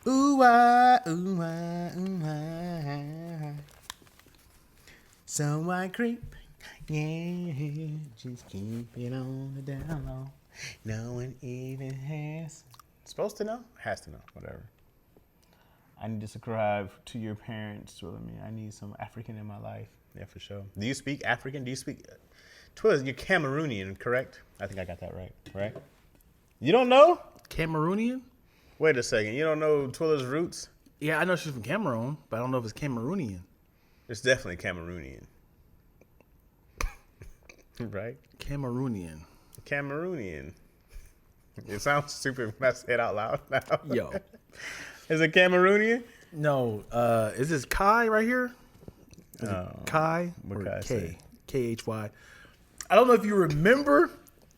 Ooh, ah, ooh, ah, ooh, ah. So I creep, yeah, just keep it on the down low. No one even has. Supposed to know? Has to know, whatever. I need to subscribe to your parents, Twilla. I need some African in my life. Yeah, for sure. Do you speak African? Do you speak... Twilla, you're Cameroonian, correct? I think I got that right? You don't know? Cameroonian? Wait a second. You don't know Twilla's roots? Yeah, I know she's from Cameroon, but I don't know if it's Cameroonian. It's definitely Cameroonian. Right? Cameroonian. Cameroonian. It sounds stupid when I say it out loud now. Yo. Is it Cameroonian? No, is this Kai right here? Is it Kai what or Kai K? say? K-H-Y. I don't know if you remember.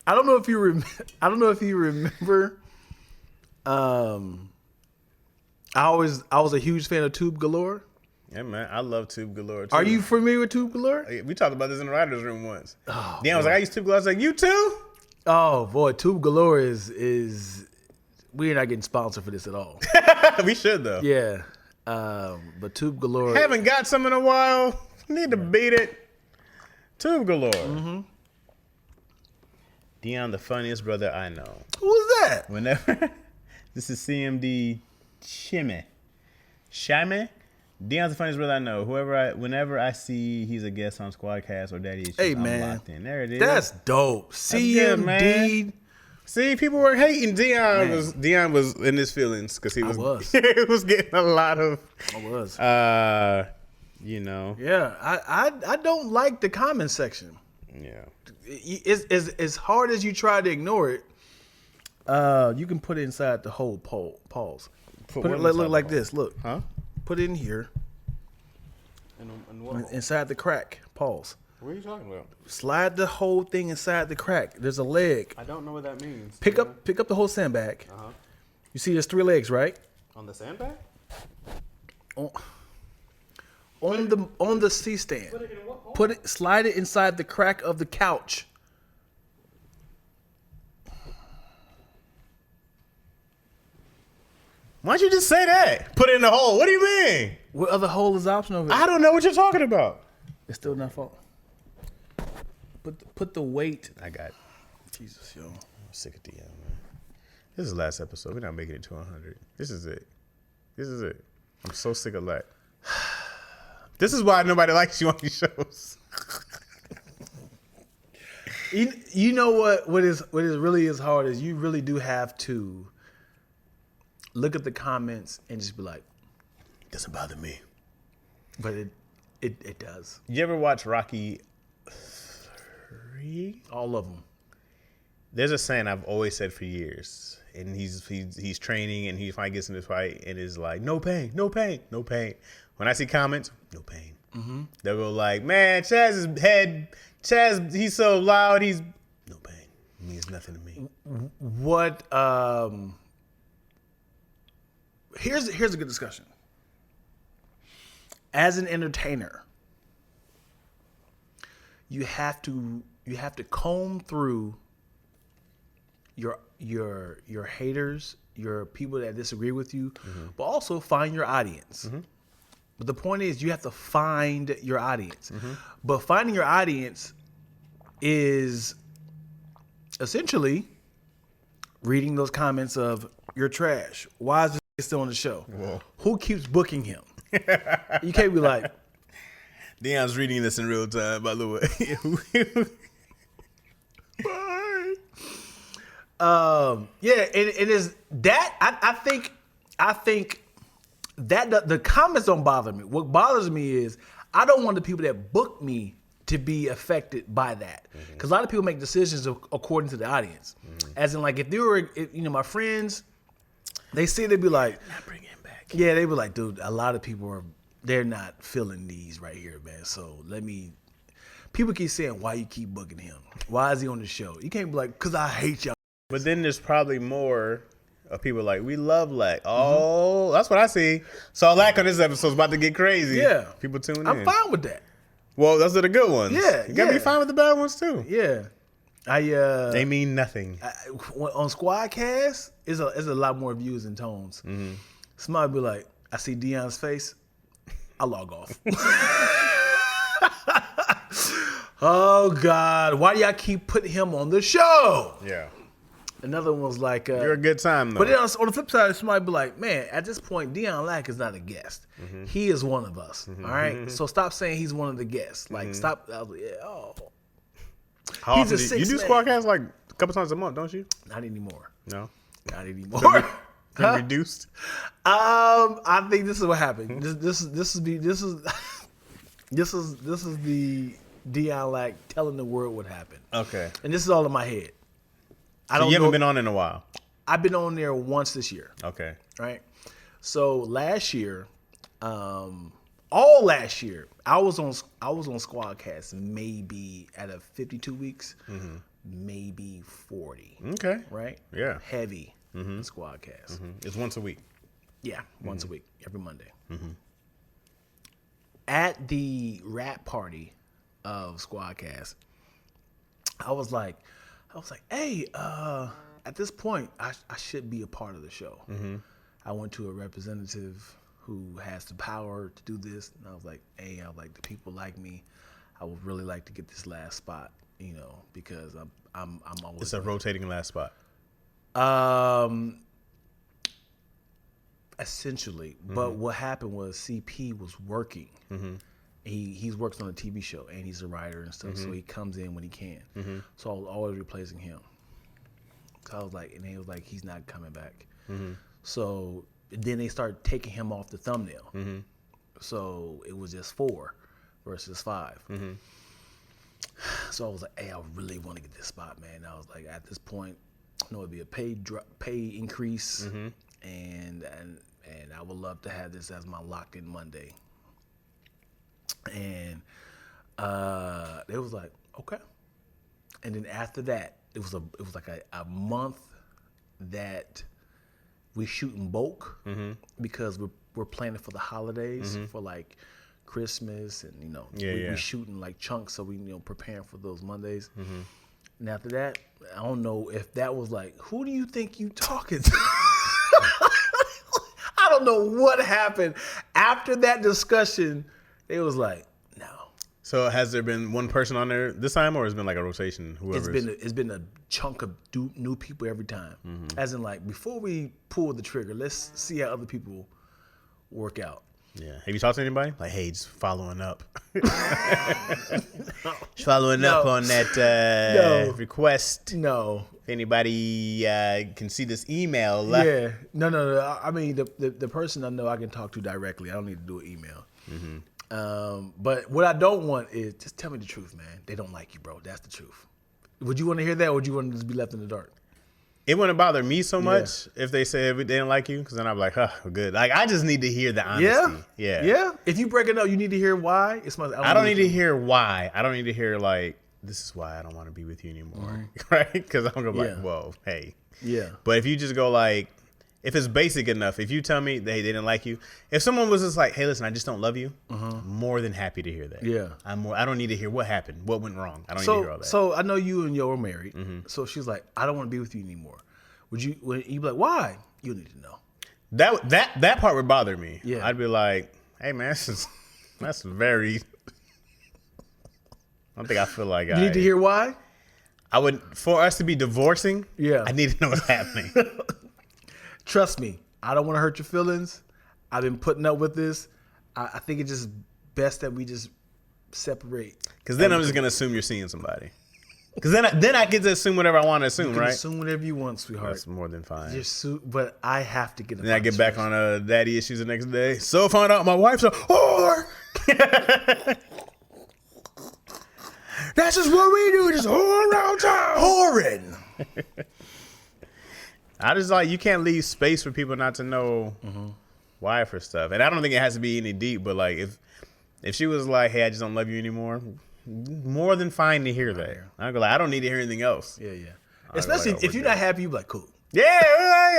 I don't know if you remember. I was a huge fan of Tube Galore. Yeah, man. I love Tube Galore, too. Are you familiar with Tube Galore? We talked about this in the writer's room once. Oh, Dan was like, I used Tube Galore. I was like, you too? Oh boy, Tube Galore is we're not getting sponsored for this at all. We should, though. Yeah, but Tube Galore. Haven't got some in a while. Need to beat it. Tube Galore. Mm-hmm. Dion, the funniest brother I know. Who was that? Whenever this is CMD Shime. Dion's the funniest brother I know. Whenever I see he's a guest on Squadcast or Daddy Issues, Hey, I'm man. locked in. There it is. That's dope. good, man. CMD. See, people were hating Dion. Dion was in his feelings because he was. He was getting a lot of. I was. You know. Yeah, I don't like the comment section. Yeah. It's as hard as you try to ignore it. You can put it inside the whole pause. Put it look like this. Look. Huh? Put it in here. And what? Inside the crack. Pause. What are you talking about? Slide the whole thing inside the crack. There's a leg. I don't know what that means. Pick up the whole sandbag. Uh-huh. You see there's 3 legs, right? On the sandbag? On the C stand. Slide it inside the crack of the couch. Why don't you just say that? Put it in the hole. What do you mean? What other hole is optional? I don't know what you're talking about. It's still not fault. Put the weight. I got it. Jesus, yo. I'm sick of DM, man. This is the last episode. We're not making it to 100. This is it. I'm so sick of that. This is why nobody likes you on these shows. You know what is really is hard is you really do have to look at the comments and just be like, Doesn't bother me. but it does. You ever watch Rocky 3? All of them. There's a saying I've always said for years, and he's training, and he finally gets in this fight, and is like, no pain, no pain, no pain. When I see comments, no pain. Mm-hmm. They'll go like, man, Chaz, he's so loud, he's no pain. It means nothing to me. What? Here's a good discussion. As an entertainer, you have to comb through your haters, your people that disagree with you, but also find your audience. But the point is, you have to find your audience. But finding your audience is essentially reading those comments of "you're trash. Why is this still on the show? Whoa. Who keeps booking him?" You can't be like, Dion's reading this in real time, by the way. yeah, it is that I think that the comments don't bother me. What bothers me is I don't want the people that book me to be affected by that, because a lot of people make decisions according to the audience. As in, like, if my friends, they see, they'd be like, Not bring him back. yeah, they be like, dude, a lot of people they're not feeling these right here, man. So people keep saying, why you keep booking him? Why is he on the show? You can't be like, because I hate y'all. But then there's probably more of people like, we love Lack. Oh, that's what I see. So Lack on this episode is about to get crazy. Yeah. People tune in. I'm fine with that. Well, those are the good ones. Yeah, You gotta be fine with the bad ones too. Yeah. They mean nothing. On Squadcast, is a lot more views and tones. somebody be like, I see Deion's face, I log off. Oh God, why do y'all keep putting him on the show? Yeah. Another one was like, You're a good time though. but then on the flip side, somebody be like, man, at this point, Deion Lack is not a guest. He is one of us. All right, so stop saying he's one of the guests. Like, stop. I was like, yeah, oh, How he's often a do you six do man. Squadcast like a couple times a month, don't you? not anymore. No. Not anymore. Been reduced. I think this is what happened. This is the Deion Lack telling the world what happened. Okay. And this is all in my head. I So don't you haven't know. been on in a while. I've been on there once this year. Okay. Right. So last year, all last year, I was on Squadcast maybe at a 52 weeks, maybe 40. Okay. Right. Yeah. Heavy Squadcast. It's once a week. Yeah, once a week, every Monday. At the rap party of Squadcast, I was like, hey, at this point, I should be a part of the show. I went to a representative who has the power to do this, and I was like, hey, the people like me. I would really like to get this last spot, because I'm always. It's a rotating last spot. Essentially, but what happened was CP was working. He's works on a TV show and he's a writer and stuff, so he comes in when he can. So I was always replacing him. So I was like, and he was like, he's not coming back. So then they started taking him off the thumbnail. So it was just 4 versus 5. So I was like, hey, I really want to get this spot, man. I was like, at this point, it'd be a pay increase, and I would love to have this as my locked in Monday. And they was like, okay. And then after that, it was like a month that we shoot in bulk because we're planning for the holidays for like Christmas and we shooting like chunks, so we preparing for those Mondays. And after that, I don't know if that was like, who do you think you talking to? I don't know what happened after that discussion. It was like, no. So has there been one person on there this time, or has it been like a rotation? It's been a chunk of new people every time. As in, like, before we pull the trigger, let's see how other people work out. Yeah. Have you talked to anybody? Like, hey, just following up. Just following up on that request. No. If anybody can see this email. Yeah. No. I mean, the person I know I can talk to directly. I don't need to do an email. But what I don't want is, just tell me the truth, man. They don't like you, bro. That's the truth. Would you want to hear that, or would you want to just be left in the dark? It wouldn't bother me so much if they said they didn't like you, because then I'd be like, huh, good. Like, I just need to hear the honesty. Yeah. If you break it up, you need to hear why. I don't need to hear why. I don't need to hear, like, this is why I don't want to be with you anymore. Right? Because I'm going to be like, whoa, hey. Yeah. But if you just go, like, if it's basic enough, if you tell me they didn't like you, if someone was just like, hey, listen, I just don't love you, I'm more than happy to hear that. Yeah. I don't need to hear what happened, what went wrong. I don't need to hear all that. So I know you and Yo are married. So she's like, I don't want to be with you anymore. Would you be like, why? You need to know. That part would bother me. Yeah. I'd be like, hey, man, that's very... I don't think I feel like You need to hear why? For us to be divorcing, Yeah. I need to know what's happening. Trust me, I don't want to hurt your feelings. I've been putting up with this. I think it's just best that we just separate. Because then I'm just going to assume you're seeing somebody. Because then I get to assume whatever I want to assume, You can right? assume whatever you want, sweetheart. That's more than fine. But I have to get. Then I get back on daddy issues the next day. So find out my wife's a whore. That's just what we do. Just whore around town. Whoring. I just like, you can't leave space for people not to know why for stuff. And I don't think it has to be any deep, but like if she was like, hey, I just don't love you anymore, more than fine to hear that. I go like, I don't need to hear anything else. Yeah. Especially like, if you're not happy, you be like, cool. Yeah,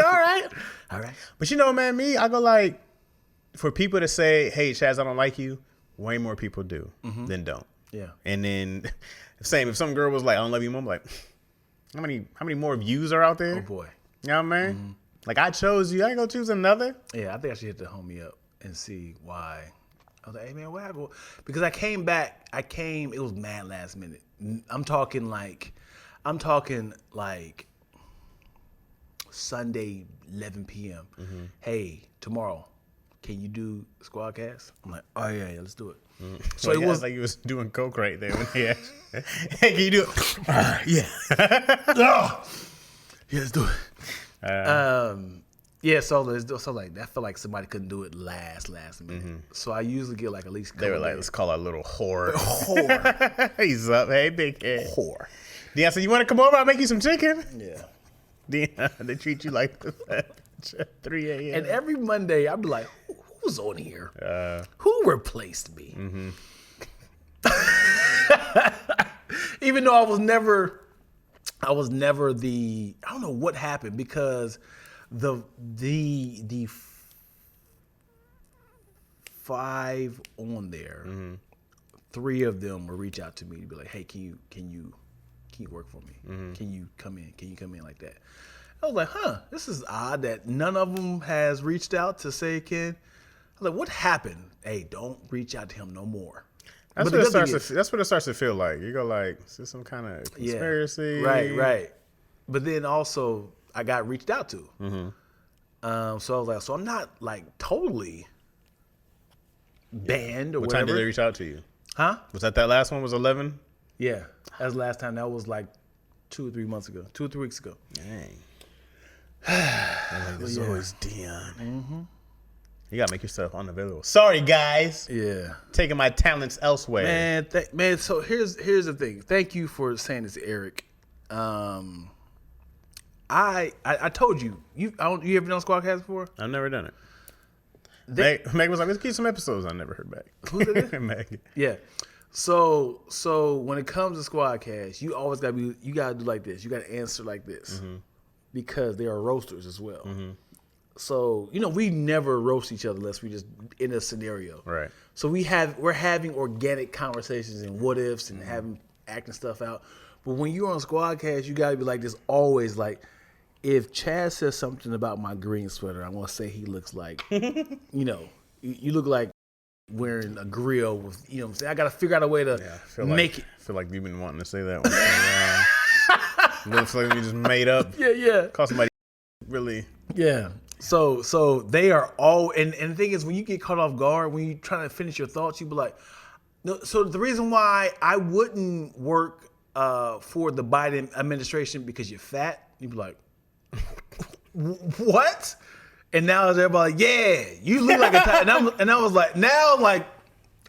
all right. All right. But you know, man, I go like, for people to say, hey, Chaz, I don't like you, way more people do than don't. Yeah. And then same, if some girl was like, I don't love you, Mom, like, how many more views are out there? Oh boy. You know what I mean? Like, I chose you. I ain't gonna choose another. Yeah, I think I should hit the homie up and see why. I was like, hey man, what happened? Because I came back. It was mad last minute. I'm talking like Sunday, 11 p.m. Hey, tomorrow, can you do Squadcast? I'm like, oh yeah, let's do it. So it was like you was doing coke right there when he asked, hey, can you do it? Yeah. Oh, yeah, let's do it. Yeah, so like I feel like somebody couldn't do it last minute. So I usually get like at least. They were like, let's call our little whore. Whore. He's up. Hey, big head. Whore. Dion said, you want to come over? I'll make you some chicken. Yeah. Dion, they treat you like 3 a.m. And every Monday, I'd be like, who's on here? Who replaced me? Even though I was never the, I don't know what happened, because the 5 on there, 3 of them will reach out to me to be like, hey, can you work for me? Can you come in? Can you come in like that? I was like, this is odd that none of them has reached out to say, I was like, what happened? Hey, don't reach out to him no more. That's what it starts to feel like. You go like, is this some kind of conspiracy? Yeah, right. But then also, I got reached out to. So I was like, so I'm not like totally banned or What whatever. time did they reach out to you? Huh? Was that last one was 11? Yeah, that was the last time. That was like 2 or 3 months ago, 2 or 3 weeks ago. Dang. Like, there's always Dion. You gotta make yourself unavailable. Sorry, guys. Yeah, Taking my talents elsewhere. man. So here's the thing. Thank you for saying this, Eric. I told you you ever done Squadcast before? I've never done it. Meg was like, let's keep some episodes. I never heard back. Who did it? Meg. Yeah. So when it comes to Squadcast, you always gotta do like this. You gotta answer like this, because they are roasters as well. So we never roast each other unless we just in a scenario. Right. So we're having organic conversations and what ifs and acting stuff out. But when you're on Squadcast, you gotta be like this always. Like, if Chad says something about my green sweater, I want to say he looks like, you look like wearing a grill with, what I'm saying? I got to figure out a way to make it. I feel like you've been wanting to say that one. Looks like you just made up. Yeah. Call somebody really. Yeah. So they are all, and the thing is, when you get caught off guard, when you're trying to finish your thoughts, you be like, no. So the reason why I wouldn't work for the Biden administration because you're fat, you'd be like, what? And now everybody like, yeah, you look like a type. And I was like, now like,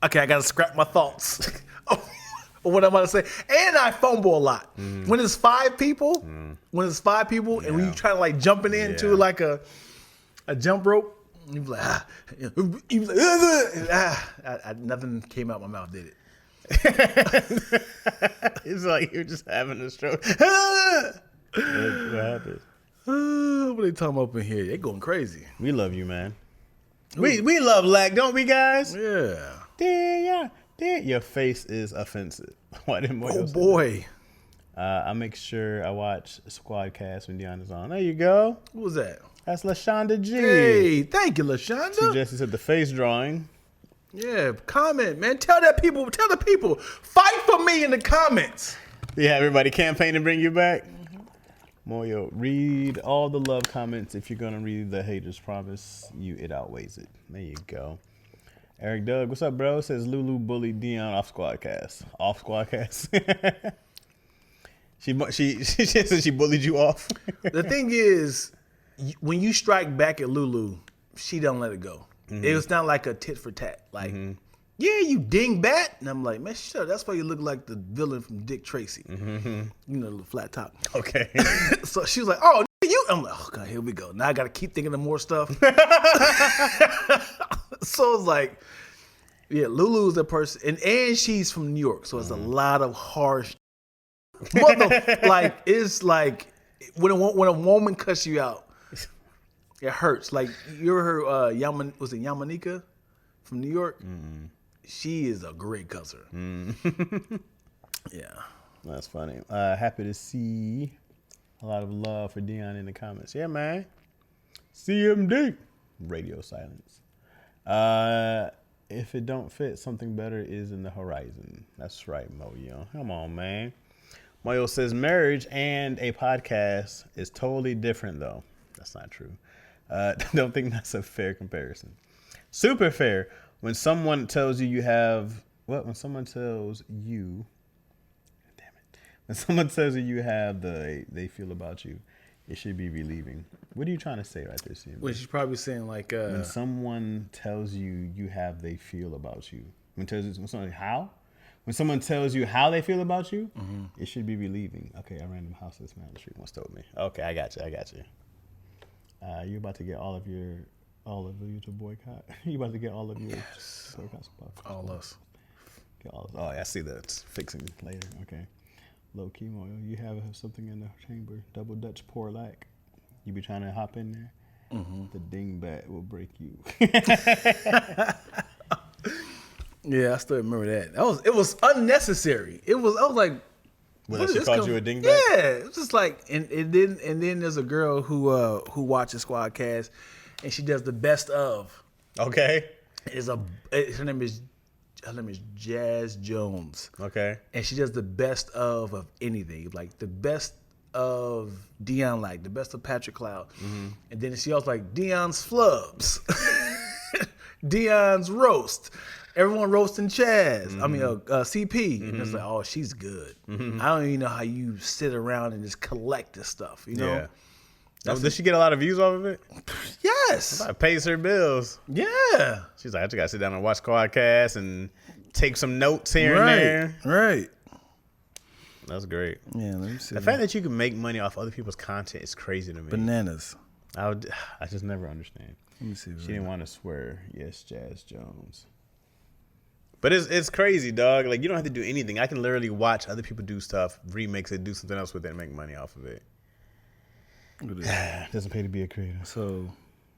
okay, I got to scrap my thoughts. Or what I'm about to say. And I fumble a lot. When it's 5 people, and when you try to like jumping into like a jump rope, you be like, nothing came out my mouth, did it? It's like you're just having a stroke. What happened? What are they talking about up in here? They going crazy. We love you, man. We love Lack, don't we, guys? Yeah. Yeah. Your face is offensive. Why didn't Oh boy. I make sure I watch Squadcast when Dion is on. There you go. What was that? That's LaShonda G. Hey, thank you, LaShonda. Jesse said the face drawing. Yeah, comment, man. Tell the people. Fight for me in the comments. Yeah, everybody campaign to bring you back. Moyo, read all the love comments. If you're going to read the haters, promise you it outweighs it. There you go. Eric Doug, what's up, bro? Says Lulu bullied Dion off Squadcast. Off Squadcast. She said she bullied you off. The thing is, when you strike back at Lulu, she don't let it go. It was not like a tit for tat. Like, yeah, you dingbat. And I'm like, man, shut up. That's why you look like the villain from Dick Tracy. The flat top. Okay. So she was like, oh, you. I'm like, oh, God, here we go. Now I got to keep thinking of more stuff. So it's like, yeah, Lulu's the person. And she's from New York. So it's a lot of harsh. It's like when a woman cuts you out, it hurts. Like, you ever heard Yamanika from New York? She is a great cusser. Yeah. That's funny. Happy to see a lot of love for Dion in the comments. Yeah, man. CMD. Radio silence. If it don't fit, something better is in the horizon. That's right, Moyo. Come on, man. Moyo says marriage and a podcast is totally different, though. That's not true. Don't think that's a fair comparison. Super fair. When someone tells you have what? When someone tells you, damn it. When someone tells you have they feel about you, it should be relieving. What are you trying to say right there, CMD? Which she's probably saying like When someone tells you have they feel about you. When someone tells you how they feel about you, it should be relieving. Okay, I ran the house this man on the street once told me. Okay, I got you. You about to get all of you to boycott? You about to get all of your boycotts? all us. Get all. Oh, I see that. It's fixing later. Okay. Low chemo. You have something in the chamber. Double Dutch pour lack. You be trying to hop in there. The dingbat will break you. Yeah, I still remember that. It was unnecessary. I was like, Well, she called you a dingbat? Yeah, it's just like, and then there's a girl who watches Squadcast, and she does the best of. Okay. Her name is Jazz Jones. Okay. And she does the best of anything, like the best of Dion, like the best of Patrick Cloud, and then she also like Dion's flubs, Dion's roast. Everyone roasting Chaz. I mean, CP. And it's like, oh, she's good. I don't even know how you sit around and just collect this stuff, you know? Yeah. Does she get a lot of views off of it? Yes. It pays her bills. Yeah. She's like, I just got to sit down and watch Quadcast and take some notes here and there. Right. That's great. Yeah, let me see. The fact that you can make money off other people's content is crazy to me. Bananas. I just never understand. Let me see. She didn't want to swear. Yes, Jazz Jones. But it's crazy, dog. Like, you don't have to do anything. I can literally watch other people do stuff, remix it, do something else with it, and make money off of it. Look at this. Doesn't pay to be a creator. So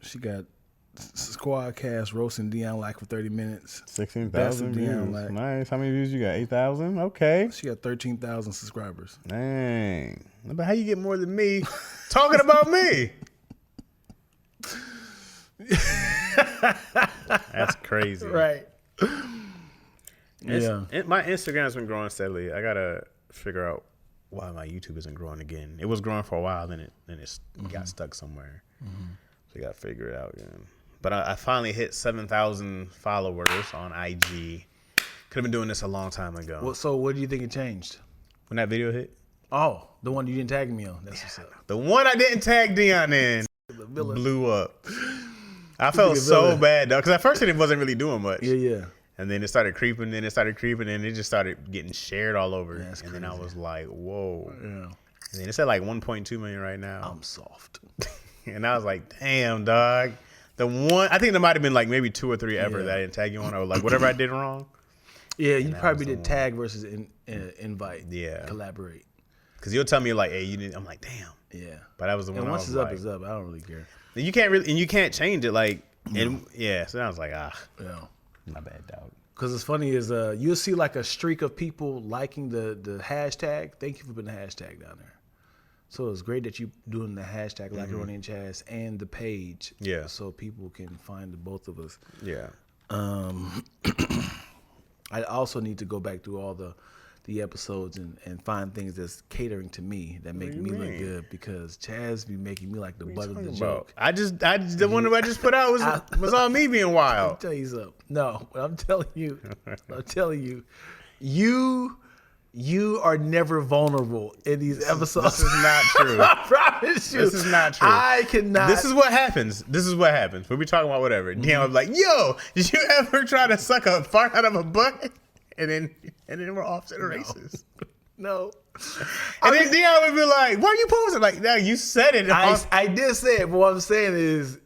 she got Squadcast roasting Dion Lack for 30 minutes. 16,000 Best of Dion views. Lack. Nice. How many views you got? 8,000? Okay. She got 13,000 subscribers. Dang. But how you get more than me talking about me? That's crazy. Right. My Instagram's been growing steadily. I gotta figure out why my YouTube isn't growing again. It was growing for a while, then it got stuck somewhere. So you gotta figure it out again. But I finally hit 7,000 followers on IG. Could have been doing this a long time ago. Well, so what do you think it changed? When that video hit, Oh, the one you didn't tag me on. That's what's up. the one I didn't tag Dion in blew up. I felt so bad though, because at first it wasn't really doing much. Yeah. And then it started creeping, and it just started getting shared all over. That's and then I crazy. was like, whoa. Yeah. And then it's at like 1.2 million right now. I'm soft. And I was like, damn, dog. I think there might have been like maybe 2 or 3 ever that I didn't tag you on, or like whatever I did wrong. Yeah, you that probably was the did tag versus invite. Yeah. Collaborate. Because you'll tell me like, hey, you didn't. I'm like, damn. Yeah. But that was the one. And I once was it's up, like, it's up. I don't really care. And you can't change it. Like, and so I was like, Yeah. my bad, dog. Because it's funny is you'll see like a streak of people liking the hashtag. Thank you for putting the hashtag down there. So it's great that you doing the hashtag like Ronnie and Chaz and the page. Yeah. So people can find the both of us. Yeah. I also need to go back through all the episodes and find things that's catering to me that make do you me look mean? good because Chaz be making me like the butt of the Talking joke. about? The one that I just put out was on me being I'll wild. tell you something. No, I'm telling you, you are never vulnerable in these episodes. This is not true. I promise you. This is not true. I cannot. This is what happens. When we talking about whatever. Dion was like, yo, did you ever try to suck a fart out of a butt? And then we're off to the races. no. And then Dion would be like, why are you posting? Like, now you said it. I did say it, but what I'm saying is,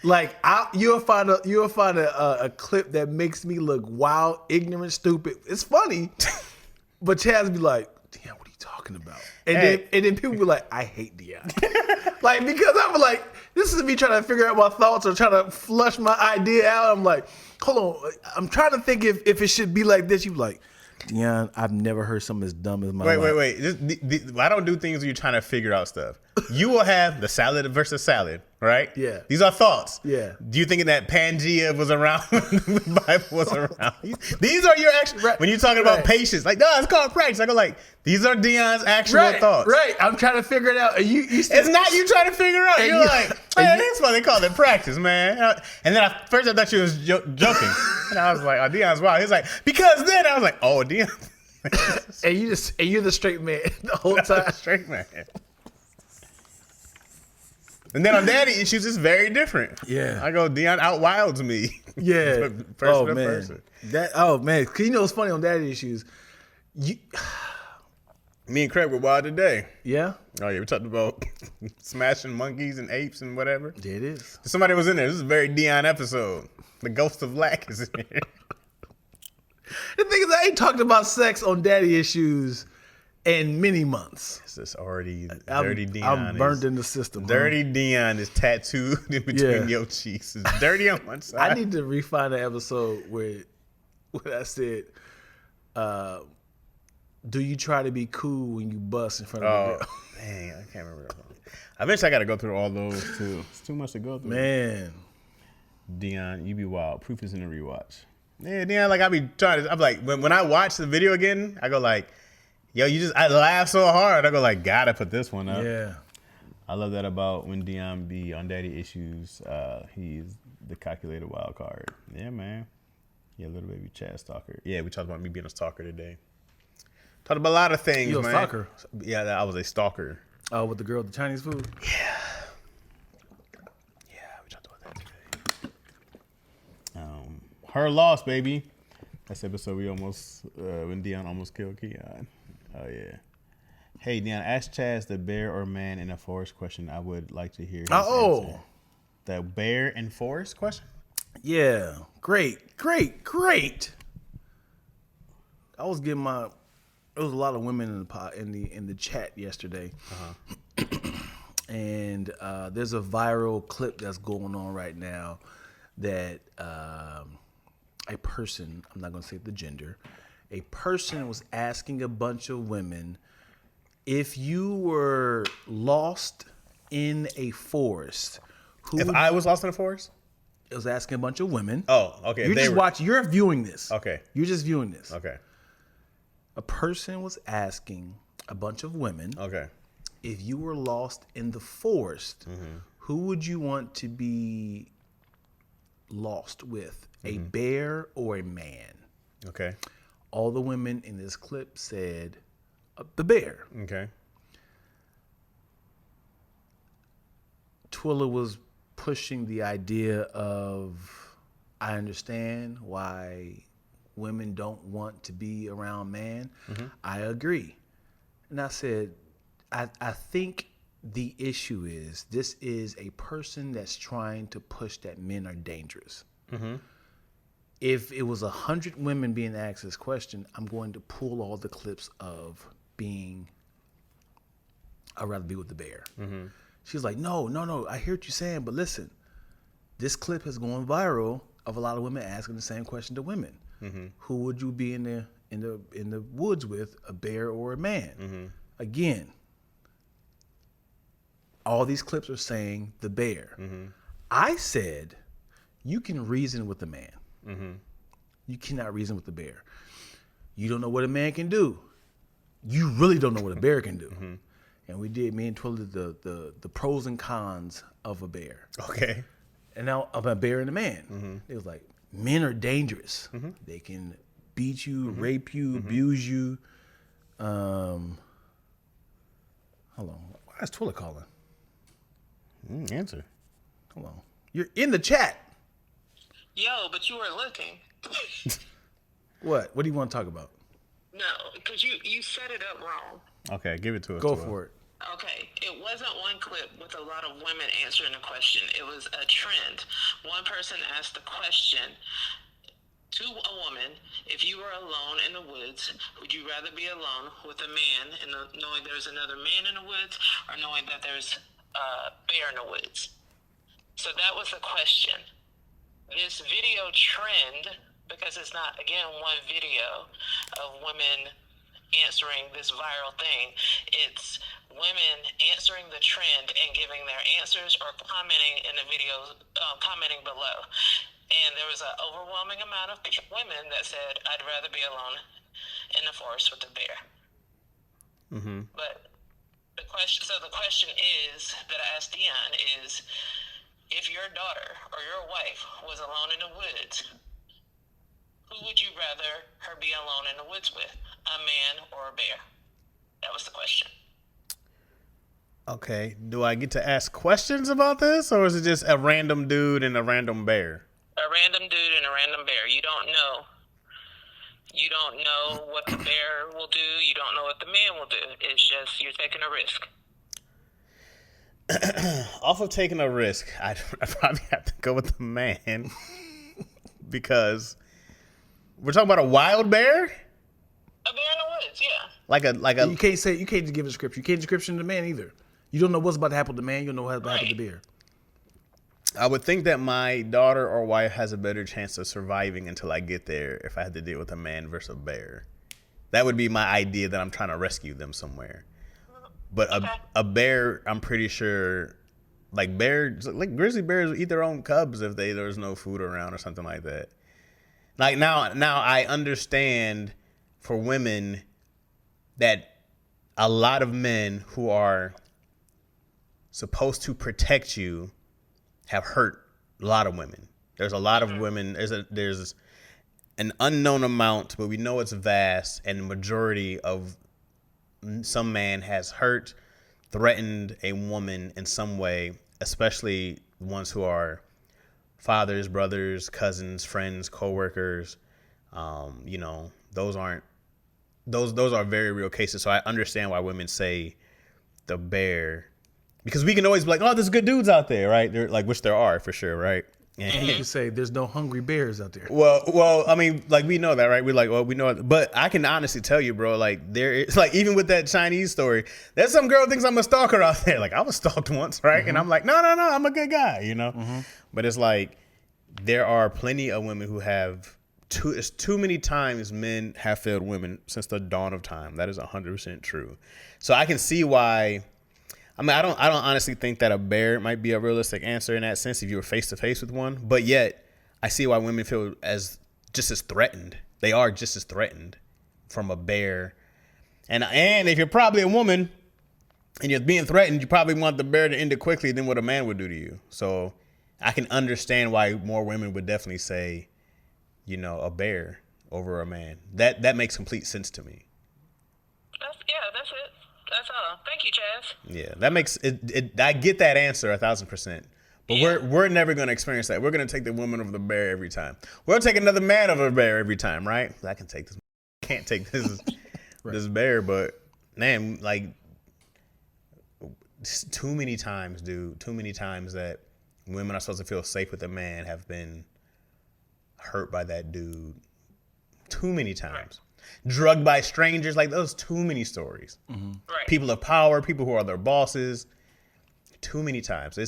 like, you'll find a clip that makes me look wild, ignorant, stupid. It's funny, but Chaz be like, "Dion, what are you talking about?" And then people be like, "I hate Dion," like because I'm like, this is me trying to figure out my thoughts or trying to flush my idea out. I'm like, hold on, I'm trying to think if it should be like this. You like, Dion, I've never heard something as dumb as my life. Wait. I don't do things where you're trying to figure out stuff. you will have the salad versus salad, right? Yeah. These are thoughts. Yeah. Do you think that Pangea was around when the Bible was around? These are your actual, Right. when you're talking about Right. patience, like, no, it's called practice. I go like, these are Dion's actual thoughts. Right. I'm trying to figure it out. And you still, It's not you trying to figure out. And You're you- like, and man, you- that's why they call it practice, man. And then first I thought you was joking. And I was like, oh, Dion's wild. He's like, because then I was like, oh, Dion. and you're the straight man the whole time. Straight man. And then on daddy issues, it's very different. Yeah. I go, Dion outwilds me. Yeah. Person to person. Cause you know what's funny on daddy issues. Me and Craig were wild today. Yeah. Oh, yeah. We talked about smashing monkeys and apes and whatever. There it is. Somebody was in there. This is a very Dion episode. The ghost of Lack is in here. The thing is, I ain't talked about sex on daddy issues in many months. This is already I'm, dirty Dion. I'm burned in the system. huh? Dirty Dion is tattooed in between Yeah. your cheeks. It's dirty on one side. I need to refine the episode where I said, do you try to be cool when you bust in front of a Oh, girl? dang. I can't remember that one. Eventually, I got to go through all those, too. It's too much to go through. Man. Dion, you be wild. Proof is in the rewatch. Yeah, Dion, like, I be trying to, I'm like, when I watch the video again, I go like, yo, I laugh so hard. I go like, gotta put this one up. Yeah. I love that about when Dion be on daddy issues. He's the calculated wild card. Yeah, man. Yeah, little baby Chad stalker. Yeah, we talked about me being a stalker today. Talked about a lot of things, You a man. stalker? Yeah, I was a stalker. Oh, with the girl with the Chinese food? Yeah, we talked about that today. Her loss, baby. That's the episode when Dion almost killed Keon. Oh, yeah. Hey, Dion, ask Chaz the bear or man in a forest question. I would like to hear his answer. The bear and forest question? Yeah. Great. I was getting there was a lot of women in the chat yesterday. And there's a viral clip that's going on right now that a person, I'm not going to say the gender, a person was asking a bunch of women, if you were lost in a forest, If I was lost in the forest? it was asking a bunch of women. Oh, okay. You're just watching, you're viewing this. Okay. You're just viewing this. Okay. A person was asking a bunch of women, Okay. if you were lost in the forest, Mm-hmm. who would you want to be lost with, a bear or a man? Okay. All the women in this clip said the bear. Okay. Twilla was pushing the idea of, I understand why women don't want to be around man. I agree. And I said, I think the issue is this is a person that's trying to push that men are dangerous. If it was 100 women being asked this question, I'm going to pull all the clips of I'd rather be with the bear. She's like, no, I hear what you're saying, but listen, this clip has gone viral of a lot of women asking the same question to women. Who would you be in the woods with, a bear or a man? Again, all these clips are saying the bear. I said, you can reason with the man. You cannot reason with the bear. You don't know what a man can do. You really don't know what a bear can do. And me and Twilla did the pros and cons of a bear. Okay. And now of a bear and a man. It was like, men are dangerous. They can beat you, rape you, abuse you. Hold on. Why is Twilla calling? Answer. Hold on. You're in the chat. Yo, but you weren't looking. What? What do you want to talk about? No, because you set it up wrong. Okay, give it to us. Go Twila. for it. Okay, it wasn't one clip with a lot of women answering the question. It was a trend. One person asked the question to a woman, if you were alone in the woods, would you rather be alone with a man and knowing there's another man in the woods, or knowing that there's a bear in the woods? So that was the question. This video trend, because it's not, again, one video of women answering this viral thing. It's women answering the trend and giving their answers or commenting in the videos, commenting below. And there was an overwhelming amount of women that said, I'd rather be alone in the forest with a bear. Mm-hmm. But the question is that I asked Dion is, if your daughter or your wife was alone in the woods, who would you rather her be alone in the woods with, a man or a bear? That was the question. Okay. Do I get to ask questions about this, or is it just a random dude and a random bear? A random dude and a random bear. You don't know. You don't know what the bear will do. You don't know what the man will do. It's just you're taking a risk. Off of taking a risk, I probably have to go with the man because we're talking about a wild bear, A bear in the woods, yeah. like a. You can't just give a description. You can't description to the man either. You don't know what's about to happen to the man. You don't know what's about to happen to the bear. I would think that my daughter or wife has a better chance of surviving until I get there if I had to deal with a man versus a bear. That would be my idea that I'm trying to rescue them somewhere. But a bear, I'm pretty sure, like grizzly bears eat their own cubs if there's no food around or something like that. Like now I understand for women that a lot of men who are supposed to protect you have hurt a lot of women. There's a lot of women. There's an unknown amount, but we know it's vast, and the majority of some man has hurt, threatened a woman in some way, especially ones who are fathers, brothers, cousins, friends, coworkers. Those are very real cases. So I understand why women say the bear, because we can always be like, oh, there's good dudes out there, right? They're like, which there are for sure, right? And you can say there's no hungry bears out there. Well, I mean, like we know that, right? We're like, well, we know it. But I can honestly tell you, bro, like there is, like, even with that Chinese story, there's some girl thinks I'm a stalker out there. Like I was stalked once, right? And I'm like, no, I'm a good guy, you know? But it's like, there are plenty of women who have it's too many times men have failed women since the dawn of time. That is 100% true. So I can see why. I mean, I don't honestly think that a bear might be a realistic answer in that sense if you were face to face with one. But yet, I see why women feel just as threatened. They are just as threatened from a bear. And if you're probably a woman and you're being threatened, you probably want the bear to end it quickly than what a man would do to you. So I can understand why more women would definitely say, a bear over a man. That makes complete sense to me. That's it. That's all. Thank you, Chaz. Yeah, that makes it. I get that answer 1,000%. But we're never going to experience that. We're going to take the woman over the bear every time. We'll take another man over a bear every time, right? I can take this. Can't take this Right. this bear, but man, like too many times, dude. Too many times that women are supposed to feel safe with a man have been hurt by that dude. Too many times. Drugged by strangers, like those too many stories. Mm-hmm. Right. People of power, people who are their bosses. Too many times.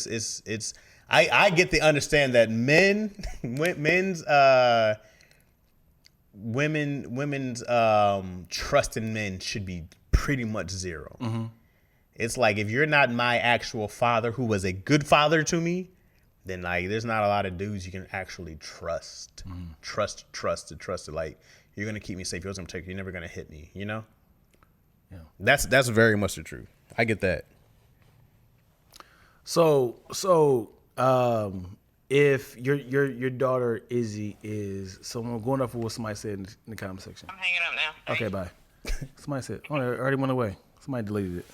I get to understand that women's trust in men should be pretty much zero. Mm-hmm. It's like, if you're not my actual father who was a good father to me, then like there's not a lot of dudes you can actually trust. Trust. Like, you're gonna keep me safe. You're gonna take. You're never gonna hit me. Yeah. That's very much the truth. I get that. So, if your daughter Izzy is someone going off of what somebody said in the comment section. I'm hanging up now. Okay, bye. Somebody said, oh, it already went away. Somebody deleted it.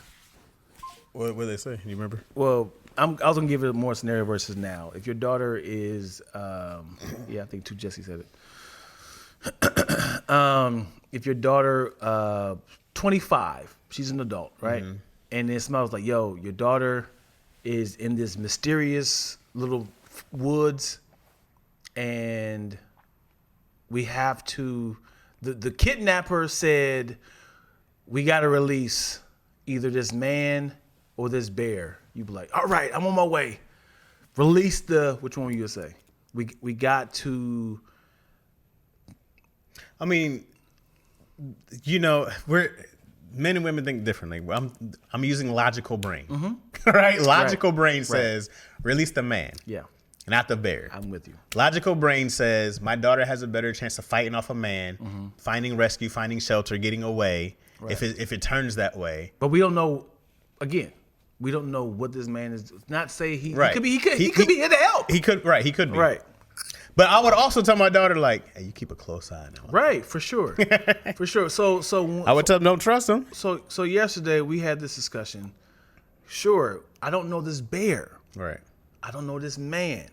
What did they say? Do you remember? Well, I was gonna give it more scenario versus now. If your daughter is, I think too Jesse said it. If your daughter, 25, she's an adult, right? Mm-hmm. And it smells like, your daughter is in this mysterious little woods, and we have to. The kidnapper said, we got to release either this man or this bear. You'd be like, all right, I'm on my way. Release which one will you say? We got to. I mean, you know, we're men and women think differently. I'm using logical brain, Mm-hmm. right? Logical brain says release the man, Yeah, not the bear. I'm with you. Logical brain says my daughter has a better chance of fighting off a man, finding rescue, finding shelter, getting away. If it turns that way, But we don't know. Again, we don't know what this man is. Not say he Right. could be. He could be here to help. he could be Right. But I would also tell my daughter like, hey, you keep a close eye now. Right. For sure. For sure. So I would tell them don't trust him. So yesterday we had this discussion. Sure, I don't know this bear. Right. I don't know this man.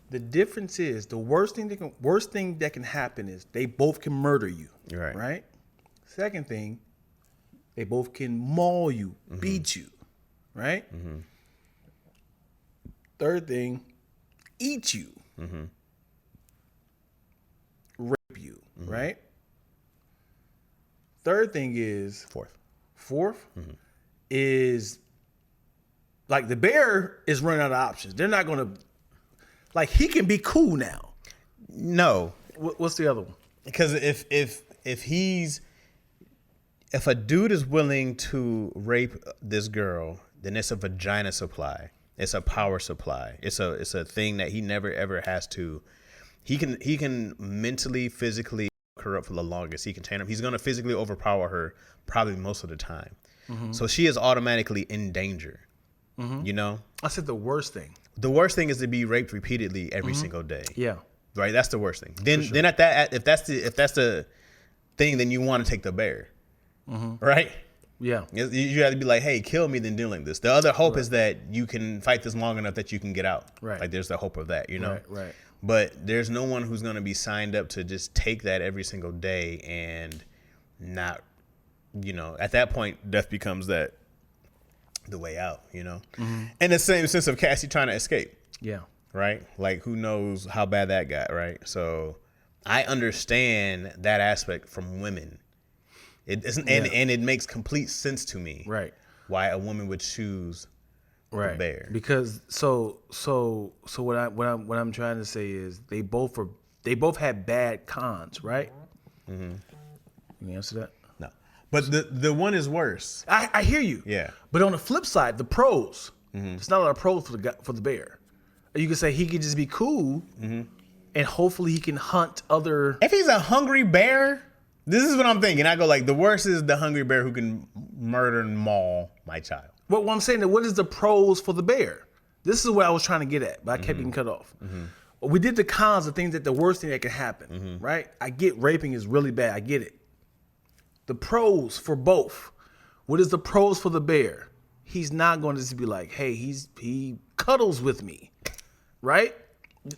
The difference is the worst thing that can happen is they both can murder you. Right. Right. Second thing, they both can maul you, beat you. Right. Third thing, eat you, rape you. Right. Third thing is Fourth is like the bear is running out of options. They're not going to like he can be cool now. No, What's the other one? because if a dude is willing to rape this girl, then it's a vagina supply. It's a power supply. It's a thing that he never ever has to. He can mentally, physically fuck her up for the longest. He can train her. He's gonna physically overpower her probably most of the time. So she is automatically in danger. You know, I said the worst thing. the worst thing is to be raped repeatedly every single day. Yeah. Right. That's the worst thing. Then at that, if that's the thing, then you want to take the bear. Right. Yeah. You have to be like, hey, kill me, then dealing this. The other hope is that you can fight this long enough that you can get out. Right. Like there's the hope of that, you know? Right. But there's no one who's going to be signed up to just take that every single day and not, you know, at that point, death becomes the way out, you know? In the same sense of Cassie trying to escape, Yeah. right? Like who knows how bad that got, right? So I understand that aspect from women. It isn't, and it makes complete sense to me, Right. why a woman would choose the bear. Because so what I'm trying to say is they both had bad cons, right? Can you answer that? No, but the one is worse. I hear you. Yeah. But on the flip side, the pros. There's not a lot of pros for the bear. You can say he could just be cool, and hopefully he can hunt other. If he's a hungry bear, this is what I'm thinking. I go like, the worst is the hungry bear who can murder and maul my child. What I'm saying is, what is the pros for the bear? This is what I was trying to get at, but I kept getting cut off. We did the cons, the things that the worst thing that can happen, right? I get raping is really bad. I get it. The pros for both. What is the pros for the bear? He's not going to just be like, hey, he cuddles with me, right?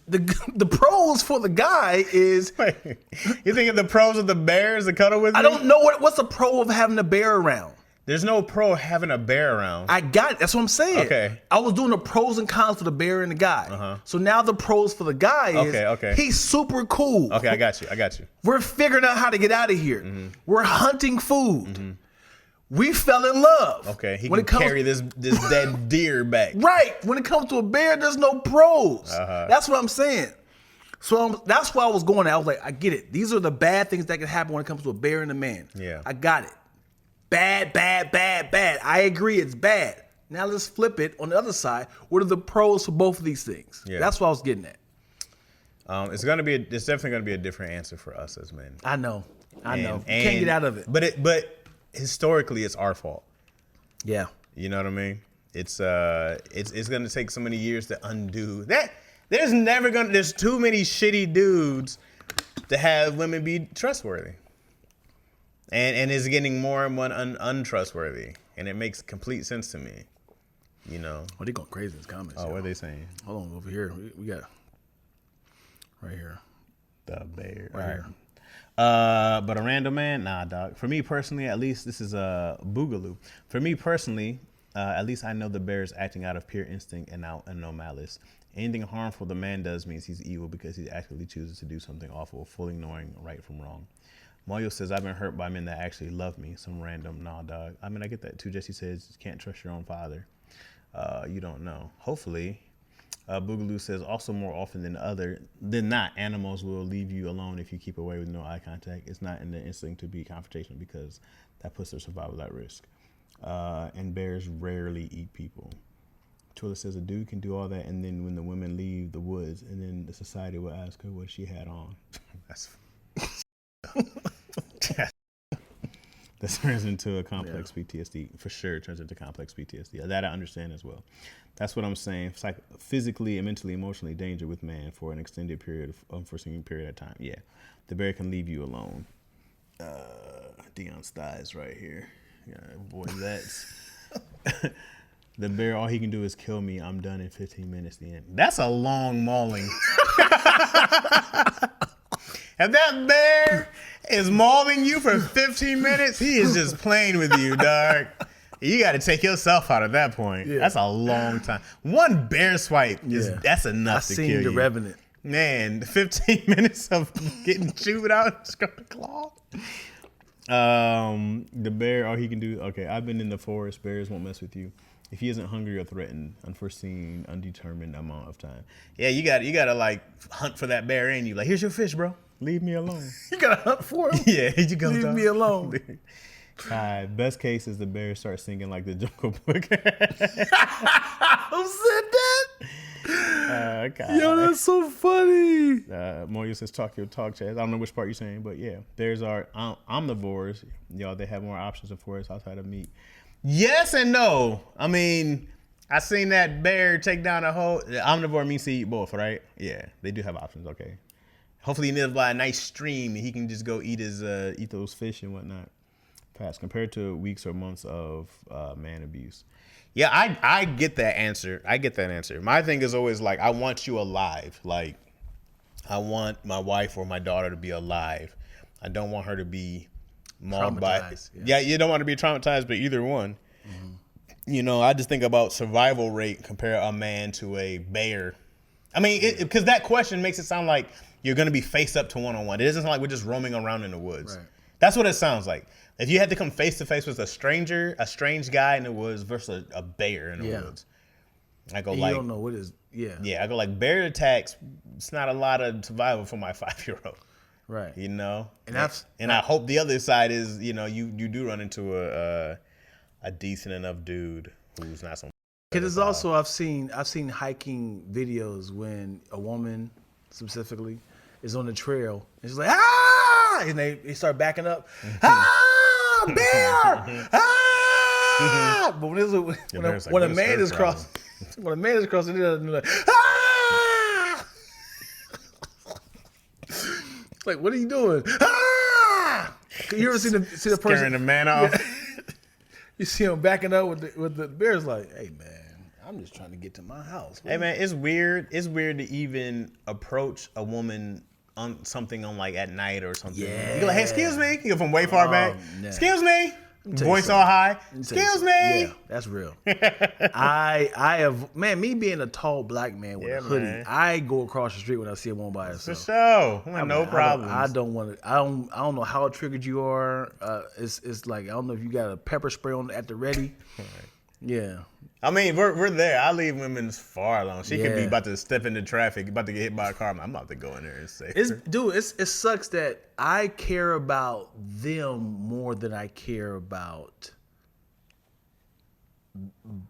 The pros for the guy is Wait, you thinking the pros of the bears to cuddle with me? I don't know what's the pro of having a bear around. There's no pro having a bear around. I got it. That's what I'm saying. Okay. I was doing the pros and cons for the bear and the guy. So now the pros for the guy is Okay. he's super cool. Okay, I got you. We're figuring out how to get out of here. We're hunting food. We fell in love. Okay, he When can it comes- carry this dead deer back. Right. When it comes to a bear, there's no pros. That's what I'm saying. So that's why I was going there. I was like, I get it. These are the bad things that can happen when it comes to a bear and a man. Yeah. I got it. Bad. I agree it's bad. Now let's flip it on the other side. What are the pros for both of these things? Yeah. That's what I was getting at. It's definitely gonna be a different answer for us as men. I know. You And- can't get out of it. But historically, it's our fault. Yeah. You know what I mean? It's gonna take so many years to undo that. There's too many shitty dudes to have women be trustworthy. And it's getting more and more untrustworthy. And it makes complete sense to me. You know. Oh, they're going crazy in the comments. Oh, what are they saying? Hold on, over here. We got right here. The bear. Right here. But a random man, nah, dog. For me personally, at least this is a boogaloo. For me personally, at least I know the bear is acting out of pure instinct and no malice. Anything harmful the man does means he's evil because he actively chooses to do something awful, fully ignoring right from wrong. Moyo says, I've been hurt by men that actually love me. Some random, nah, dog. I mean, I get that too. Jesse says, you can't trust your own father. You don't know. Hopefully, Boogaloo says, also more often than not, animals will leave you alone if you keep away with no eye contact. It's not in their instinct to be confrontational because that puts their survival at risk. And bears rarely eat people. Twilla says a dude can do all that, and then when the women leave the woods, and then the society will ask her what she had on. That turns into a complex PTSD. For sure, turns into complex PTSD. That I understand as well. That's what I'm saying. It's like physically and mentally, emotionally danger with man for an extended period of unforeseen period of time. Yeah, the bear can leave you alone. Dion's thighs right here. Yeah, boy, that's the bear. All he can do is kill me. I'm done in 15 minutes. The end. That's a long mauling. If that bear is mauling you for 15 minutes, he is just playing with you, dog. You got to take yourself out at that point. Yeah. That's a long time. One bear swipe, that's enough to kill you. I seen The Revenant. Man, 15 minutes of getting chewed out, claw. The bear, all he can do, okay, I've been in the forest. Bears won't mess with you. If he isn't hungry or threatened, unforeseen, undetermined amount of time. Yeah, you gotta like hunt for that bear in you. Like, here's your fish, bro. Leave me alone. You gotta hunt for him? Yeah, you go. Leave me alone. Best case is the bear starts singing like the Jungle Book. Who said that? Yo, that's so funny. Moya says, talk your talk, Chaz. I don't know which part you're saying, but yeah. Bears are omnivores. Y'all, they have more options of forests outside of meat. Yes and no. I mean, I seen that bear take down a whole... Omnivore means to eat both, right? Yeah, they do have options, okay. Hopefully he lives by a nice stream and he can just go eat those fish and whatnot. Perhaps compared to weeks or months of man abuse. Yeah, I get that answer. My thing is always like, I want you alive. Like, I want my wife or my daughter to be alive. I don't want her to be mauled by... Yeah, you don't want to be traumatized by either one. Mm-hmm. You know, I just think about survival rate, compare a man to a bear. I mean, because that question makes it sound like you're going to be face up to one-on-one. It doesn't sound like we're just roaming around in the woods. Right. That's what it sounds like. If you had to come face to face with a strange guy in the woods versus a bear in the woods, I go like, you don't know what is, I go like, bear attacks. It's not a lot of survival for my 5-year-old, right? You know, and I hope the other side is, you know, you do run into a decent enough dude who's not some. Because it's also I've seen hiking videos when a woman specifically is on the trail and she's like, ah, and they start backing up, bear! Ah! But when a man is crossing, they're like, ah! Like, what are you doing? Ah! You ever see the person scaring the man off? Yeah. You see him backing up with the bear's like, hey man, I'm just trying to get to my house. Hey man, it's weird. It's weird to even approach a woman on something on like at night or something. Yeah. You go like, hey, excuse me. You go from way far back. Nah. Excuse me. Voice all high. Excuse me. Yeah, that's real. I have, man, me being a tall black man with a hoodie, man. I go across the street when I see a woman by herself. For sure. No problem. I don't want to. I don't know how triggered you are. It's like, I don't know if you got a pepper spray on at the ready. Yeah. I mean, we're there. I leave women far alone. She could be about to step into traffic, about to get hit by a car. I'm about to go in there and say, it sucks that I care about them more than I care about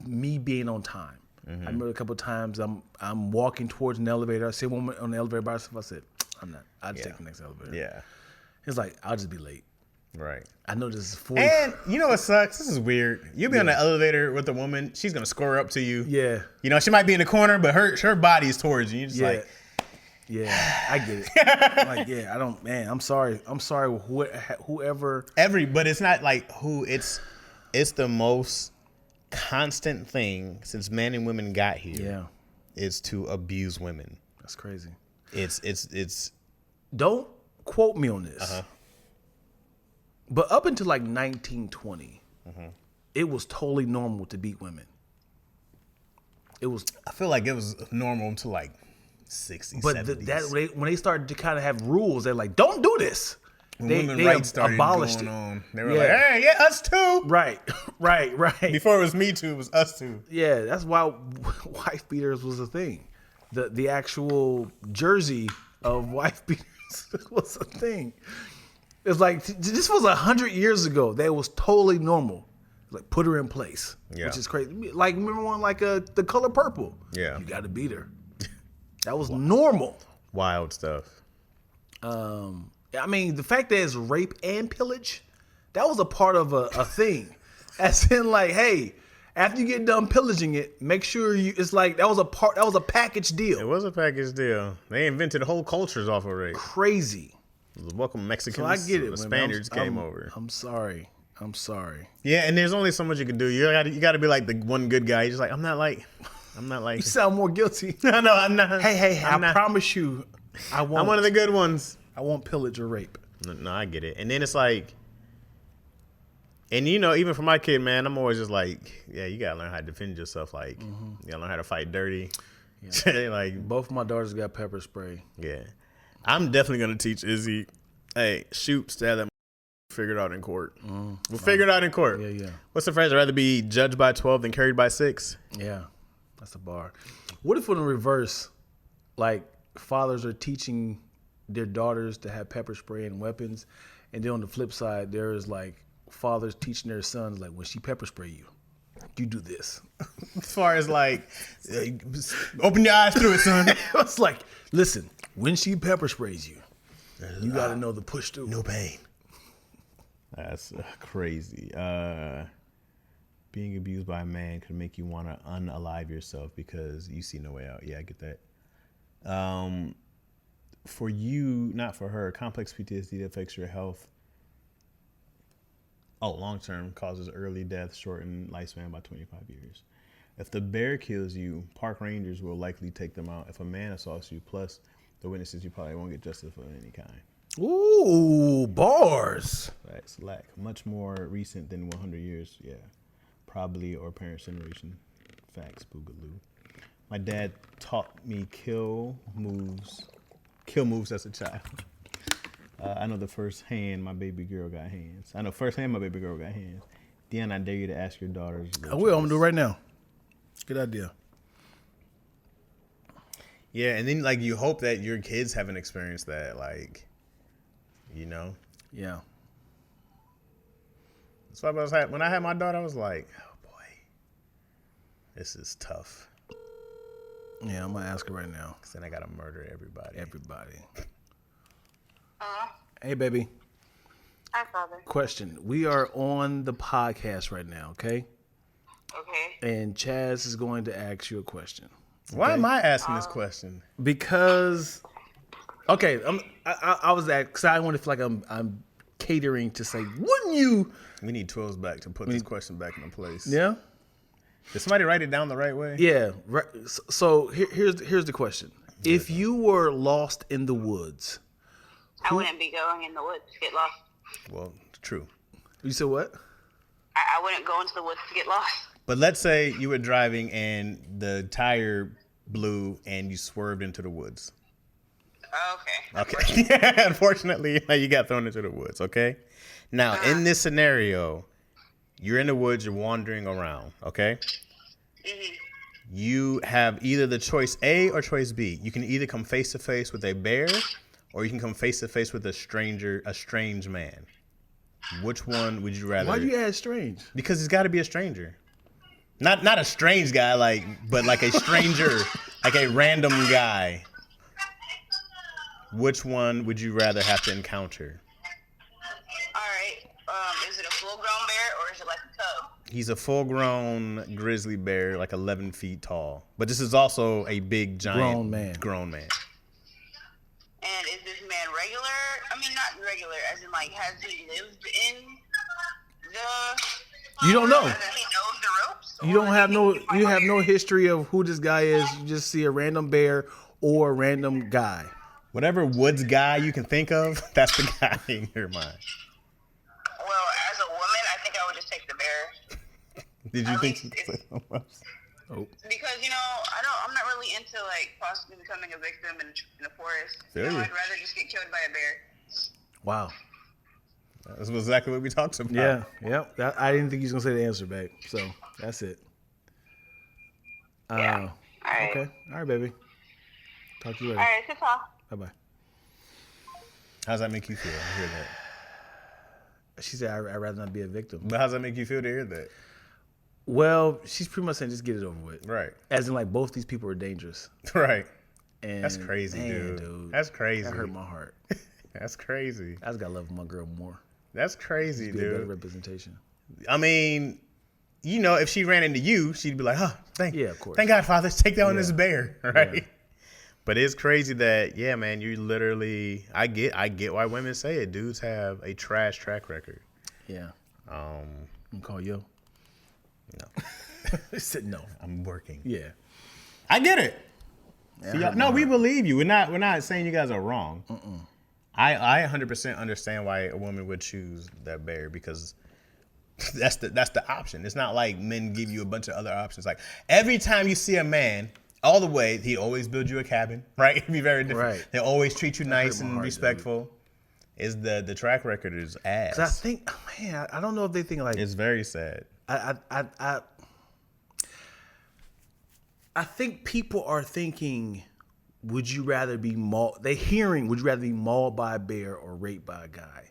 me being on time. Mm-hmm. I remember a couple of times I'm walking towards an elevator. I see a woman on the elevator by herself. I said, I'm not. I'll just take the next elevator. Yeah. It's like, I'll just be late. Right. I know this is 40. And you know what sucks? This is weird. You'll be on the elevator with a woman. She's going to score up to you. Yeah. You know, she might be in the corner, but her body is towards you. You're just like. Yeah, I get it. Like, I don't, man, I'm sorry. Whoever. But it's not like who. It's the most constant thing since men and women got here. Yeah. Is to abuse women. That's crazy. It's. Don't quote me on this. Uh-huh. But up until like 1920, it was totally normal to beat women. It was. I feel like it was normal until like 60s, but 70s. When they started to kind of have rules, they're like, don't do this. When women's rights started abolished going on, they were like, hey, us too. Right. Before it was Me Too, it was us too. Yeah, that's why wife beaters was a thing. the actual jersey of wife beaters was a thing. It's like this was 100 years ago. That was totally normal. Like put her in place, which is crazy. Like remember one like The Color Purple. Yeah, you got to beat her. That was normal. Wild stuff. I mean, the fact that it's rape and pillage, that was a part of a thing. As in, like, hey, after you get done pillaging it, make sure you. It's like that was a package deal. It was a package deal. They invented whole cultures off of rape. Crazy. Welcome Mexicans. So I get it. The Spaniards came over. I'm sorry. Yeah, and there's only so much you can do. You got to be like the one good guy. You're just like I'm not like. You sound more guilty. No, I'm not. Hey, I promise you, I'm one of the good ones. I won't pillage or rape. No, I get it. And then it's like, and you know, even for my kid, man, I'm always just like, yeah, you gotta learn how to defend yourself. Like, you gotta learn how to fight dirty. Yeah. Like both of my daughters got pepper spray. Yeah, I'm definitely gonna teach Izzy. Hey, shoot, stab that. Figure it out in court. We'll figure it out in court. Yeah. What's the phrase? I'd rather be judged by 12 than carried by 6. Yeah, that's the bar. What if in the reverse, like fathers are teaching their daughters to have pepper spray and weapons, and then on the flip side, there is like fathers teaching their sons, like when she pepper spray you, you do this. As far as like, open your eyes through it, son. It's like, listen, when she pepper sprays you, you got to know the push through. No pain. That's crazy. Being abused by a man could make you want to unalive yourself because you see no way out. Yeah, I get that. For you, not for her, complex PTSD that affects your health. Long term causes early death, shortened lifespan by 25 years. If the bear kills you, park rangers will likely take them out. If a man assaults you, plus the witnesses, you probably won't get justice of any kind. Ooh, bars. That's lack. Much more recent than 100 years. Yeah. Probably or parents' generation. Facts, boogaloo. My dad taught me kill moves as a child. I know the first hand my baby girl got hands. Dion, I dare you to ask your daughters. I will. I'm going to do it right now. Good idea. Yeah, and then like you hope that your kids haven't experienced that, like, you know? Yeah. That's why when I had my daughter, I was like, oh boy, this is tough. Yeah, I'm going to ask her right now. Because then I got to murder everybody. Hey, baby. Hi, Father. Question. We are on the podcast right now, okay? Okay. And Chaz is going to ask you a question. Why am I asking this question? Because, okay, I was at, because I want to feel like I'm catering to say, wouldn't you? We need 12s back to put this question back into place. Yeah? Did somebody write it down the right way? Yeah. Right. So here's the question. If you were lost in the woods. I wouldn't be going in the woods to get lost. Well, true. You said what? I wouldn't go into the woods to get lost. But let's say you were driving and the tire blew and you swerved into the woods. Okay. Unfortunately, you got thrown into the woods, okay? Now, in this scenario, you're in the woods, you're wandering around, okay? Mm-hmm. You have either the choice A or choice B. You can either come face to face with a bear or you can come face to face with a strange man. Which one would you rather? Why do you add strange? Because it's got to be a stranger. Not a strange guy, but like a stranger, like a random guy. Which one would you rather have to encounter? All right. Is it a full-grown bear or is it like a cub? He's a full-grown grizzly bear, like 11 feet tall. But this is also a big, giant grown man. And is this man regular? I mean, not regular, as in like, has he lived in the? You don't know. He knows the ropes. You have no history of who this guy is. You just see a random bear or a random guy. Whatever woods guy you can think of, that's the guy in your mind. Well, as a woman, I think I would just take the bear. Did you think? Oh. Because I'm not really into like possibly becoming a victim in the forest. Feel you. I'd rather just get killed by a bear. Wow. That's exactly what we talked about. Yeah. I didn't think he was gonna say the answer, babe. So that's it. Yeah. All right. Okay. All right, baby. Talk to you All later. right, ta-ta. Bye-bye. How's that make you feel to hear that? She said, I'd rather not be a victim. But how's that make you feel to hear that? Well, she's pretty much saying just get it over with. Right. As in, like, both these people are dangerous. Right. And That's crazy, man, dude. That's crazy. That hurt my heart. That's crazy. I just got to love my girl more. That's crazy, Be a better dude. representation. I mean, you know, if she ran into you, she'd be like, "Oh, Yeah, of course. thank God, Father, take down Yeah. this bear." Right. Yeah. But it's crazy that, yeah, man, you literally. I get why women say it. Dudes have a trash track record. Yeah. Um, I'm call yo. no, He said no. I'm working. Yeah. I get it. That See, hurt y'all- no, my we heart. believe you. We're not saying you guys are wrong. I 100% understand why a woman would choose that bear because that's the option. It's not like men give you a bunch of other options. Like every time you see a man, all the way, he always build you a cabin, right? It'd be very different. Right. They always treat you nice my and heart, respectful. Is the track record is ass. 'Cause I think, man, I don't know if they think like It's very sad. I think people are thinking, would you rather be mauled? They hearing, would you rather be mauled by a bear or raped by a guy?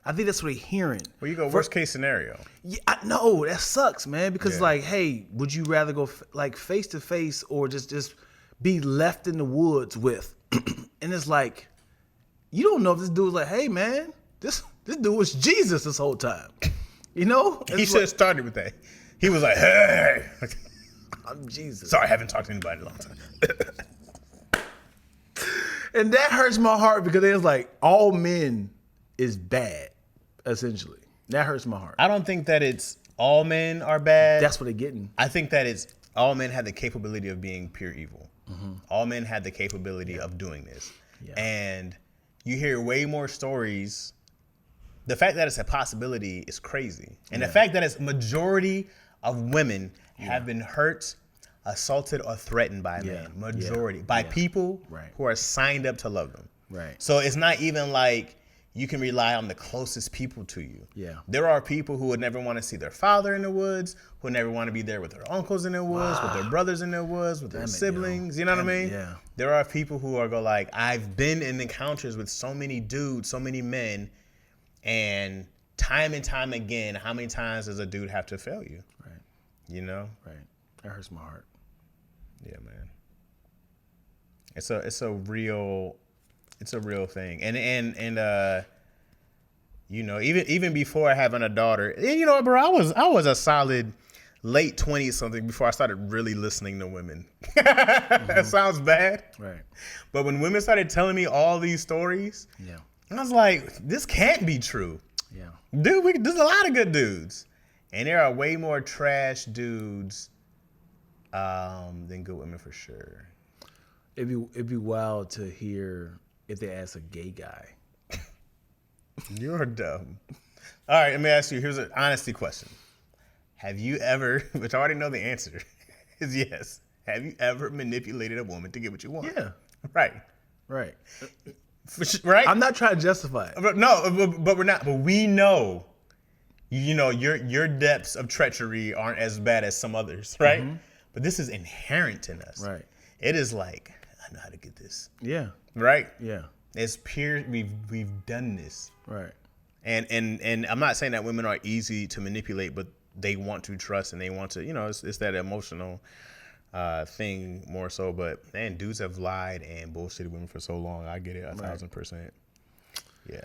I think that's what they're hearing. Well, you go worst case scenario. Yeah, I know that sucks, man. Because Yeah. like, hey, would you rather go like face to face or just be left in the woods with? And it's like, you don't know if this dude was like, hey, man, this dude was Jesus this whole time. You know, He It's should have started with that. He was like, "Hey, I'm Jesus. sorry, I haven't talked to anybody in a long time." And that hurts my heart because it's like all men is bad, essentially. That hurts my heart. I don't think that it's all men are bad. That's what they're getting. I think that it's all men have the capability of being pure evil. All men have the capability of doing this. Yeah. And you hear way more stories. The fact that it's a possibility is crazy. And the fact that it's majority of women have been hurt, assaulted, or threatened by a Yeah. man. Majority. Yeah. By Yeah. people Right. who are signed up to love them. Right. So it's not even like you can rely on the closest people to you. Yeah. There are people who would never want to see their father in the woods, who never want to be there with their uncles in the woods, with their brothers in the woods, with their Damn it, yo. siblings. You know what I Damn it, mean? yeah. There are people who are go like, I've been in encounters with so many dudes, so many men, and time again, how many times does a dude have to fail you? Right. You know? Right. That hurts my heart. Yeah, man. It's a real thing. And you know, even before having a daughter, and you know, bro, I was a solid late 20s something before I started really listening to women. That sounds bad. Right. But when women started telling me all these stories, Yeah. I was like, this can't be true. Yeah. Dude, there's a lot of good dudes. And there are way more trash dudes than good women for sure. It'd be wild to hear if they ask a gay guy. You're dumb. All right, let me ask you. Here's an honesty question. Have you ever, which I already know the answer, is yes. Have you ever manipulated a woman to get what you want? Yeah. Right. Right. Right? I'm not trying to justify it. But no, but we're not. But we know, you know, your depths of treachery aren't as bad as some others, right? But this is inherent in us. Right. It is like, I know how to get this. Yeah. Right? Yeah. It's pure. We've done this. Right. And I'm not saying that women are easy to manipulate, but they want to trust and they want to, you know, it's that emotional thing more so. But man, dudes have lied and bullshitted women for so long. I get it 1,000%. Yeah.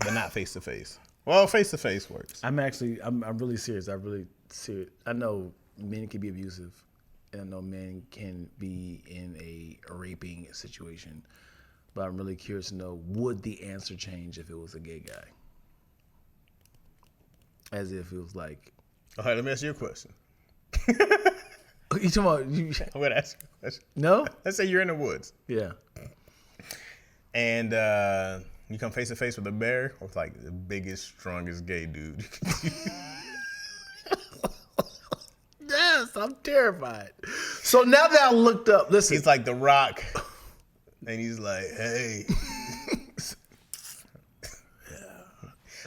But not face to face. Well, face to face works. I'm really serious. I'm really serious. I know men can be abusive, and I know men can be in a raping situation. But I'm really curious to know, would the answer change if it was a gay guy? As if it was like, All right, let me ask you a question. you talking about you? I'm gonna ask you a question. No? Let's say you're in the woods Yeah. and you come face to face with a bear or with like the biggest, strongest gay dude. Yes, I'm terrified. So now that I looked up, listen. He's like The Rock, and he's like, "Hey."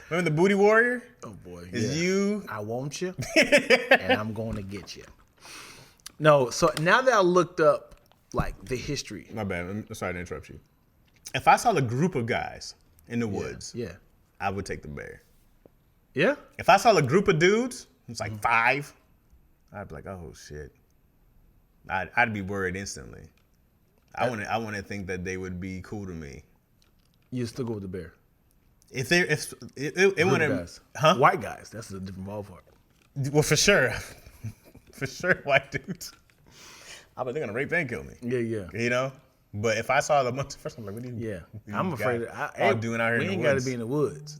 Remember the Booty Warrior? Oh boy, Is yeah. you? I want you, and I'm going to get you. No, so now that I looked up like the history. My bad. I'm sorry to interrupt you. If I saw a group of guys in the woods, Yeah. I would take the bear. Yeah? If I saw a group of dudes, it's like 5, I'd be like, oh shit. I'd be worried instantly. I want to think that they would be cool to me. You still go with the bear. If it Group wouldn't, guys. huh? White guys. That's a different ballpark. Well, for sure, white dudes. I bet they're gonna rape and kill me. Yeah. You know. But if I saw the bunch, first I'm like, what do you? Yeah. you I'm guys afraid all doing out here we in the ain't got to woods? be in the woods.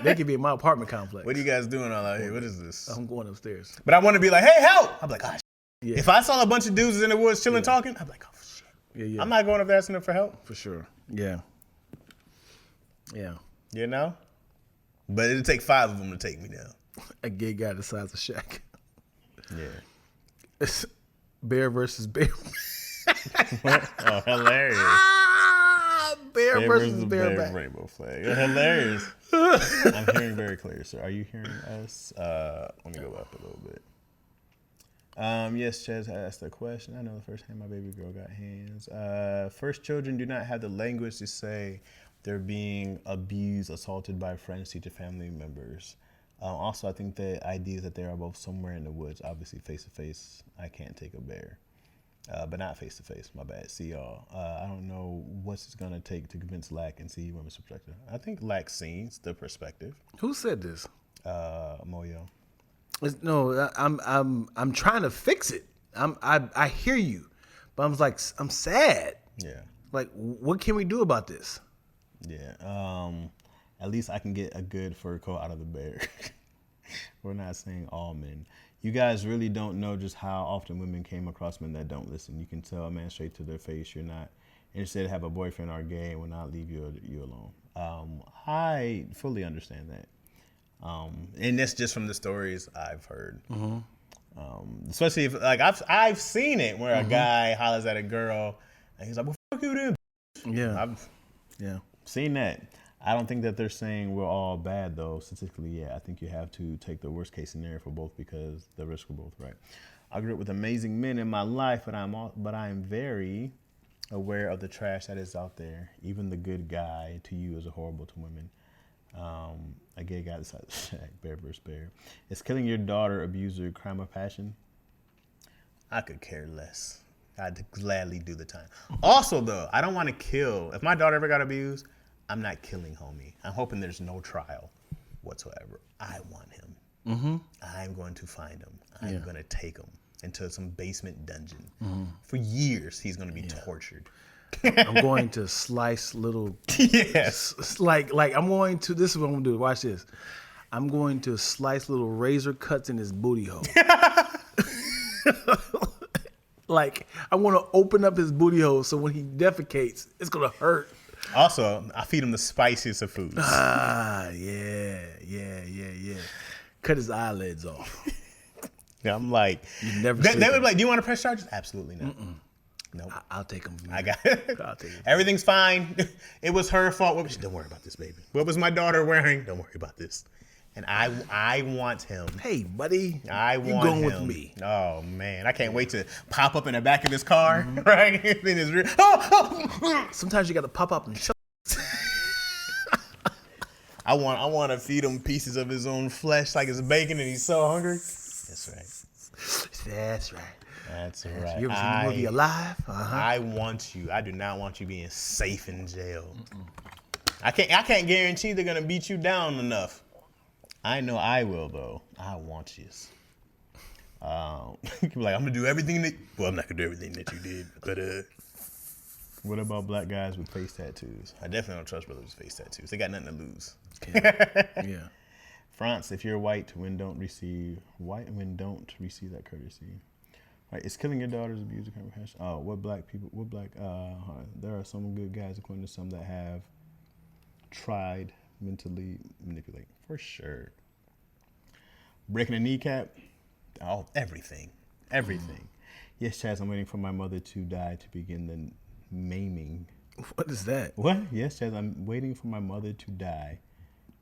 they could be in my apartment complex. What are you guys doing all out here? What is this? I'm going upstairs. But I want to be like, hey, help! I'm like, oh, Yeah. If I saw a bunch of dudes in the woods chilling, talking, I'm like, oh shit. Yeah. I'm not going up there asking them for help. For sure. Yeah. You know. But it'd take 5 of them to take me down. A gay guy the size of Shaq. Yeah. It's bear versus bear. Oh, hilarious. Bear versus bear. Rainbow flag. Hilarious. I'm hearing very clear, sir. Are you hearing us? Let me go up a little bit. Yes, Chaz asked a question. I know the first time my baby girl got hands. First children do not have the language to say they're being abused, assaulted by friends, teacher, family members. Also, I think the idea is that they are both somewhere in the woods. Obviously, face to face, I can't take a bear. But not face to face. My bad. See y'all. I don't know what's it gonna take to convince Lack and see women's perspective. I think Lack sees the perspective. Who said this? Moyo. No, I'm trying to fix it. I hear you, but I'm sad. Yeah. Like, what can we do about this? Yeah. At least I can get a good fur coat out of the bear. We're not saying all men. You guys really don't know just how often women came across men that don't listen. You can tell a man straight to their face you're not interested to have a boyfriend or gay and will not leave you alone. I fully understand that. And that's just from the stories I've heard. Especially if, like, I've seen it where a guy hollers at a girl and he's like, well, fuck you then. Yeah. I've Yeah. seen that. I don't think that they're saying we're all bad, though. Statistically, yeah. I think you have to take the worst case scenario for both because the risks are both right. I grew up with amazing men in my life, but I'm very aware of the trash that is out there. Even the good guy to you is horrible to women. A gay guy decided to Shaq, bear versus bear. Is killing your daughter, abuser, crime of passion? I could care less. I'd gladly do the time. Also, though, I don't want to kill. If my daughter ever got abused, I'm not killing homie. I'm hoping there's no trial whatsoever. I want him. I'm going to find him. I'm going to take him into some basement dungeon. For years, he's going to be tortured. I'm going to slice little. Yes. Like I'm going to. This is what I'm gonna do. Watch this. I'm going to slice little razor cuts in his booty hole. Like I want to open up his booty hole so when he defecates, it's gonna hurt. Also, I feed him the spiciest of foods. Yeah. Cut his eyelids off. Yeah, I'm like, You've never they seen would him. be like, do you want to press charges? Absolutely not. Nope. I'll take him. I got it. I'll take him. Everything's fine. It was her fault. Don't worry about this, baby. What was my daughter wearing? Don't worry about this. And I want him. Hey, buddy. I You want going him. with me? Oh man, I can't wait to pop up in the back of his car, right? In his rear. Oh. Sometimes you got to pop up and shut. I want to feed him pieces of his own flesh like it's bacon, and he's so hungry. That's right. That's right. That's right. You ever seen the movie Alive? I want you. I do not want you being safe in jail. I can't guarantee they're gonna beat you down enough. I know I will though. I want you. You can be like, I'm gonna do everything that. Well, I'm not gonna do everything that you did, but What about black guys with face tattoos? I definitely don't trust brothers with face tattoos. They got nothing to lose. Yeah. France, if you're white, don't receive that courtesy. Right, it's killing your daughter's abuse of compassion. Oh, there are some good guys, according to some, that have tried mentally manipulate. For sure. Breaking a kneecap. Oh, everything. Yes, Chaz, I'm waiting for my mother to die to begin the maiming. What is that? What? Yes, Chaz, I'm waiting for my mher to die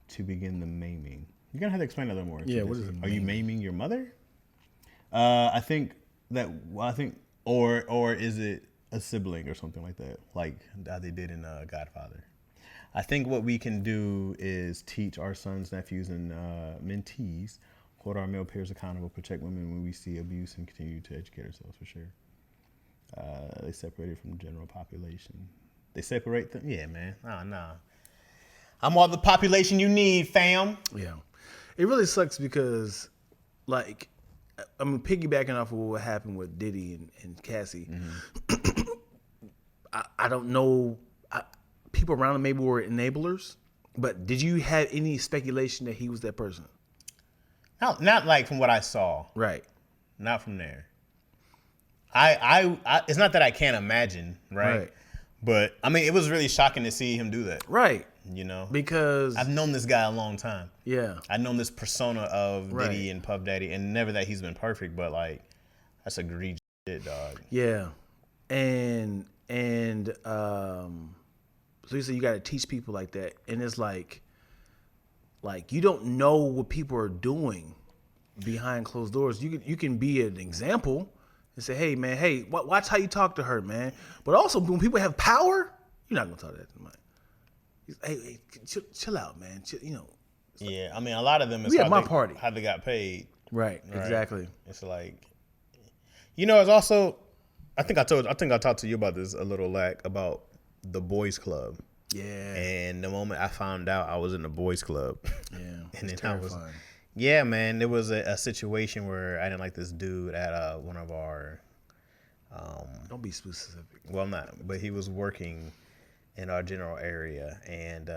to begin the maiming. You're going to have to explain a little more. Yeah, what is it? Are you maiming your mother? I think, or is it a sibling or something like that, like how they did in Godfather. I think what we can do is teach our sons, nephews, and mentees, hold our male peers accountable, protect women when we see abuse, and continue to educate ourselves for sure. They separated from the general population. They separate them? Yeah, man. Nah. I'm all the population you need, fam. Yeah. It really sucks because, like, I mean, piggybacking off of what happened with Diddy and Cassie, I don't know. People around him maybe were enablers, but did you have any speculation that he was that person? Not like from what I saw. Right. Not from there. I it's not that I can't imagine, right? But I mean, it was really shocking to see him do that. Right. You know, because I've known this guy a long time. Yeah. I've known this persona of Right. Diddy and Puff Daddy, and never that he's been perfect, but like, that's egregious shit, dog. Yeah. And so you say you got to teach people like that, and it's like you don't know what people are doing behind closed doors. You can be an example and say, hey man, hey, watch how you talk to her, man. But also when people have power, you're not gonna talk that to them. Hey, chill out, man. Yeah, I mean, a lot of them is We at my party. how they got paid. Right. Exactly. It's like, it's also, I think I talked to you about this a little, about the boys club. Yeah. And the moment I found out I was in the boys club, Yeah. and It's then I was, terrifying. yeah, man, there was a situation where I didn't like this dude at one of our, Don't be specific. well, not, but he was working in our general area, and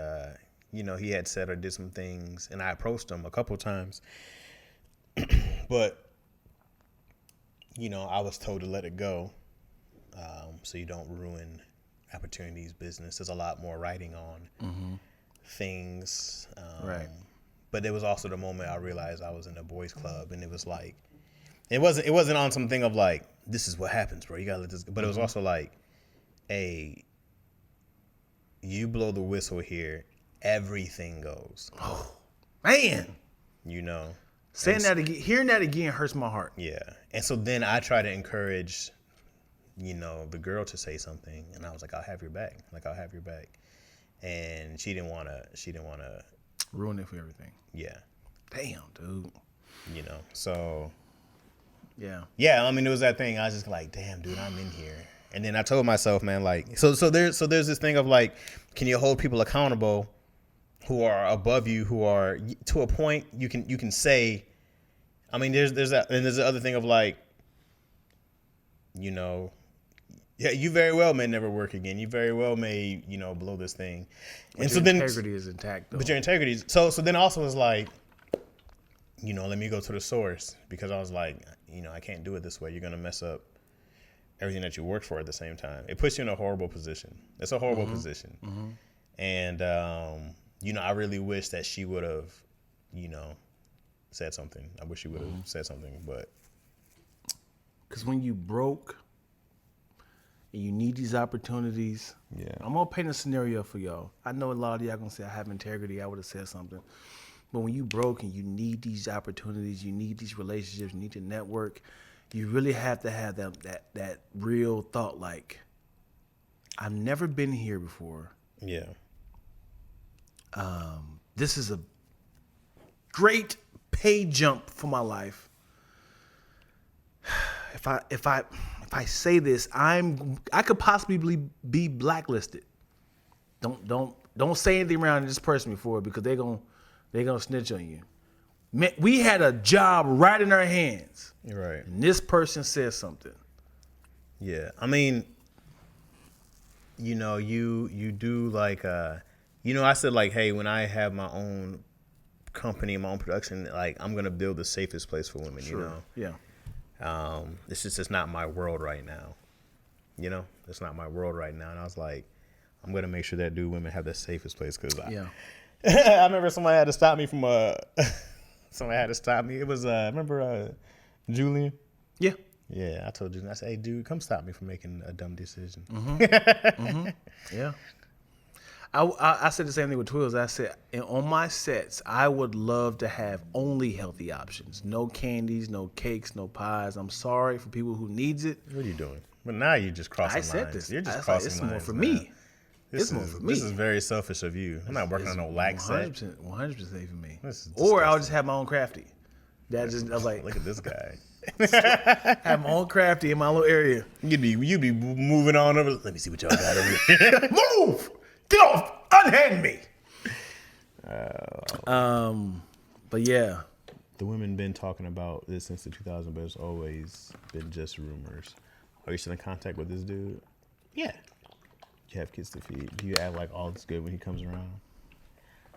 he had said or did some things, and I approached him a couple times, but I was told to let it go, so you don't ruin opportunities, business. There's a lot more writing on things, Right. But it was also the moment I realized I was in a boys club, and it was like, it wasn't on something of like, this is what happens, bro. You gotta let this go. But it was also like, hey, you blow the whistle here, everything goes. Oh, man. Saying that again, hearing that again hurts my heart. Yeah. And so then I try to encourage, the girl to say something, and I was like, I'll have your back. And she didn't want to Ruin it for everything. Yeah. Damn, dude. So Yeah. yeah, I mean, it was that thing. I was just like, damn, dude, I'm in here. And then I told myself, man, like, so there's this thing of like, can you hold people accountable who are above you, who are to a point you can say, I mean, there's that, and there's the other thing of like, yeah, you very well may never work again. You very well may, blow this thing. But and your so then integrity is intact, though. But your integrity. So then also was like, let me go to the source, because I was like, I can't do it this way. You're gonna mess up everything that you worked for at the same time. It puts you in a horrible position. It's a horrible position. And I really wish that she would have, said something. I wish she would have said something, but because when you broke and you need these opportunities, yeah, I'm gonna paint a scenario for y'all. I know a lot of y'all gonna say I have integrity. I would have said something. But when you broke and you need these opportunities, you need these relationships, you need to network, you really have to have that real thought like, I've never been here before. Yeah. This is a great pay jump for my life. If I say this, I could possibly be blacklisted. Don't say anything around this person before, because they're gonna snitch on you. Man, we had a job right in our hands. You're right. And this person says something. Yeah. I mean, you do like, I said like, hey, when I have my own company, my own production, like, I'm going to build the safest place for women, Yeah. It's just not my world right now. It's not my world right now. And I was like, I'm going to make sure that women have the safest place, because I remember somebody had to stop me from It was remember Julian? Yeah. Yeah, I told Julian, I said, hey, dude, come stop me from making a dumb decision. Yeah. I said the same thing with Twills. I said, on my sets, I would love to have only healthy options. No candies, no cakes, no pies. I'm sorry for people who needs it. What are you doing? But now you're just crossing I said lines. this. You're just I was like, crossing it's lines. more for man. me. This It's more is- for me. This is very selfish of you. I'm not working on no lax set. 100% for me. This is Or I'll disgusting. just have my own crafty. That just I was like, Look at this guy. have my own crafty in my little area. You'd be moving on over. Let me see what y'all got over here. Move! Get off! Unhand me! But yeah, The women been talking about this since the 2000s, but it's always been just rumors. Are you still in contact with this dude? Yeah. You have kids to feed. Do you act like all is good when he comes around?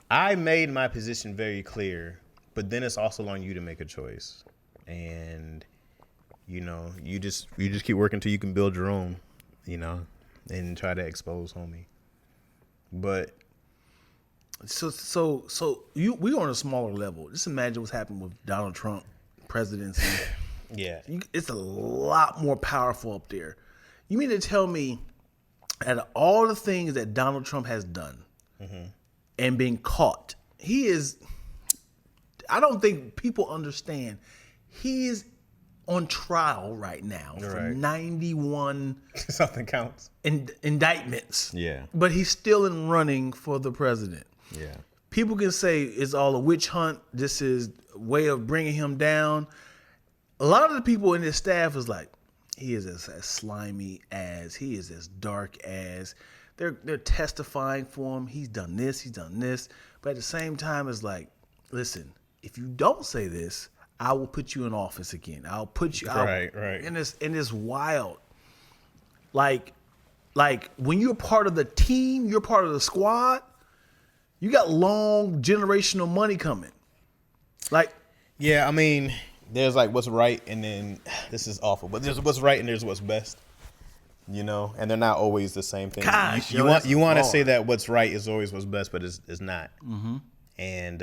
I made my position very clear, but then it's also on you to make a choice. And you just keep working till you can build your own, and try to expose homie. But so we on a smaller level. Just imagine what's happened with Donald Trump presidency. yeah, It's a lot more powerful up there. You mean to tell me, out of all the things that Donald Trump has done and been caught, he is, I don't think people understand, he is on trial right now for Right. 91 something counts. indictments. Yeah. But he's still in running for the president. Yeah. People can say it's all a witch hunt. This is a way of bringing him down. A lot of the people in his staff is like, he is as slimy as, he is as dark as. They're testifying for him. He's done this, he's done this. But at the same time, it's like, listen, if you don't say this, I will put you in office again. I'll put you Right. And it's wild. Like when you're part of the team, you're part of the squad, you got long generational money coming. Like, Yeah, I mean, there's like what's right, and then this is awful, but there's what's right and there's what's best, and they're not always the same thing. Gosh, you yo, want that's you want to hard. say that what's right is always what's best, but it's not. Mm-hmm. And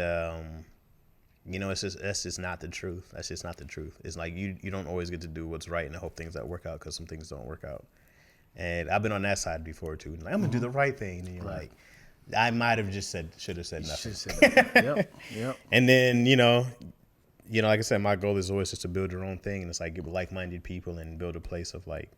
that's just not the truth. That's just not the truth. It's like you don't always get to do what's right and hope things that work out, because some things don't work out. And I've been on that side before too. Like, I'm gonna do the right thing, and you're like, I might have just should have said nothing. Yep. And then, like I said, my goal is always just to build your own thing. And it's like get with like-minded people and build a place of like,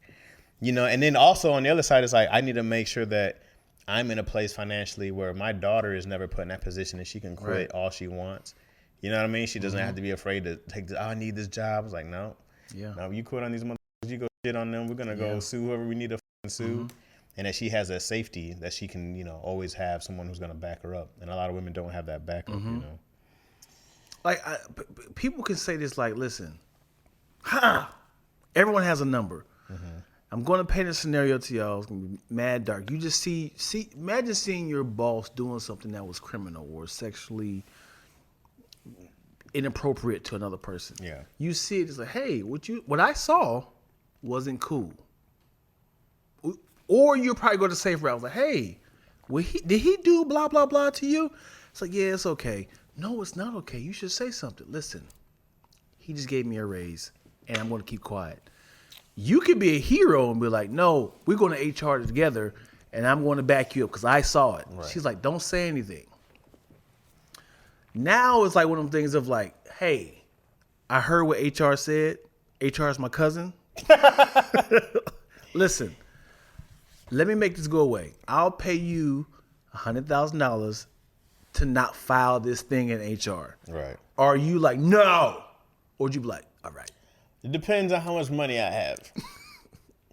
and then also on the other side, it's like, I need to make sure that I'm in a place financially where my daughter is never put in that position and she can quit Right. all she wants. You know what I mean? She doesn't have to be afraid to take this, I need this job. It's like, no, Yeah. no, you quit on these motherfuckers, you go shit on them. We're going to go sue whoever we need to sue. And that she has a safety that she can, always have someone who's going to back her up. And a lot of women don't have that backup, Like, people can say this, like, listen, everyone has a number. I'm going to paint a scenario to y'all. It's going to be mad dark. You just imagine seeing your boss doing something that was criminal or sexually inappropriate to another person. Yeah. You see it, it's like, hey, what I saw wasn't cool. Or you're probably going to say for I was like, hey, did he do blah, blah, blah to you? It's like, yeah, it's okay. No, it's not okay. You should say something. Listen, he just gave me a raise, and I'm going to keep quiet. You could be a hero and be like, no, we're going to HR together, and I'm going to back you up because I saw it. Right. She's like, don't say anything. Now it's like one of them things of like, hey, I heard what HR said. HR is my cousin. Listen, let me make this go away. I'll pay you $100,000 to not file this thing in HR. Right. Are you like, no? Or would you be like, all right. It depends on how much money I have.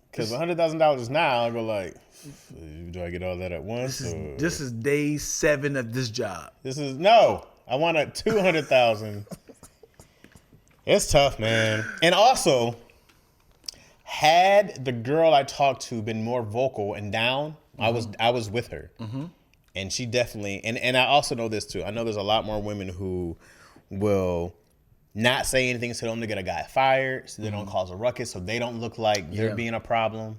Because $100,000 now, I go like, do I get all that at once? This is day 7 of this job. No. I want a $200,000. It's tough, man. And also, had the girl I talked to been more vocal and down, I was with her, and she definitely. And I also know this too. I know there's a lot more women who will not say anything so they don't get a guy fired, so they don't cause a ruckus, so they don't look like they're being a problem.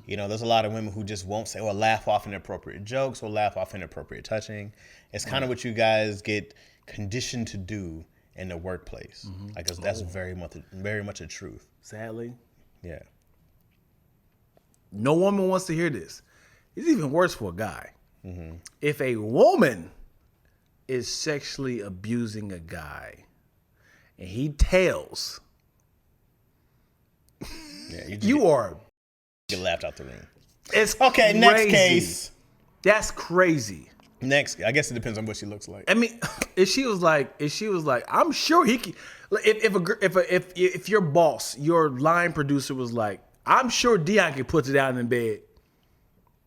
There's a lot of women who just won't say or laugh off inappropriate jokes or laugh off inappropriate touching. It's kind of what you guys get conditioned to do in the workplace. Like that's very much a truth. Sadly, Yeah. no woman wants to hear this. It's even worse for a guy. If a woman is sexually abusing a guy and he tells, Yeah. you are Get laughed out the room. It's Okay, crazy. next case. That's crazy. Next, I guess it depends on what she looks like. I mean, if she was like, I'm sure he can. If your boss, your line producer was like, I'm sure Dion can put it down in bed,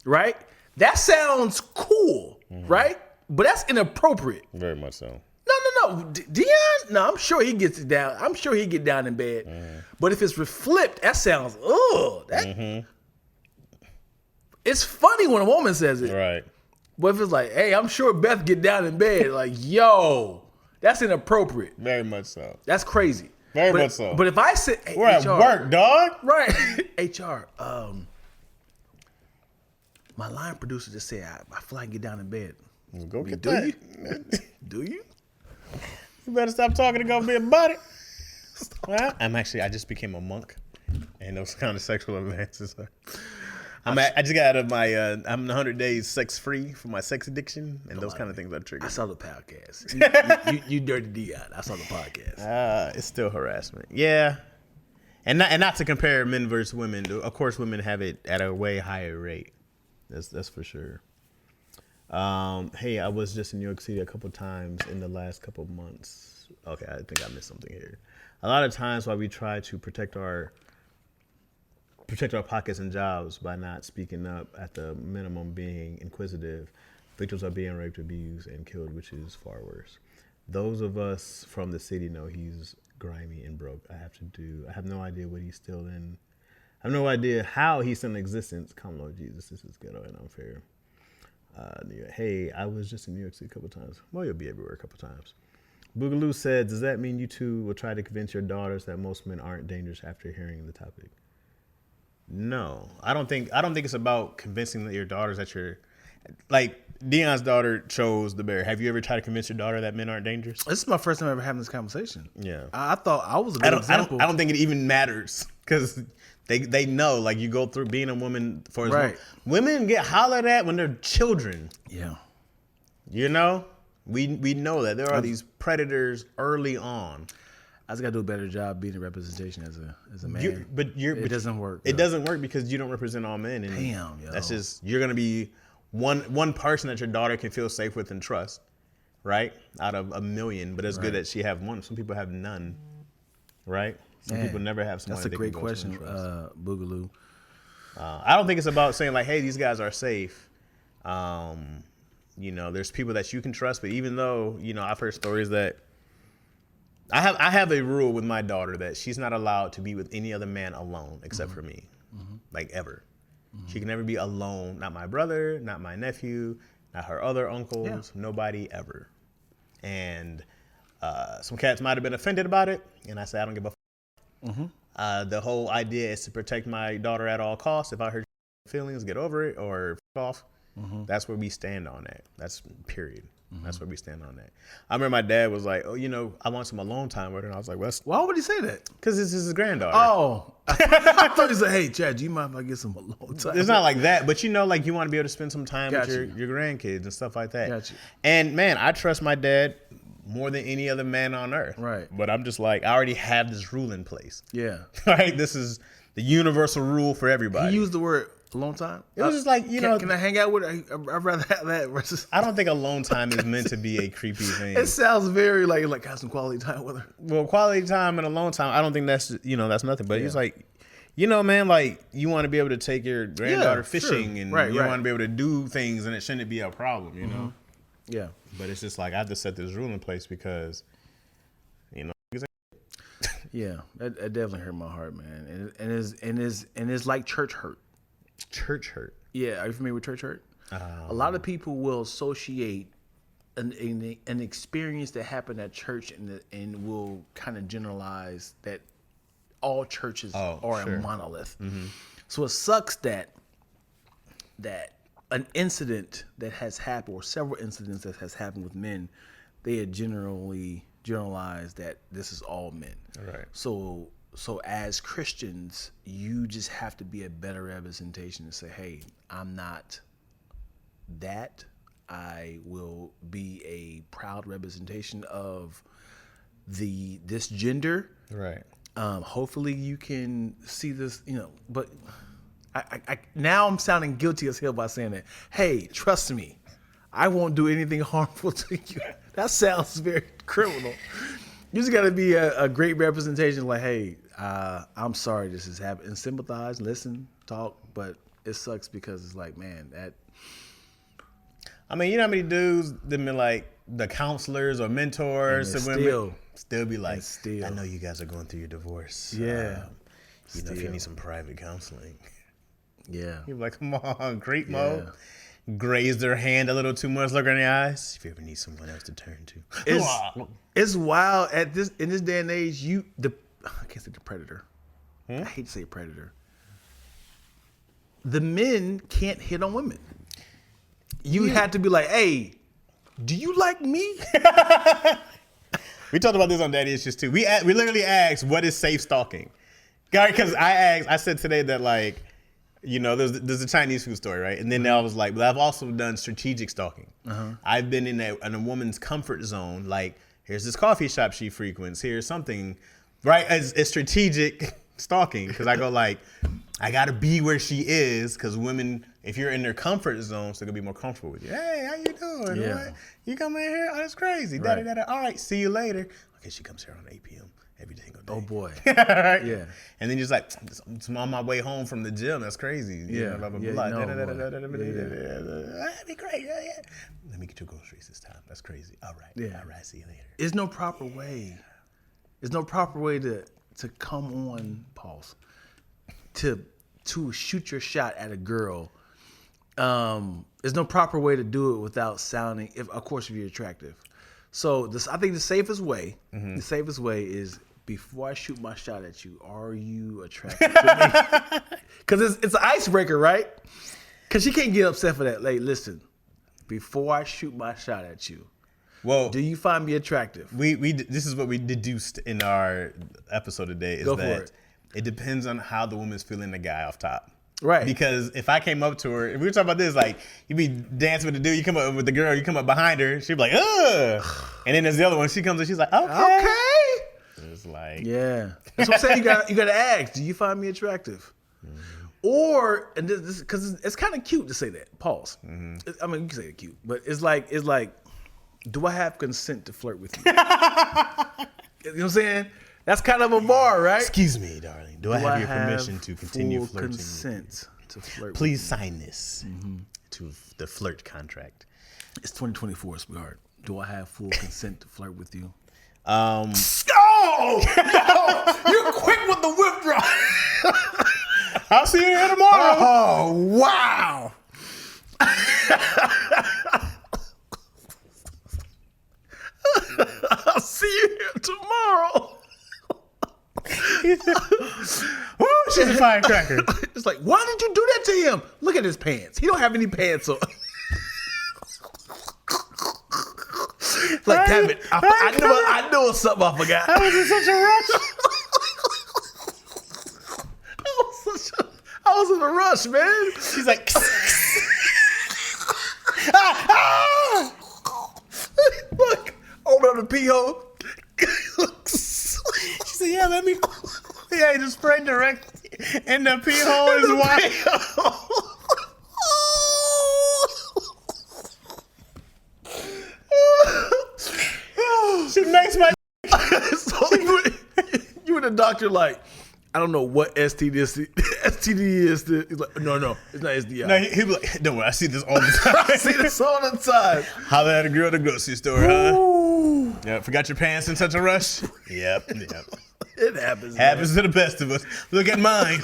right? That sounds cool, right? But that's inappropriate. Very much so. No. Dion, no, I'm sure he gets it down. I'm sure he get down in bed. But if it's flipped, that sounds, it's funny when a woman says it. Right. But if it's like, hey, I'm sure Beth get down in bed, like, yo, that's inappropriate. Very much so. That's crazy. Very much so. But if I said, hey, We're at HR, work, dog. right? HR, my line producer just said I feel like I can get down in bed. Go get Do that. you? Do you? You better stop talking and go be about it. Well, I just became a monk, and those kind of sexual advances. I just got out of my, I'm 100 days sex free for my sex addiction, and those kind of things are I triggered. saw the podcast. You dirty Dion. I saw the podcast. It's still harassment. Yeah. And not to compare men versus women. Of course, women have it at a way higher rate. That's for sure. Hey, I was just in New York City a couple times in the last couple of months. Okay, I think I missed something here. A lot of times while we try to protect our pockets and jobs by not speaking up, at the minimum being inquisitive, victims are being raped, abused, and killed, which is far worse. Those of us from the city know he's grimy and broke. I have no idea what he's still in. I have no idea how he's still in existence. Come, Lord Jesus, this is ghetto and unfair. Hey, I was just in New York City a couple times. Well, you'll be everywhere a couple times. Boogaloo said, does that mean you two will try to convince your daughters that most men aren't dangerous after hearing the topic? No, I don't think it's about convincing your daughters that you're, like, Dion's daughter chose the bear. Have you ever tried to convince your daughter that men aren't dangerous? This is my first time ever having this conversation. Yeah. I thought I was a good example. I don't think it even matters, because they know, like, you go through being a woman for as long. Right. Women get hollered at when they're children. Yeah. You know? We know that there are these predators early on. I just got to do a better job being a representation as a man. It doesn't work. It doesn't work because you don't represent all men. And Damn, yo. that's just, you're gonna be one person that your daughter can feel safe with and trust, right? Out of a million, but it's good that she have one. Some people have none, right? Some people never have someone. That's a they great can go to and question, trust. Boogaloo. I don't think it's about saying like, hey, these guys are safe. You know, there's people that you can trust, but even though, you know, I've heard stories that I have a rule with my daughter that she's not allowed to be with any other man alone except for me, like ever. She can never be alone. Not my brother, not my nephew, not her other uncles, nobody ever. And some cats might have been offended about it, and I said, I don't give a the whole idea is to protect my daughter at all costs. If I hurt your feelings, get over it or f off. That's where we stand on that. That's period. That's where we stand on that. I remember my dad was like, oh, you know, I want some alone time with her. And I was like, well, Why would he say that? because this is his granddaughter. Oh, I thought he said, "Hey, Chad, do you mind if I get some alone time?" It's not like that, but you know, like you want to be able to spend some time Got with your grandkids and stuff like that. Got you. And man, I trust my dad more than any other man on earth. Right. But I'm just like, I already have this rule in place. Yeah. Right? This is the universal rule for everybody. He used the word alone time. It was just like, you know, Can I hang out with her? I'd rather have that versus. I don't think alone time is meant to be a creepy thing. It sounds very like have some quality time with her. Well, quality time and alone time, I don't think that's, you know, that's nothing. But it's like, you know, man, like you want to be able to take your granddaughter fishing and you want to be able to do things and it shouldn't be a problem, you know? Yeah. But it's just like, I have to set this rule in place because, you know, Yeah, that definitely hurt my heart, man. And it's like church hurt. church hurt. Yeah, are you familiar with church hurt? A lot of people will associate an experience that happened at church and will kind of generalize that all churches are a monolith. So it sucks that an incident that has happened or several incidents that has happened with men, they had generally generalized that this is all men. Right. So as Christians, you just have to be a better representation and say, hey, I'm not that. I will be a proud representation of this gender. Right. Hopefully you can see this, you know, but Now I'm sounding guilty as hell by saying that. Hey, trust me, I won't do anything harmful to you. That sounds very criminal. You just got to be a great representation. Like, hey, I'm sorry this is happening. Sympathize, listen, talk, but it sucks because it's like, man, that. I mean, you know how many dudes that been like the counselors or mentors to women still be like, I know you guys are going through your divorce. Yeah. You know, if you need some private counseling. Yeah. You're like, come on, creep mode. Graze their hand a little too much, look in the eyes. If you ever need someone else to turn to. It's wild in this day and age. I can't say the predator. I hate to say predator. The men can't hit on women. You had to be like, hey, do you like me? We talked about this on Daddy Issues too. We literally asked, what is safe stalking? Because I said today that, like, you know, there's a Chinese food story, right? And then I was like, but I've also done strategic stalking. I've been in a woman's comfort zone. Like, here's this coffee shop she frequents. Here's something, right? It's strategic stalking, because I go like, I gotta be where she is, because women, if you're in their comfort zone, so they're gonna be more comfortable with you. Hey, how you doing? Yeah. What? You come in here? Oh, that's crazy. Right. All right, see you later. Okay, she comes here around 8 p.m. every single day. Oh boy. Right? Yeah. And then you're just like, I'm on my way home from the gym. That's crazy. You know, blah, blah, blah. That'd be great. Yeah. Let me get your groceries this time. That's crazy. All right. Yeah. All right. See you later. There's no proper way. There's no proper way to come on, pause, to shoot your shot at a girl. There's no proper way to do it without sounding, of course, if you're attractive. So I think the safest way is, before I shoot my shot at you, are you attracted to me? Because it's an icebreaker, right? Because she can't get upset for that. Like, listen, before I shoot my shot at you, well, do you find me attractive? This is what we deduced in our episode today, is Go for that it depends on how the woman's feeling the guy off top. Right. Because if I came up to her, if we were talking about this, like, you be dancing with the dude, you come up with the girl, you come up behind her, she'd be like, ugh. And then there's the other one, she comes and she's like, okay. It's like, yeah. That's what I'm saying. You got to ask, do you find me attractive? Or, and this because it's kind of cute to say that. Pause. I mean, you can say it cute, but it's like, do I have consent to flirt with you? You know what I'm saying? That's kind of a bar, right? Excuse me, darling. Do I have your permission to continue full flirting? Consent to flirt. Please sign this to the flirt contract. It's 2024, sweetheart. Do I have full consent to flirt with you? Oh, no! You're quick with the whip drop. I'll see you here tomorrow. Oh, wow. I'll see you here tomorrow. Woo, she's a firecracker. It's like, why did you do that to him? Look at his pants. He don't have any pants on. Like, damn it. I knew it was something I forgot. I was in such a rush. I was in a rush, man. She's like, Look, open up the pee hole. she said, yeah, let me. Yeah, he just sprayed direct in the pee hole is wide. She makes my. So you and the doctor like, I don't know what STD is. He's like, no, it's not STI. No, he'd be like, don't worry, I see this all the time. I see this all the time. Holla at a girl at the grocery store, huh? Yeah, forgot your pants in such a rush? Yep. It happens. Happens to the best of us. Look at mine.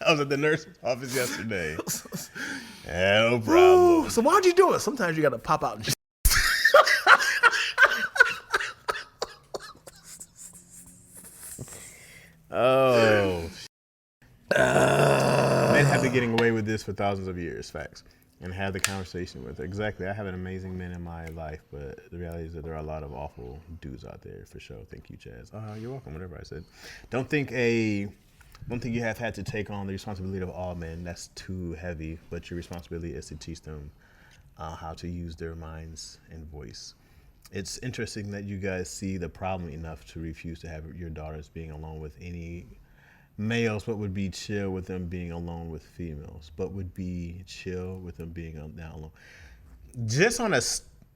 I was at the nurse's office yesterday. No problem. So why'd you do it? Sometimes you got to pop out and shit. Oh. Men have been getting away with this for thousands of years, facts. And have the conversation with her. Exactly. I have an amazing man in my life, but the reality is that there are a lot of awful dudes out there, for sure. Thank you, Chaz. You're welcome, whatever I said. Don't think you have had to take on the responsibility of all men. That's too heavy, but your responsibility is to teach them how to use their minds and voice. It's interesting that you guys see the problem enough to refuse to have your daughters being alone with any males, but would be chill with them being alone with females, but would be chill with them being down alone. Just on a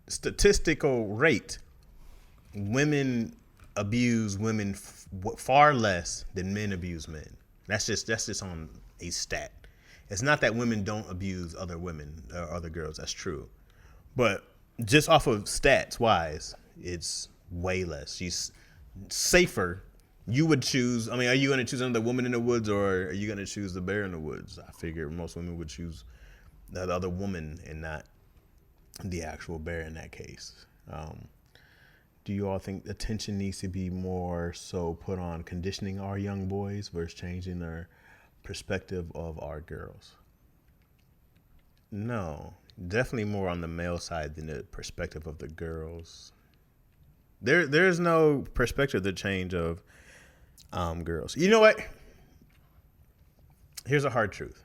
statistical rate, women abuse women far less than men abuse men. That's just on a stat. It's not that women don't abuse other women or other girls. That's true, but just off of stats wise, it's way less. She's safer. You would choose. I mean, are you going to choose another woman in the woods, or are you going to choose the bear in the woods? I figure most women would choose the other woman and not the actual bear in that case. Do you all think attention needs to be more so put on conditioning our young boys versus changing their perspective of our girls? No, definitely more on the male side than the perspective of the girls. There's no perspective to change of girls. You know what? Here's a hard truth.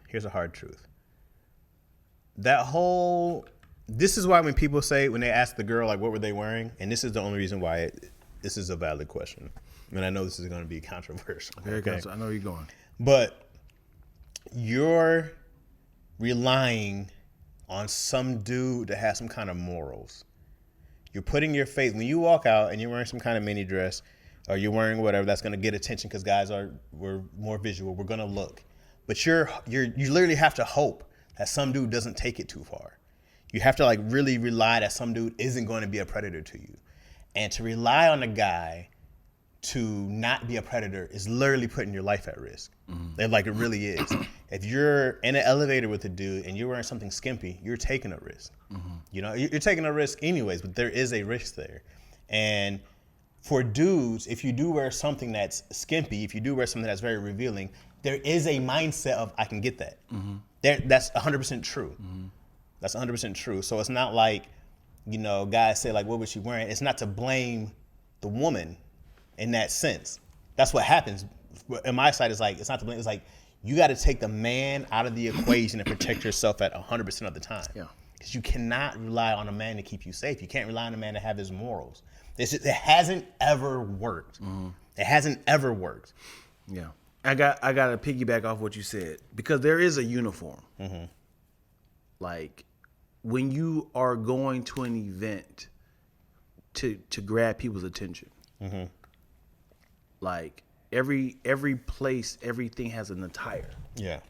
This is why when people say, when they ask the girl, like, what were they wearing? And this is the only reason why this is a valid question. And I know this is going to be controversial. Very okay? good. I know where you're going. But you're relying on some dude that has some kind of morals. You're putting your faith, when you walk out and you're wearing some kind of mini dress, or you're wearing whatever that's going to get attention because guys we're more visual. We're going to look. But you literally have to hope that some dude doesn't take it too far. You have to like really rely that some dude isn't going to be a predator to you. And to rely on a guy to not be a predator is literally putting your life at risk. And like it really is. If you're in an elevator with a dude and you're wearing something skimpy, you're taking a risk. You know, you're taking a risk anyways, but there is a risk there. And for dudes, if you do wear something that's skimpy, if you do wear something that's very revealing, there is a mindset of, I can get that. That's 100% true. That's 100% true. So it's not like, you know, guys say like, what was she wearing? It's not to blame the woman in that sense. That's what happens. In my side, it's like, it's not to blame. It's like, you got to take the man out of the equation and protect yourself at 100% of the time. Yeah. Because you cannot rely on a man to keep you safe. You can't rely on a man to have his morals. It hasn't ever worked. It hasn't ever worked. Yeah. I got to piggyback off what you said, because there is a uniform. Like, when you are going to an event to grab people's attention, like every place, everything has an attire. Yeah.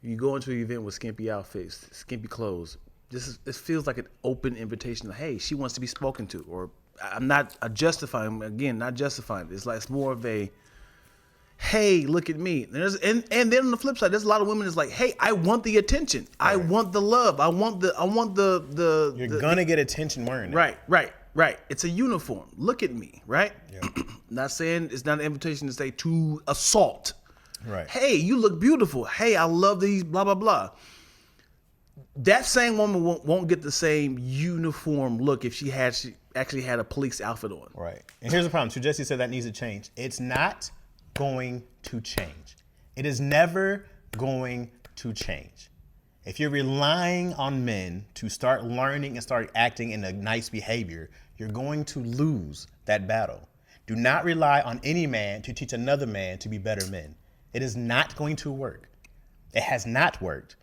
You go into an event with skimpy outfits, skimpy clothes. This feels like an open invitation. Like, hey, she wants to be spoken to. Or I'm not justifying. Again, not justifying. It's more of a, hey, look at me. And then on the flip side, there's a lot of women that's like, hey, I want the attention. Right. I want the love. I want the. You're gonna get attention wearing it. Right. It's a uniform. Look at me. Right. Yeah. Not saying it's not an invitation to say to assault. Right. Hey, you look beautiful. Hey, I love these. Blah blah blah. That same woman won't get the same uniform look if she actually had a police outfit on. Right. And here's the problem. So Jesse said that needs to change. It's not going to change. It is never going to change. If you're relying on men to start learning and start acting in a nice behavior, you're going to lose that battle. Do not rely on any man to teach another man to be better men. It is not going to work. It has not worked.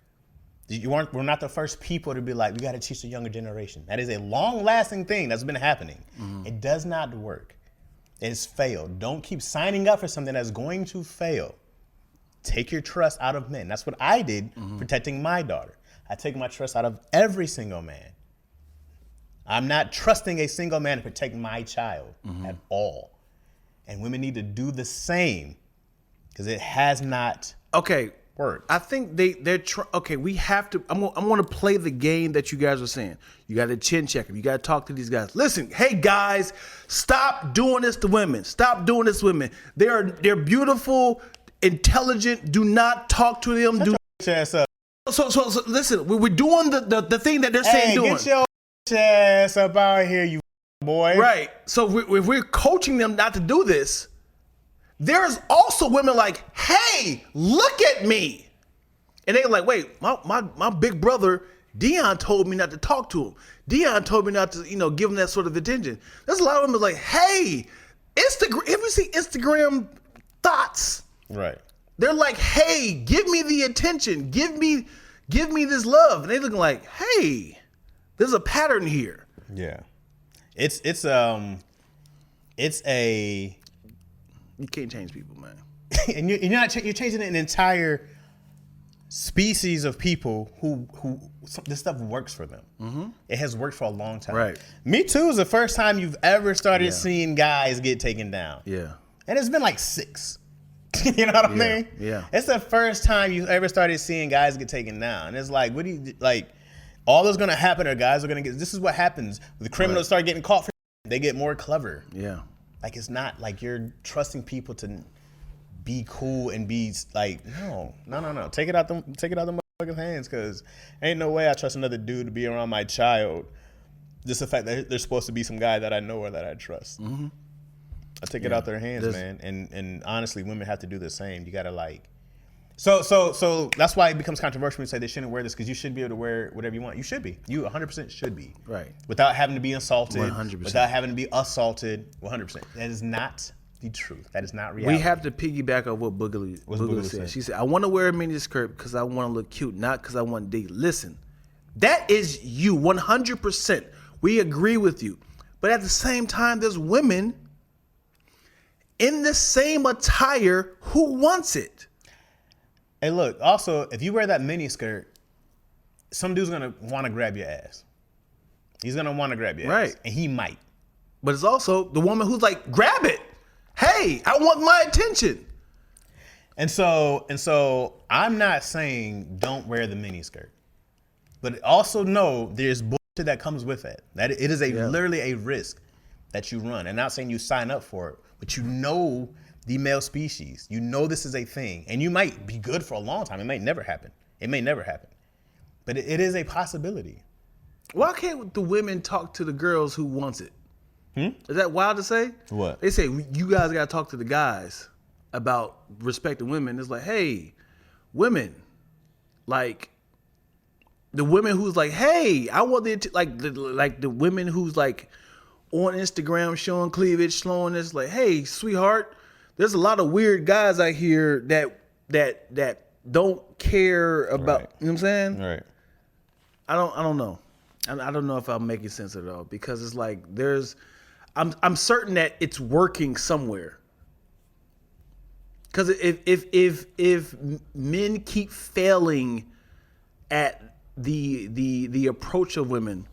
We're not the first people to be like, we got to teach the younger generation. That is a long-lasting thing that's been happening. It does not work. It's failed. Don't keep signing up for something that's going to fail. Take your trust out of men. That's what I did protecting my daughter. I take my trust out of every single man. I'm not trusting a single man to protect my child at all. And women need to do the same, because it has not worked. I think they're we have to. I'm going to play the game that you guys are saying. You got to chin check them. You got to talk to these guys. Listen, hey guys, stop doing this to women. Stop doing this to women. They're beautiful, intelligent. Do not talk to them. Shut your ass up. So listen, we're doing the thing that they're saying doing. Get your ass up out here, you boy. Right. So if we're coaching them not to do this, there's also women like, hey, look at me. And they're like, wait, my big brother, Dion, told me not to talk to him. Dion told me not to, give him that sort of attention. There's a lot of women like, hey, Instagram. If you see Instagram thoughts, Right. they're like, "Hey, give me the attention. Give me this love." And they looking like, "Hey, there's a pattern here." Yeah. It's a You can't change people, man. and you're not you're changing an entire species of people who this stuff works for them. Mm-hmm. It has worked for a long time. Right. Me Too is the first time you've ever started Yeah. seeing guys get taken down. Yeah. And it's been like 6. You know what I mean? Yeah. It's the first time you've ever started seeing guys get taken down. And it's like, what do you like? All that's gonna happen are guys are gonna get. This is what happens. The criminals start getting caught for. They get more clever. Yeah. Like it's not like you're trusting people to be cool and be like, no. Take it out the motherfucking hands, because ain't no way I trust another dude to be around my child. Just the fact that there's supposed to be some guy that I know or that I trust. Mm-hmm. I take it out their hands, man. And honestly, women have to do the same. You gotta like. So that's why it becomes controversial when you say they shouldn't wear this, because you should be able to wear whatever you want. You should be. You 100% should be. Right. Without having to be insulted. 100%. Without having to be assaulted. 100%. That is not the truth. That is not reality. We have to piggyback on what Boogaloo said. said? She said, "I want to wear a mini skirt because I want to look cute, not because I want to date." Listen, that is you 100%. We agree with you. But at the same time, there's women in the same attire who wants it. Hey, look, also, if you wear that mini skirt, some dude's going to want to grab your ass. He's going to want to grab your Right. ass. And he might. But it's also the woman who's like, "Grab it. Hey, I want my attention." And so I'm not saying don't wear the mini skirt. But also know there's bullshit that comes with it. That it is literally a risk that you run. And not saying you sign up for it, but you know the male species. You know this is a thing. And you might be good for a long time. It may never happen. But it is a possibility. Why can't the women talk to the girls who wants it? Is that wild to say? What? They say you guys got to talk to the guys about respecting women. It's like, hey, women, like the women who's like, hey, I want the women who's like on Instagram showing cleavage, showing this, like, hey, sweetheart, there's a lot of weird guys out here that don't care about. Right. You know what I'm saying? Right. I don't know. I don't know if I'm making sense at all, because it's like I'm certain that it's working somewhere. Because if men keep failing at the approach of women,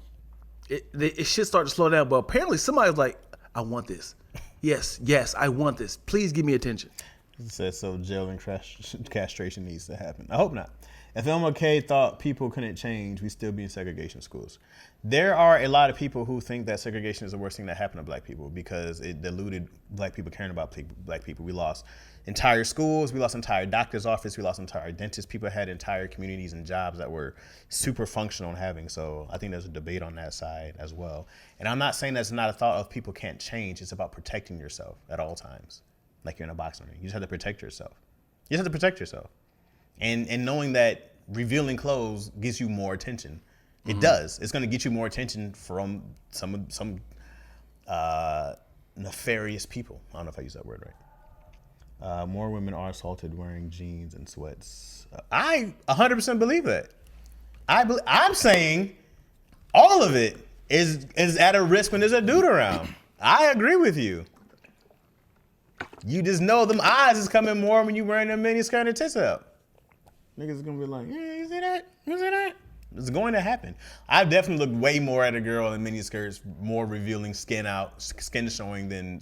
it should start to slow down. But apparently somebody's like, "I want this. Yes, I want this. Please give me attention." It says so. Jail and castration needs to happen. I hope not. If MLK thought people couldn't change, we'd still be in segregation schools. There are a lot of people who think that segregation is the worst thing that happened to black people because it diluted black people caring about black people. We lost entire schools. We lost entire doctor's office. We lost entire dentists. People had entire communities and jobs that were super functional in having. So I think there's a debate on that side as well. And I'm not saying that's not a thought of people can't change. It's about protecting yourself at all times. Like you're in a boxing ring. You just have to protect yourself. You just have to protect yourself. And knowing that revealing clothes gives you more attention. It does. It's going to get you more attention from some nefarious people. I don't know if I use that word right. More women are assaulted wearing jeans and sweats. I 100% believe that. I'm saying all of it is at a risk when there's a dude around. I agree with you. You just know them eyes is coming more when you wearing them mini skirt and tits out. Niggas gonna be like, yeah, you see that? You see that? It's going to happen. I've definitely looked way more at a girl in mini skirts, more revealing skin showing than,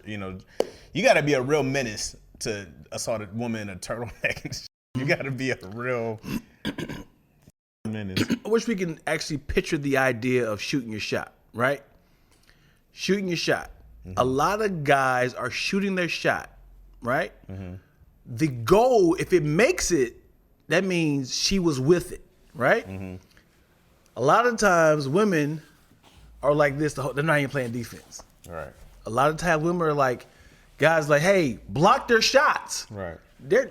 you gotta be a real menace to assault a woman in a turtleneck. You gotta be a real menace. I wish we can actually picture the idea of shooting your shot, right? Shooting your shot. Mm-hmm. A lot of guys are shooting their shot, right? Mm-hmm. The goal, if it makes it, that means she was with it, right? Mm-hmm. A lot of times women are like this, they're not even playing defense. Right. A lot of times women are like, guys like, hey, block their shots. Right. They're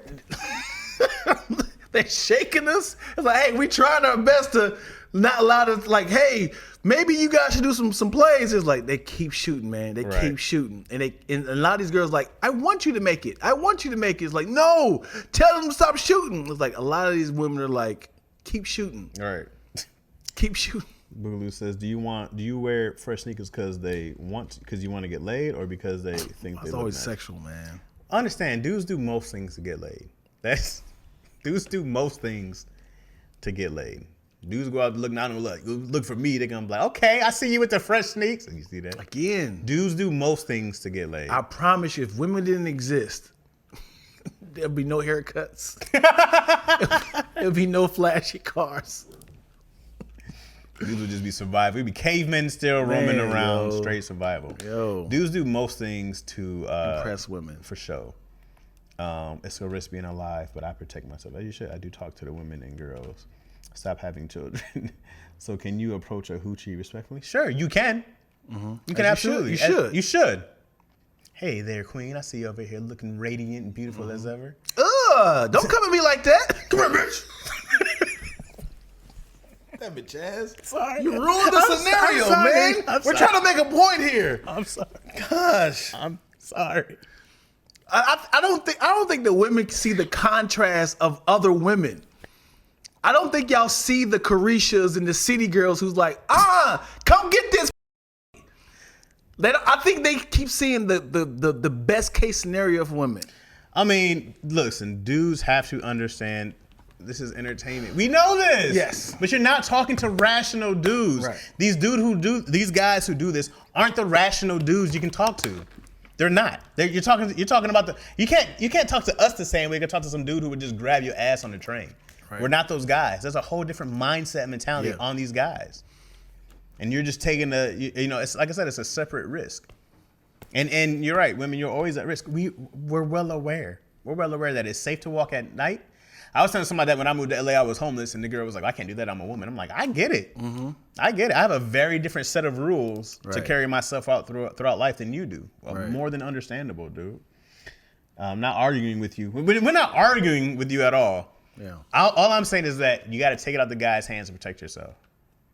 shaking us. It's like, hey, we trying our best to not allowed to, like, hey, maybe you guys should do some plays. It's like they keep shooting, man. They keep shooting. And a lot of these girls like, I want you to make it. I want you to make it. It's like, no, tell them to stop shooting. It's like a lot of these women are like, keep shooting. All right. Keep shooting. Boogaloo says, do you wear fresh sneakers because you want to get laid or because they think It's they always look nice? sexual, man. Understand, dudes do most things to get laid. Dudes do most things to get laid. Dudes go out looking out and look for me. They're gonna be like, okay, I see you with the fresh sneaks. And you see that? Again, Dudes do most things to get laid. I promise you, if women didn't exist, there'd be no haircuts. There'd be no flashy cars. Dudes would just be surviving. We'd be cavemen still roaming around, straight survival. Dudes do most things to Impress women. for show. It's a risk being alive, but I protect myself. As you should. I do talk to the women and girls. Stop having children. So can you approach a hoochie respectfully? Sure, you can. You can absolutely. You should. You should. Hey there, queen. I see you over here looking radiant and beautiful as ever. Don't come at me like that. Come here, bitch. That bitch ass. Sorry. You ruined the scenario, man. We're trying to make a point here. I'm sorry. Gosh. I'm sorry. I don't think the women see the contrast of other women. I don't think y'all see the Carishas and the city girls who's like, come get this. I think they keep seeing the best case scenario for women. I mean, listen, dudes have to understand this is entertainment. We know this. Yes. But you're not talking to rational dudes. Right. These guys who do this aren't the rational dudes you can talk to. They're not. You're talking about you can't talk to us the same way you can talk to some dude who would just grab your ass on the train. Right. We're not those guys. There's a whole different mindset mentality on these guys. And you're just taking it's like I said, it's a separate risk. And you're right, women, you're always at risk. We're well aware. We're well aware that it's safe to walk at night. I was telling somebody that when I moved to LA, I was homeless, and the girl was like, I can't do that, I'm a woman. I'm like, I get it. Mm-hmm. I get it. I have a very different set of rules to carry myself out throughout life than you do. More than understandable, dude. I'm not arguing with you. We're not arguing with you at all. Yeah. All I'm saying is that you got to take it out the guy's hands and protect yourself.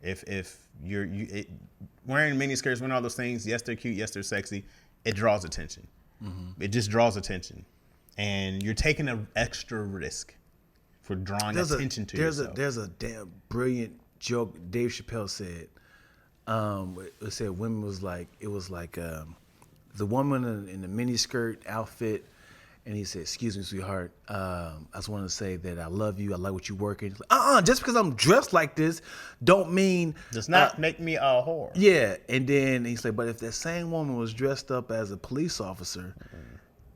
If you're wearing mini skirts, wearing all those things, yes, they're cute, yes, they're sexy, it draws attention. Mm-hmm. It just draws attention. And you're taking an extra risk for drawing attention to yourself. There's a damn brilliant joke Dave Chappelle said. It said women was like, the woman in the mini skirt outfit, and he said, excuse me, sweetheart, I just wanted to say that I love you, I like what you're working. Like, just because I'm dressed like this don't mean... Does not make me a whore. Yeah, and then he said, but if that same woman was dressed up as a police officer,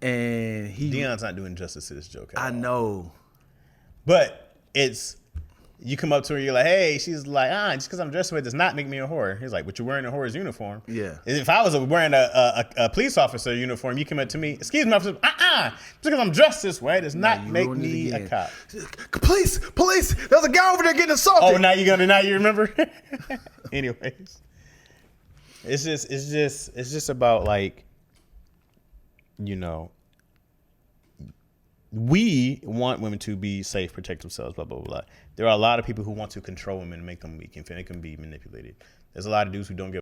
and Dion's not doing justice to this joke at all. I know. But you come up to her, you're like, hey, she's like, just because I'm dressed the way does not make me a whore. He's like, but you're wearing a whore's uniform. Yeah. If I was wearing a police officer uniform, you come up to me, excuse me, officer, just because I'm dressed this way does not make me a cop. Police, there's a guy over there getting assaulted. Oh, now you remember? Anyways. It's just about like, we want women to be safe, protect themselves, blah, blah, blah. There are a lot of people who want to control women and make them weak and they can be manipulated. There's a lot of dudes who don't give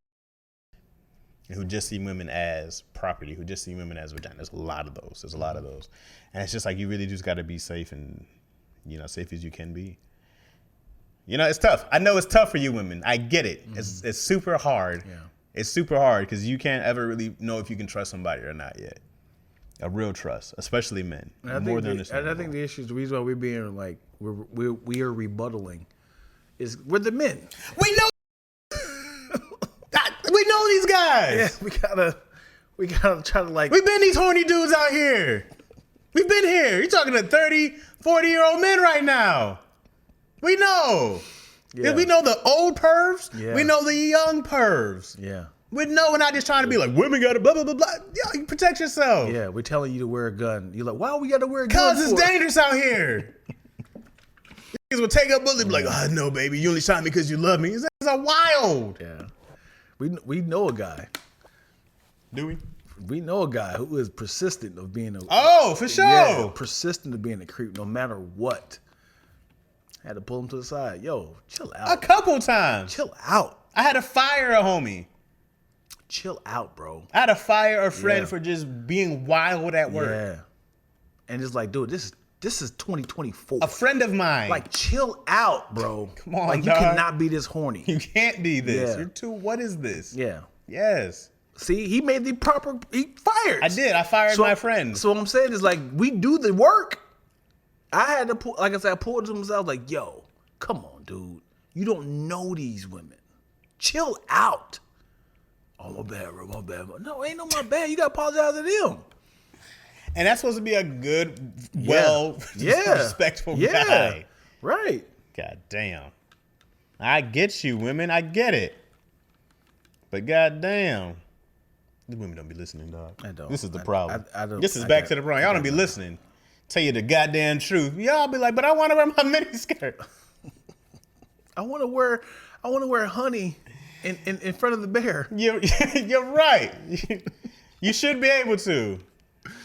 and who just see women as property, who just see women as vagina. There's a lot of those. And it's just like you really just got to be safe and, safe as you can be. It's tough. I know it's tough for you women. I get it. Mm-hmm. It's super hard. Yeah. It's super hard because you can't ever really know if you can trust somebody or not yet. A real trust, especially men. And I think the issue is the reason why we're being like we are rebuttaling is we're the men. We know. We know these guys. Yeah, we gotta try to like. We've been these horny dudes out here. We've been here. You're talking to 30, 40-year-old men right now. We know. Yeah. We know the old pervs. Yeah. We know the young pervs. Yeah. We're not just trying to be like, women gotta blah, blah, blah, blah. Yo, you protect yourself. Yeah, we're telling you to wear a gun. You're like, why we gotta wear a gun? Because it's dangerous out here. Niggas will take up bullets and be like, no, baby, you only shot me because you love me. These are wild. Yeah. We know a guy. Do we? We know a guy who is persistent of being a... Oh, for sure. Yeah, persistent of being a creep no matter what. Had to pull him to the side. Yo, chill A out. couple times. Chill out. I had to fire a homie. Chill out, bro. I had to fire a friend Yeah. for just being wild at work. Yeah. And it's like, dude, this is 2024. A friend of mine. Like, chill out, bro. Come on, like, dog. you cannot be this horny. you can't be this. Yeah. You're too. What is this? Yeah. Yes. See, he made the proper. He fired. I did. I fired my friend. So what I'm saying is, like, we do the work. I had to pull, like I said, I pulled to myself, like, yo, come on, dude. You don't know these women. Chill out. Oh, my bad, bro. My bad. No, ain't no my bad. You got to apologize to them. And that's supposed to be a good, well, respectful guy. Right. God damn. I get you, women. I get it. But god damn. The women don't be listening, dog. I don't. This is the problem. I don't. This is back to the problem. Y'all don't be listening. Tell you the goddamn truth. Y'all be like, but I want to wear my miniskirt. I want to wear honey in front of the bear. You're right. You should be able to.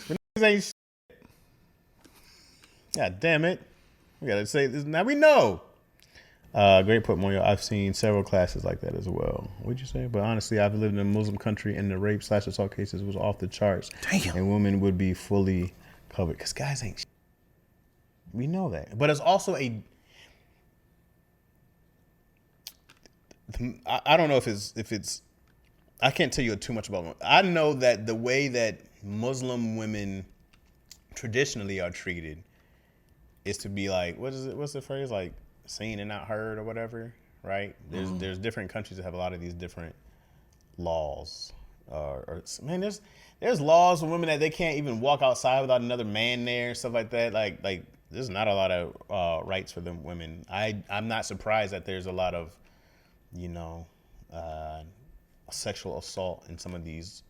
But niggas ain't shit. God damn it. We gotta say this. Now we know. Great point, Moyo. I've seen several classes like that as well. What'd you say? But honestly, I've lived in a Muslim country and the rape/assault cases was off the charts. Damn. And women would be fully covered. Because guys ain't shit. We know that. But it's also I don't know if it's I can't tell you too much about it. I know that the way that Muslim women traditionally are treated is to be like, what's the phrase? Like seen and not heard or whatever, right? There's different countries that have a lot of these different laws. Man, there's laws for women that they can't even walk outside without another man there, stuff like that. Like there's not a lot of rights for them women. I'm not surprised that there's a lot of, sexual assault in some of these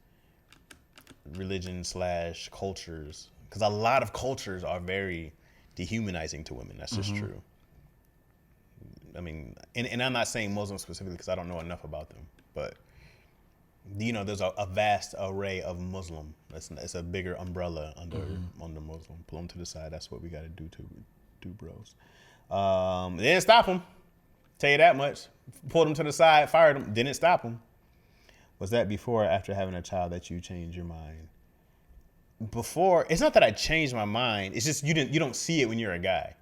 religion/cultures, because a lot of cultures are very dehumanizing to women. That's just true. I mean, and I'm not saying Muslims specifically because I don't know enough about them, but there's a vast array of Muslim. It's a bigger umbrella under Muslim. Pull them to the side. That's what we got to do, bros. They didn't stop them. Tell you that much. Pulled them to the side, fired them. Didn't stop them. Was that before or after having a child that you changed your mind? Before, it's not that I changed my mind. It's just you don't see it when you're a guy.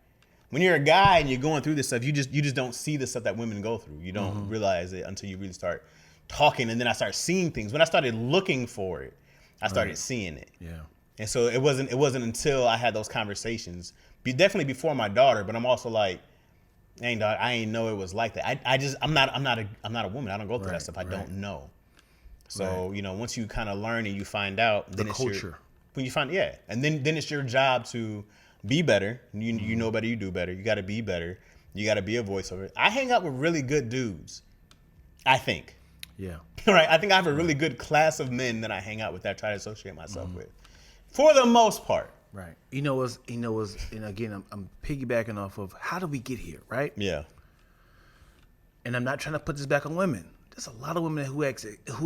When you're a guy and you're going through this stuff, you just don't see the stuff that women go through. You don't realize it until you really start talking, and then I start seeing things. When I started looking for it, I started seeing it. Yeah. And so it wasn't until I had those conversations, definitely before my daughter, but I'm also like, dang dog, I ain't know it was like that. I'm not a woman. I don't go through that stuff. I don't know. So, once you kind of learn and you find out, then it's culture. When you find, and then it's your job to be better. You know better, you do better. You got to be better. You got to be a voiceover. I hang out with really good dudes, I think. Yeah. Right. I think I have a really good class of men that I hang out with, that I try to associate myself with, for the most part. Right. And again, I'm piggybacking off of how did we get here, right? Yeah. And I'm not trying to put this back on women. There's a lot of women who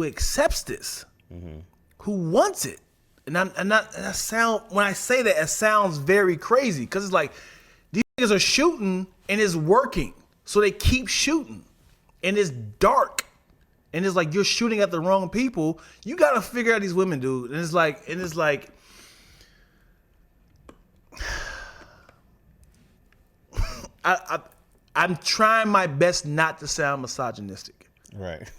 accepts this, who wants it, when I say that, it sounds very crazy because it's like these niggas are shooting and it's working, so they keep shooting, and it's dark, and it's like you're shooting at the wrong people. You got to figure out these women, dude, and it's like. I'm trying my best not to sound misogynistic. Right.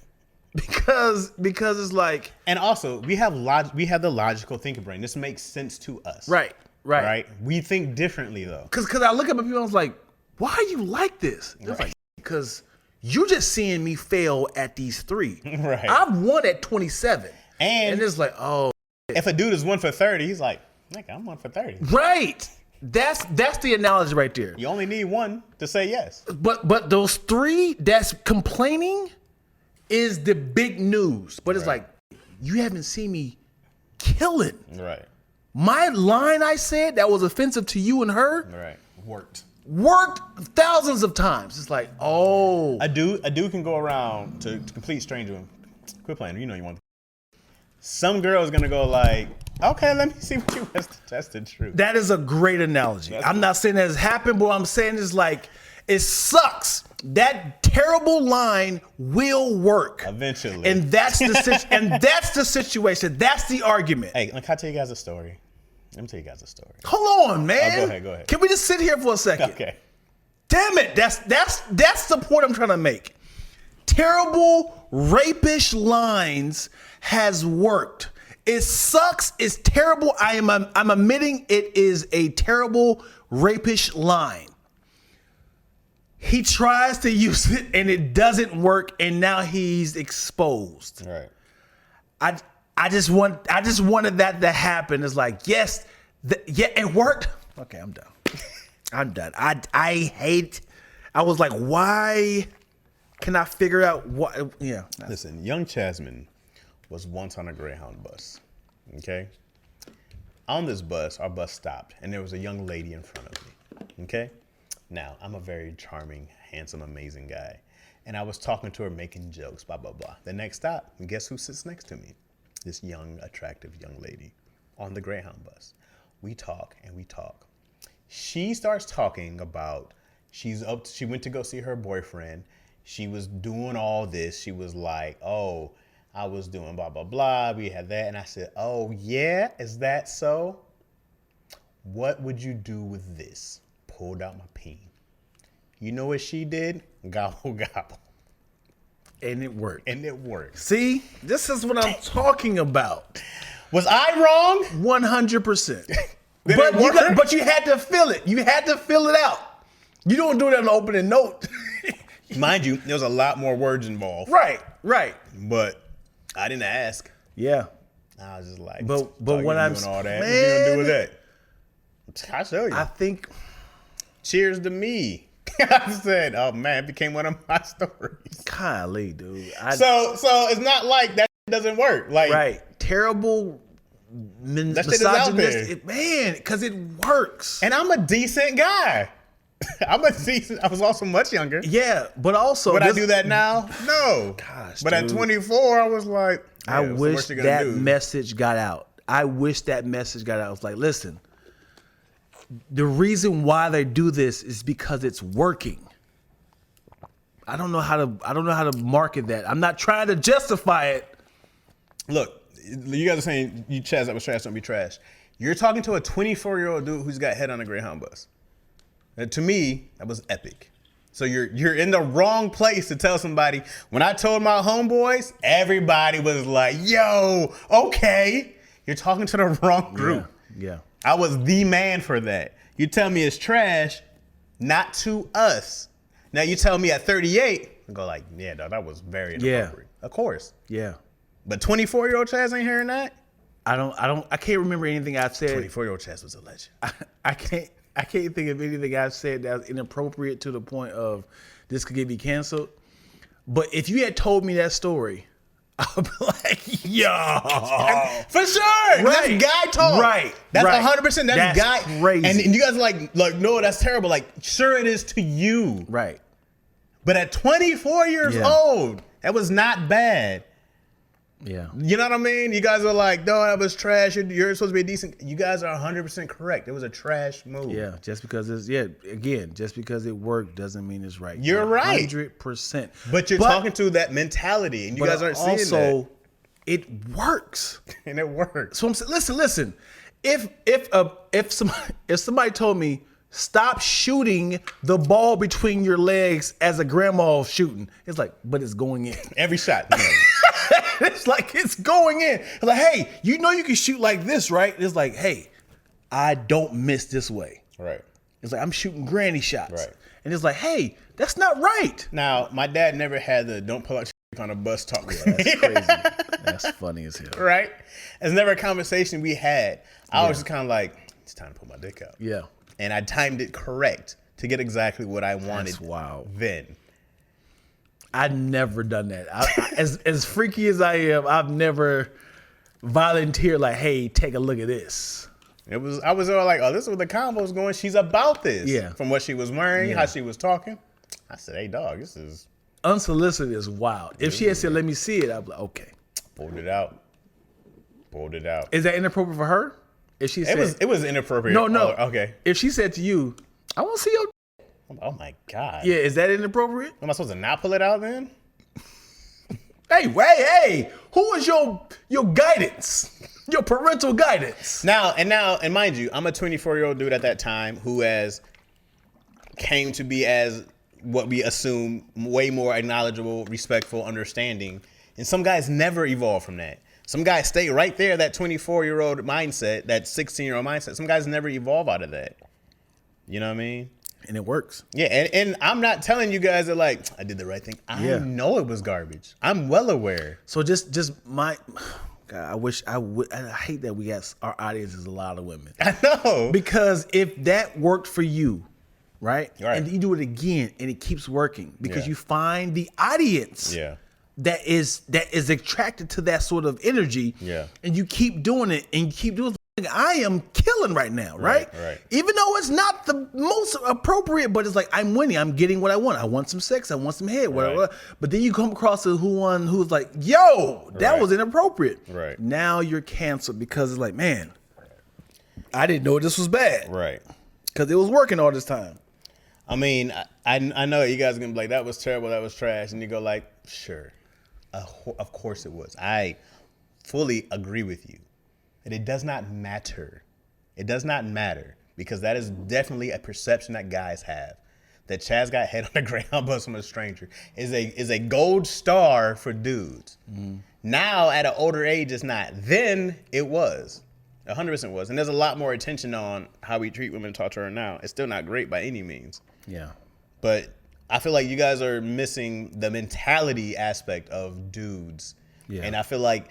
Because it's like, and also we have the logical thinking brain. This makes sense to us. Right. We think differently though. Because I look at my people and I was like, why are you like this? It's like, because you're just seeing me fail at these 3. Right. I've won at 27. And it's like, oh. If a dude is 1 for 30, he's like, nigga, I'm 1 for 30. Right. That's the analogy right there. You only need 1 to say yes. But those 3 that's complaining is the big news. But it's like, you haven't seen me killing. Right. My line I said that was offensive to you and her. Right. Worked thousands of times. It's like, oh. A dude can go around to complete stranger. Quit playing. You know you want. Some girl is gonna go like, okay, let me see what you was to test the truth. That is a great analogy. I'm not saying that has happened, but what I'm saying is like, It sucks. That terrible line will work Eventually. and that's the situation. That's the argument. Hey, can I tell you guys a story? Let me tell you guys a story. Hold on, man. Go ahead. Can we just sit here for a second? Okay. Damn it. That's the point I'm trying to make. Terrible rapish lines has worked. It sucks. It's terrible. I'm admitting it is a terrible rapish line. He tries to use it and it doesn't work, and now he's exposed. All right. I just wanted that to happen. It's like, yes, it worked. Okay, I'm done. I'm done. I hate. I was like, why can I figure out what? Yeah. Listen, young Chasman was once on a Greyhound bus. Okay. On this bus, our bus stopped, and there was a young lady in front of me. Okay. Now, I'm a very charming, handsome, amazing guy. And I was talking to her, making jokes, blah, blah, blah. The next stop, and guess who sits next to me? This young, attractive young lady on the Greyhound bus. We talk and we talk. She starts talking about she went to go see her boyfriend. She was doing all this. She was like, oh, I was doing blah, blah, blah. We had that. And I said, oh, yeah, is that so? What would you do with this? Pulled out my peen. You know what she did? Gobble, gobble. And it worked. And it worked. See, this is what I'm talking about. Was I wrong? 100%. But But you had to feel it. You had to fill it out. You don't do it on the opening note. Mind you, there was a lot more words involved. Right. But I didn't ask. Yeah. I was just like, But "Dog, when you I'm doing all that, what man, you gonna do with that? I'll show you. I think Cheers to me. I said, oh man, it became one of my stories. golly, dude. So it's not like that doesn't work. Like Right. Terrible that shit is out there. misogynistic. Man, because it works. And I'm a decent guy. I was also much younger. Yeah, but also Would I do that now? No. Gosh, but at dude. 24, I was like, I yeah, what's the wish worst you're gonna that do? message got out. I wish that message got out. I was like, listen, the reason why they do this is because it's working. I don't know how to market that. I'm not trying to justify it. Look, you guys are saying you Chaz, that was trash, don't be trash. You're talking to a 24-year-old dude who's got head on a Greyhound bus. And to me, that was epic. So you're in the wrong place to tell somebody. When I told my homeboys, everybody was like, yo, okay. You're talking to the wrong group. Yeah. I was the man for that. You tell me it's trash, not to us. Now you tell me at 38, I go like, yeah, dog, that was very inappropriate. Of course. Yeah. But 24-year-old Chaz ain't hearing that? I can't remember anything I've said. 24-year-old Chaz was a legend. I can't think of anything I've said that's inappropriate to the point of this could get me canceled. But if you had told me that story, I'd be like, yo. For sure. Right. That's guy talk. Right. That's Right. 100%. That's guy. Crazy. And you guys are like, no, that's terrible. Like, sure it is to you. Right. But at 24 years Yeah. old, that was not bad. Yeah. You know what I mean? You guys are like, no, that was trash. You're supposed to be decent. You guys are 100% correct. It was a trash move. Yeah. Just because just because it worked doesn't mean it's right. You're right. 100%. But you're talking to that mentality, and you guys aren't seeing also, that. it works. And it works. So I'm saying, listen. If somebody told me stop shooting the ball between your legs as a grandma shooting, it's like, but it's going in. Every shot. It's like it's going in. It's like, hey, you know you can shoot like this, right? It's like, hey, I don't miss this way. Right. It's like I'm shooting granny shots. Right. And it's like, hey, that's not right. Now, my dad never had the don't pull out your on a bus talk. That's crazy. That's funny as hell. Right? It's never a conversation we had. I was just kind of like, it's time to pull my dick out. Yeah. And I timed it correct to get exactly what I wanted. That's wild. Then. I've never done that. As freaky as I am, I've never volunteered like, hey, take a look at this. I was all like, oh, this is where the combo's going. She's about this. Yeah. From what she was wearing, Yeah. how she was talking. I said, hey, dog, this is... Unsolicited is wild. If she had said, let me see it, I'd be like, okay. Pulled it out. Is that inappropriate for her? If she said, It was inappropriate. no. Okay. If she said to you, I want to see your Oh my God. Yeah, is that inappropriate? Am I supposed to not pull it out then? Hey, who is your guidance? Your parental guidance? Now, and mind you, I'm a 24-year-old dude at that time who has came to be as what we assume way more knowledgeable, respectful, understanding. And some guys never evolve from that. Some guys stay right there, that 24-year-old mindset, that 16-year-old mindset. Some guys never evolve out of that. You know what I mean? And it works. Yeah, and I'm not telling you guys that like I did the right thing. I know it was garbage. I'm well aware. So just my God, I hate that we got our audience is a lot of women. I know. Because if that worked for you, right? Right. And you do it again and it keeps working because Yeah. you find the audience Yeah. that is attracted to that sort of energy. Yeah. And you keep doing it and you keep doing it. I am killing right now, right? Right. Even though it's not the most appropriate, but it's like I'm winning. I'm getting what I want. I want some sex. I want some head. Whatever. Right. But then you come across one who's like, "Yo, that Right. was inappropriate." Right. Now you're canceled because it's like, man, I didn't know this was bad Right. because it was working all this time. I mean, I know you guys are gonna be like, that was terrible, that was trash, and you go like, sure, of course it was. I fully agree with you, and it does not matter. It does not matter because that is definitely a perception that guys have. That Chaz got head on the Greyhound bus from a stranger is a gold star for dudes. Now at an older age, it's not. Then it was. 100% was. And there's a lot more attention on how we treat women and talk to her now. It's still not great by any means. Yeah. But I feel like you guys are missing the mentality aspect of dudes. Yeah. And I feel like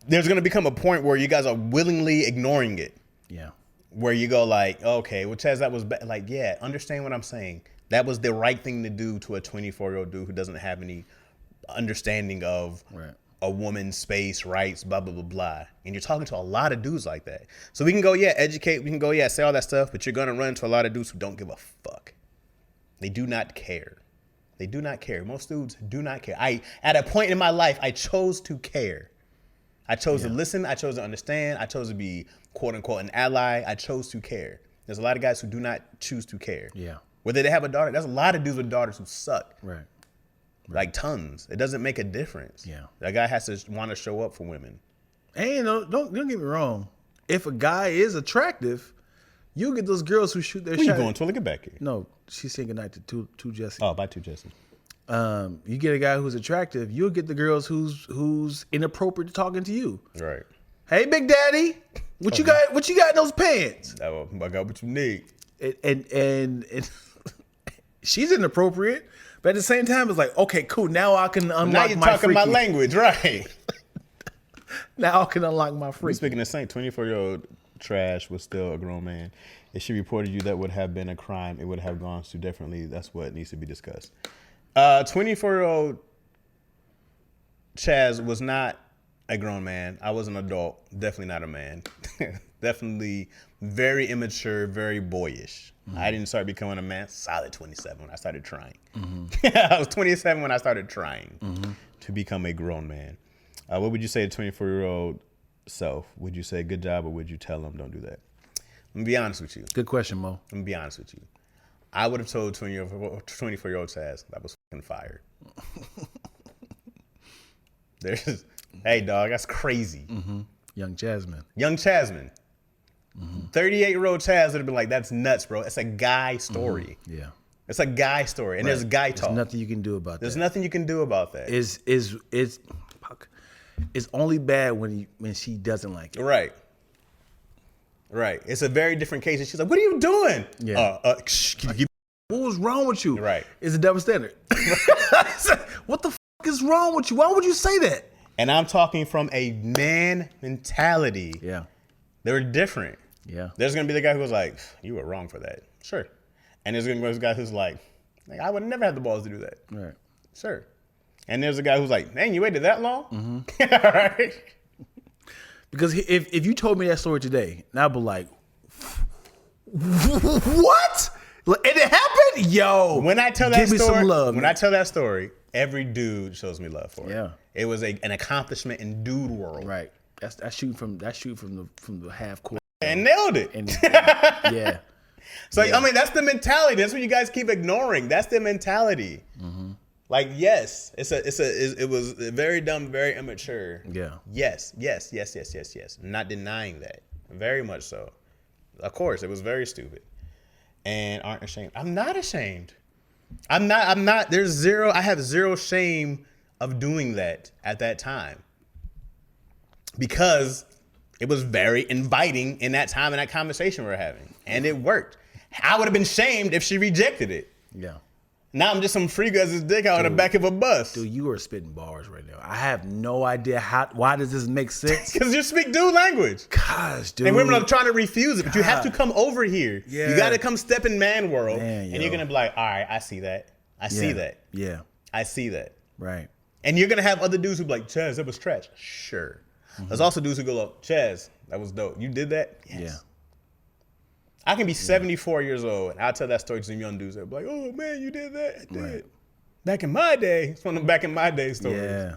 there's going to become a point where you guys are willingly ignoring it. Yeah. Where you go like, okay, well, Chaz, that was bad. Like, yeah, understand what I'm saying. That was the right thing to do to a 24-year-old dude who doesn't have any understanding of Right. a woman's space, rights, blah, blah, blah, blah. And you're talking to a lot of dudes like that. So we can go, yeah, educate. We can go, yeah, say all that stuff. But you're going to run into a lot of dudes who don't give a fuck. They do not care. They do not care. Most dudes do not care. At a point in my life, I chose to care. I chose to listen. I chose to understand. I chose to be, quote unquote, an ally. I chose to care. There's a lot of guys who do not choose to care. Yeah. Whether they have a daughter, there's a lot of dudes with daughters who suck. Right. Like tons. It doesn't make a difference. Yeah. That guy has to want to show up for women. And don't get me wrong. If a guy is attractive, you get those girls who shoot their Where you shot. going to? Look at Becky. No, she's saying goodnight to two Jesse. Oh, bye to Jesse. You get a guy who's attractive, you'll get the girls who's inappropriate talking to you. Right. Hey, Big Daddy, what you got? What you got in those pants? I got what you need. And she's inappropriate, but at the same time, it's like, okay, cool. Now I can unlock Now you're my talking my freaky. language, right? Now I can unlock my freak. Speaking of Saint, 24-year-old trash was still a grown man. If she reported you, that would have been a crime. It would have gone so differently. That's what needs to be discussed. 24-year-old Chaz was not a grown man. I was an adult. Definitely not a man. Definitely very immature, very boyish. I didn't start becoming a man solid 27 when I started trying. I was 27 when I started trying to become a grown man. What would you say to 24-year-old self? Would you say good job or would you tell them don't do that? I'm going to be honest with you. Good question, Mo. I'm going to be honest with you. I would have told 24-year-old Chaz that was fucking fired. There's, hey, dog, that's crazy. Young Jasmine. Young Chasman. 38-year-old Chaz would have been like, that's nuts, bro. It's a guy story. Yeah. It's a guy story. And there's guy talk. There's nothing you can do about There's that. nothing you can do about that. It's only bad when she doesn't like it. Right. Right. It's a very different case. And she's like, what are you doing? Yeah. Can you give What was wrong with you? Right. It's a double standard. What the is wrong with you? Why would you say that? And I'm talking from a man mentality. Yeah. They're different. Yeah. There's going to be the guy who was like, you were wrong for that. Sure. And there's going to be the guy who's like, I would never have the balls to do that. Right. Sure. And there's a guy who's like, dang, you waited that long? All right. Because if you told me that story today, and I'd be like, what? And it happened? Yo. When I tell that give me story, some love. when I tell that story, every dude shows me love for it. Yeah. It was an accomplishment in dude world. Right. That's shooting from the half court. And nailed it. And yeah. So I mean, that's the mentality. That's what you guys keep ignoring. That's the mentality. Like, yes, it was very dumb, very immature. Yeah. Yes. I'm not denying that. Very much so. Of course, it was very stupid. And aren't ashamed. I'm not ashamed. I'm not. I have zero shame of doing that at that time. Because it was very inviting in that time, in that conversation we were having. And it worked. I would have been shamed if she rejected it. Yeah. Now I'm just some freak as his dick out in the back of a bus. Dude, you are spitting bars right now. I have no idea why does this make sense? Because you speak dude language. Gosh, dude. And women are trying to refuse it, but you have to come over here. Yeah. You got to come step in man world. Man, and yo. you're going to be like, all right, I see that. I see that. Yeah. I see that. Right. And you're going to have other dudes who be like, Chaz, that was trash. Sure. There's also dudes who go, like, Chaz, that was dope. You did that? Yes. Yeah. I can be 74 years old, and I'll tell that story to some young dudes. They'll be like, oh, man, you did that? I did. Right. Back in my day. It's one of them back in my day stories. Yeah.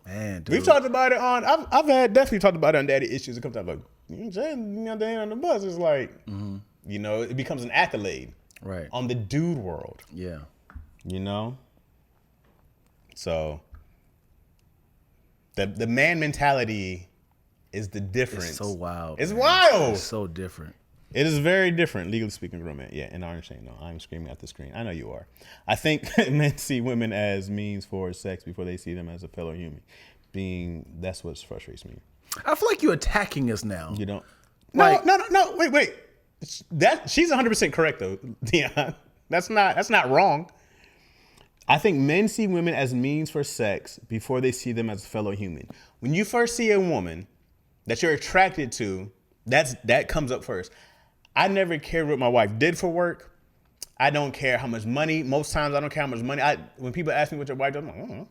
Man, dude. We've talked about it on, I've definitely talked about it on Daddy Issues a couple times. Like, you know, the on the bus is like, you know, it becomes an accolade. Right. On the dude world. Yeah. You know? So, the man mentality is the difference. It's so wild. It's man. wild. It's so different. It is very different, legally speaking, romance. Yeah, and I'm saying, no, I'm screaming at the screen. I know you are. I think men see women as means for sex before they see them as a fellow human. That's what frustrates me. I feel like you're attacking us now. You don't. Like- No. Wait. She's 100% correct though, Dion. That's not wrong. I think men see women as means for sex before they see them as a fellow human. When you first see a woman that you're attracted to, that comes up first. I never cared what my wife did for work. I don't care how much money. Most times I don't care how much money. When people ask me what your wife does, I'm like, I don't know.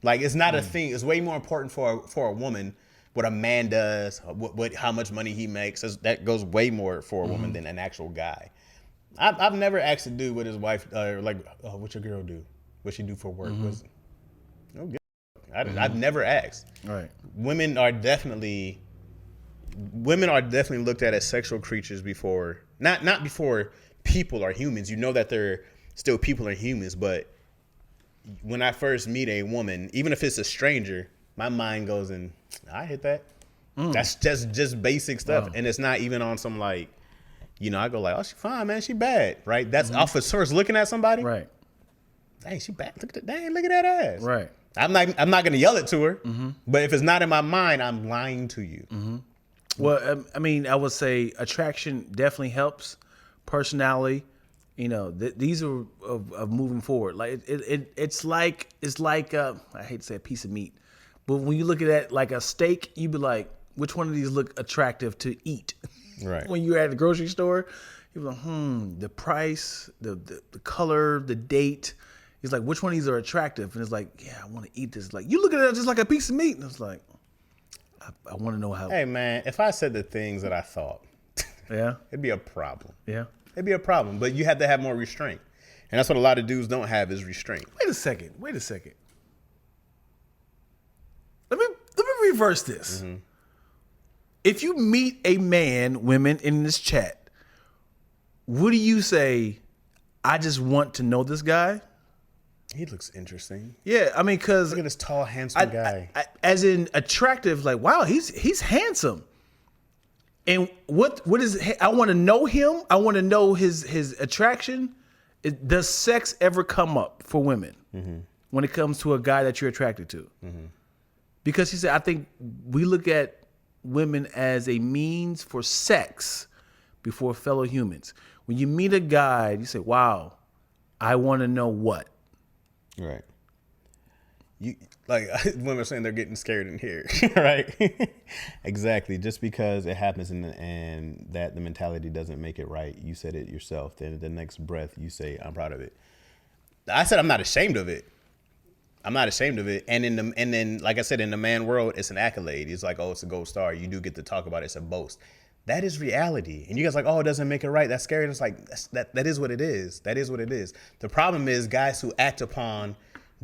Like, it's not a thing. It's way more important for a woman what a man does, how much money he makes. That goes way more for a woman than an actual guy. I've never asked a dude what his wife, what your girl do, what she do for work. I've never asked. Right. Women are definitely looked at as sexual creatures before, not before people are humans. You know that they're still people are humans, but when I first meet a woman, even if it's a stranger, my mind goes in, I hit that. That's just basic stuff. Wow. And it's not even on some like, you know, I go like, oh, she fine, man, she bad, right? That's off of first looking at somebody. Right. Dang, she bad. Look at that ass. Right. I'm not gonna yell it to her, but if it's not in my mind, I'm lying to you. Well, I mean, I would say attraction definitely helps. Personality, you know, these are of moving forward. Like it's like I hate to say a piece of meat, but when you look at it like a steak, you be like, which one of these look attractive to eat? Right. When you're at the grocery store, you're like, the price, the color, the date. He's like, which one of these are attractive? And it's like, yeah, I want to eat this. Like, you look at it just like a piece of meat, and it's like, I want to know how. Hey man, if I said the things that I thought, Yeah. it'd be a problem. Yeah. It'd be a problem, but you have to have more restraint. And that's what a lot of dudes don't have is restraint. Wait a second. Let me reverse this. If you meet a man, women in this chat, what do you say? I just want to know this guy. He looks interesting. Yeah, I mean, because Look at this tall, handsome guy. as in attractive, like wow, he's handsome. And what is? I want to know him. I want to know his attraction. Does sex ever come up for women when it comes to a guy that you're attracted to? Because he said, I think we look at women as a means for sex before fellow humans. When you meet a guy, you say, wow, I want to know what. Right. You like women are saying they're getting scared in here, right? Exactly. Just because it happens and that the mentality doesn't make it right. You said it yourself. Then the next breath you say, I'm proud of it. I said I'm not ashamed of it. I'm not ashamed of it. And then like I said, in the man world, it's an accolade. It's like, oh, it's a gold star. You do get to talk about it. It's a boast. That is reality. And you guys are like, oh, it doesn't make it right. That's scary. And it's like, that is what it is. That is what it is. The problem is guys who act upon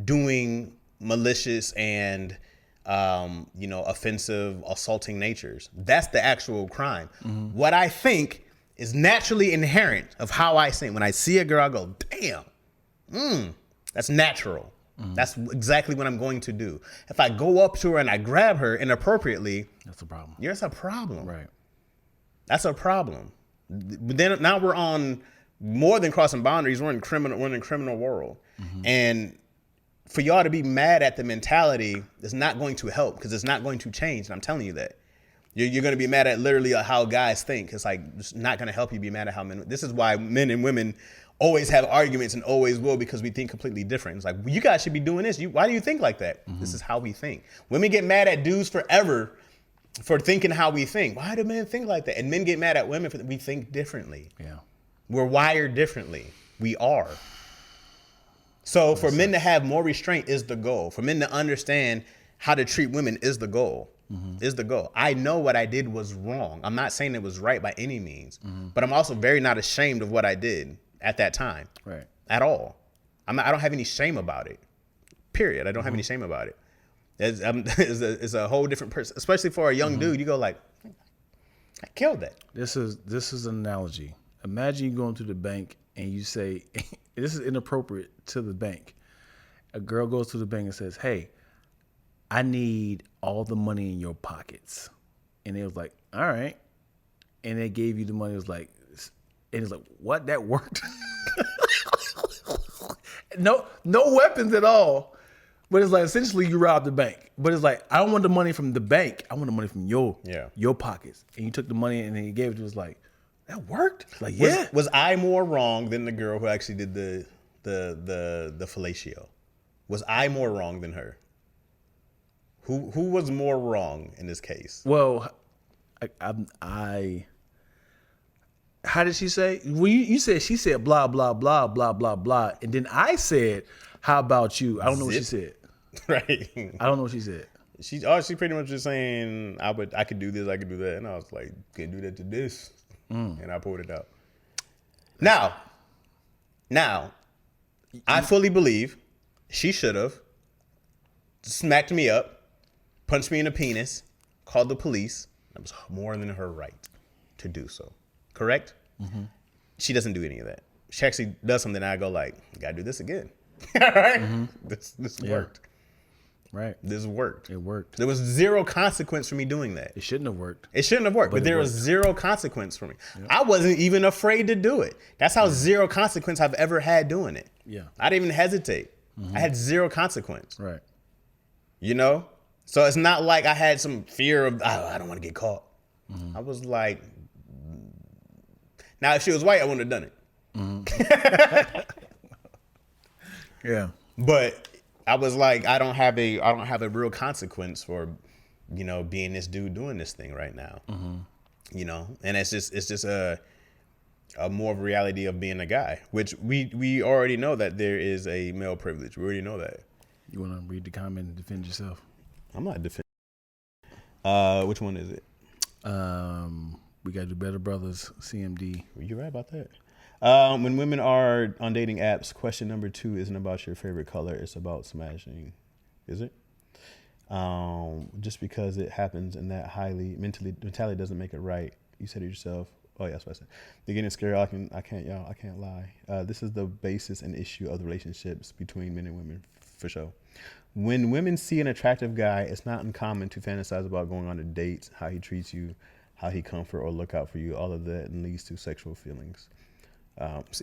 doing malicious and, offensive, assaulting natures. That's the actual crime. What I think is naturally inherent of how I think. When I see a girl, I go, damn, that's natural. That's exactly what I'm going to do. If I go up to her and I grab her inappropriately, That's a problem. there's a problem. Right. That's a problem. But then now we're on more than crossing boundaries. We're in criminal world, and for y'all to be mad at the mentality is not going to help because it's not going to change. And I'm telling you that. You're going to be mad at literally how guys think. It's like it's not going to help you be mad at how men. This is why men and women always have arguments and always will, because we think completely different. It's like, well, you guys should be doing this. Why do you think like that? This is how we think. Women get mad at dudes forever for thinking how we think. Why do men think like that? And men get mad at women for we think differently. Yeah. We're wired differently. We are. So for men to have more restraint is the goal. For men to understand how to treat women is the goal. Is the goal. I know what I did was wrong. I'm not saying it was right by any means, but I'm also very not ashamed of what I did at that time. Right. At all. I don't have any shame about it. Period. I don't have any shame about it. It's a whole different person, especially for a young dude. You go like, I killed that. This is an analogy. Imagine you going to the bank and you say, this is inappropriate to the bank. A girl goes to the bank and says, hey, I need all the money in your pockets. And it was like, all right. And they gave you the money. It was like, and it's like, what? That worked? No weapons at all. But it's like, essentially you robbed the bank. But it's like, I don't want the money from the bank. I want the money from your pockets. And you took the money and then you gave it to us like, that worked? Like, yeah. Was I more wrong than the girl who actually did the fellatio? Was I more wrong than her? Who was more wrong in this case? Well, I how did she say? Well, you said she said blah blah blah blah blah blah, and then I said, "How about you?" I don't know what she said. Right. I don't know what she said. She pretty much just saying I could do this, I could do that, and I was like, can't do that to this, and I pulled it out. Now, I fully believe she should have smacked me up, punched me in the penis, called the police. That was more than her right to do so. Correct? Mm-hmm. She doesn't do any of that. She actually does something and I go like, gotta do this again. All right? Mm-hmm. This worked. Right. This worked. It worked. There was zero consequence for me doing that. It shouldn't have worked. It shouldn't have worked, but there was zero consequence for me. Yep. I wasn't even afraid to do it. That's how zero consequence I've ever had doing it. Yeah. I didn't even hesitate. Mm-hmm. I had zero consequence. Right. You know? So it's not like I had some fear of, I don't want to get caught. Mm-hmm. I was like, now if she was white, I wouldn't have done it. Mm-hmm. Yeah. But I was like, I don't have a real consequence for, you know, being this dude doing this thing right now. Mm-hmm. You know, and it's just a more of a reality of being a guy, which we already know that there is a male privilege. We already know that. You want to read the comment and defend yourself? I'm not defending. Which one is it? We got to do Better Brothers, CMD. You're right about that. When women are on dating apps, question number 2 isn't about your favorite color. It's about smashing. Is it? Just because it happens in that mentality doesn't make it right. You said it yourself. Oh, yeah, that's what I said. They're getting scared. I can't lie. This is the basis and issue of the relationships between men and women, for sure. When women see an attractive guy, it's not uncommon to fantasize about going on a date, how he treats you, how he comfort or look out for you. All of that leads to sexual feelings.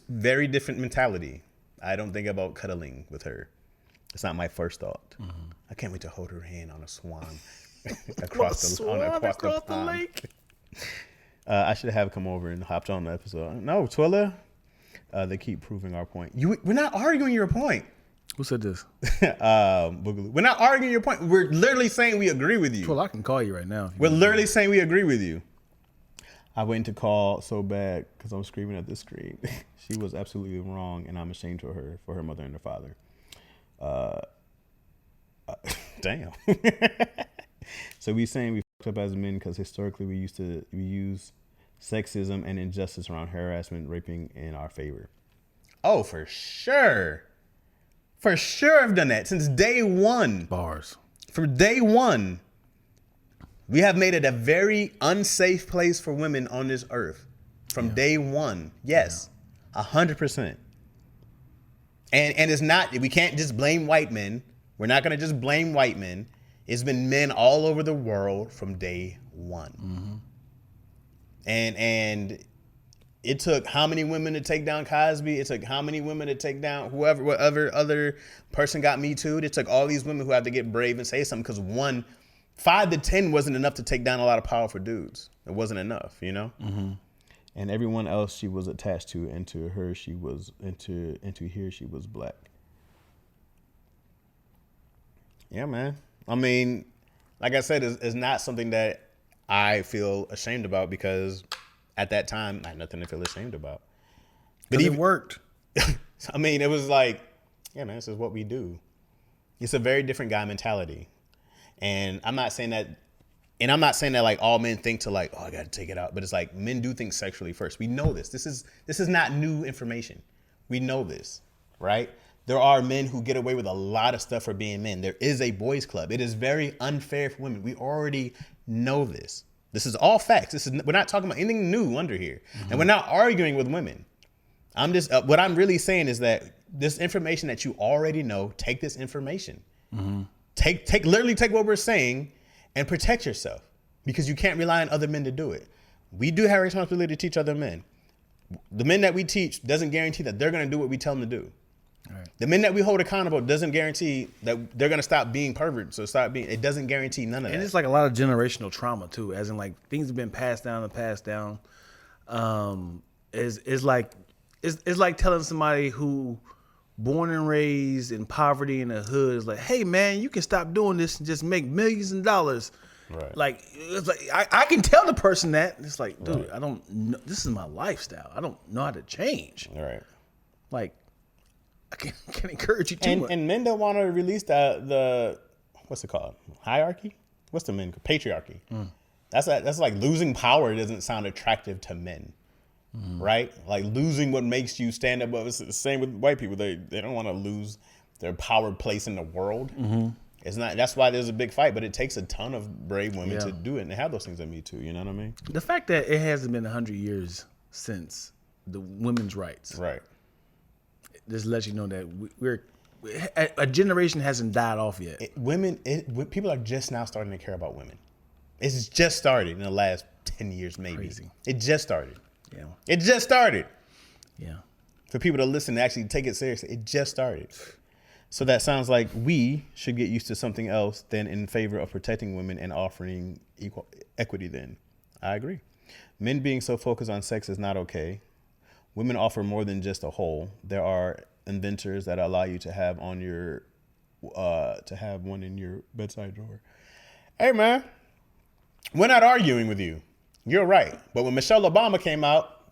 Very different mentality. I don't think about cuddling with her. It's not my first thought. Mm-hmm. I can't wait to hold her hand on a swan across the lake. I should have come over and hopped on the episode. No, Twilla. They keep proving our point. We're not arguing your point. Who said this? Boogaloo. We're not arguing your point. We're literally saying we agree with you. Well, I can call you right now. We're literally saying we agree with you. I went to call so bad because I was screaming at the screen. She was absolutely wrong, and I'm ashamed of her for her mother and her father. Damn. So we saying we fucked up as men because historically we use sexism and injustice around harassment, raping in our favor. Oh, for sure. For sure I've done that since day one. Bars. From day one. We have made it a very unsafe place for women on this earth. from day one. Yes, 100%. And it's not, we can't just blame white men. We're not going to just blame white men. It's been men all over the world from day one. And it took how many women to take down Cosby? It took how many women to take down whatever other person got Me Too'd? It took all these women who had to get brave and say something, because 5 to 10 wasn't enough to take down a lot of powerful dudes. It wasn't enough, you know? And everyone else she was attached to, into her, she was, into here, she was black. Yeah, man. I mean, like I said, it's not something that I feel ashamed about, because at that time, I had nothing to feel ashamed about. But it worked. I mean, it was like, yeah, man, this is what we do. It's a very different guy mentality. And I'm not saying that like all men think to like, oh, I got to take it out. But it's like, men do think sexually first. We know this. This is not new information. We know this, right? There are men who get away with a lot of stuff for being men. There is a boys club. It is very unfair for women. We already know this. This is all facts. We're not talking about anything new under here. And we're not arguing with women. I'm just, what I'm really saying is that this information that you already know, take this information. Literally take what we're saying and protect yourself, because you can't rely on other men to do it. We do have a responsibility to teach other men. The men that we teach doesn't guarantee that they're going to do what we tell them to do. Right. The men that we hold accountable doesn't guarantee that they're going to stop being perverts or it doesn't guarantee none of that. And it's like a lot of generational trauma too, as in like things have been passed down. It's like telling somebody who born and raised in poverty in the hood is like, hey man, you can stop doing this and just make millions of dollars. Right. Like, it's like I can tell the person that. It's like, dude, right. I don't know. This is my lifestyle. I don't know how to change. Right. Like, I can't encourage you too much. And men don't want to release the what's it called? Hierarchy? What's the men? Patriarchy. That's like losing power doesn't sound attractive to men. Right? Like losing what makes you stand up. But it's the same with white people. They don't want to lose their power place in the world. It's not. That's why there's a big fight. But it takes a ton of brave women to do it and have those things in Me Too. You know what I mean? The fact that it hasn't been 100 years since the women's rights, right? Just lets you know that we're a generation hasn't died off yet. People are just now starting to care about women. It's just started in the last 10 years, maybe. Crazy. It just started. Yeah. It just started. Yeah. For people to listen and actually take it seriously, it just started. So that sounds like we should get used to something else than in favor of protecting women and offering equity then. I agree. Men being so focused on sex is not okay. Women offer more than just a hole. There are inventors that allow you to have one in your bedside drawer. Hey man, we're not arguing with you. You're right. But when Michelle Obama came out,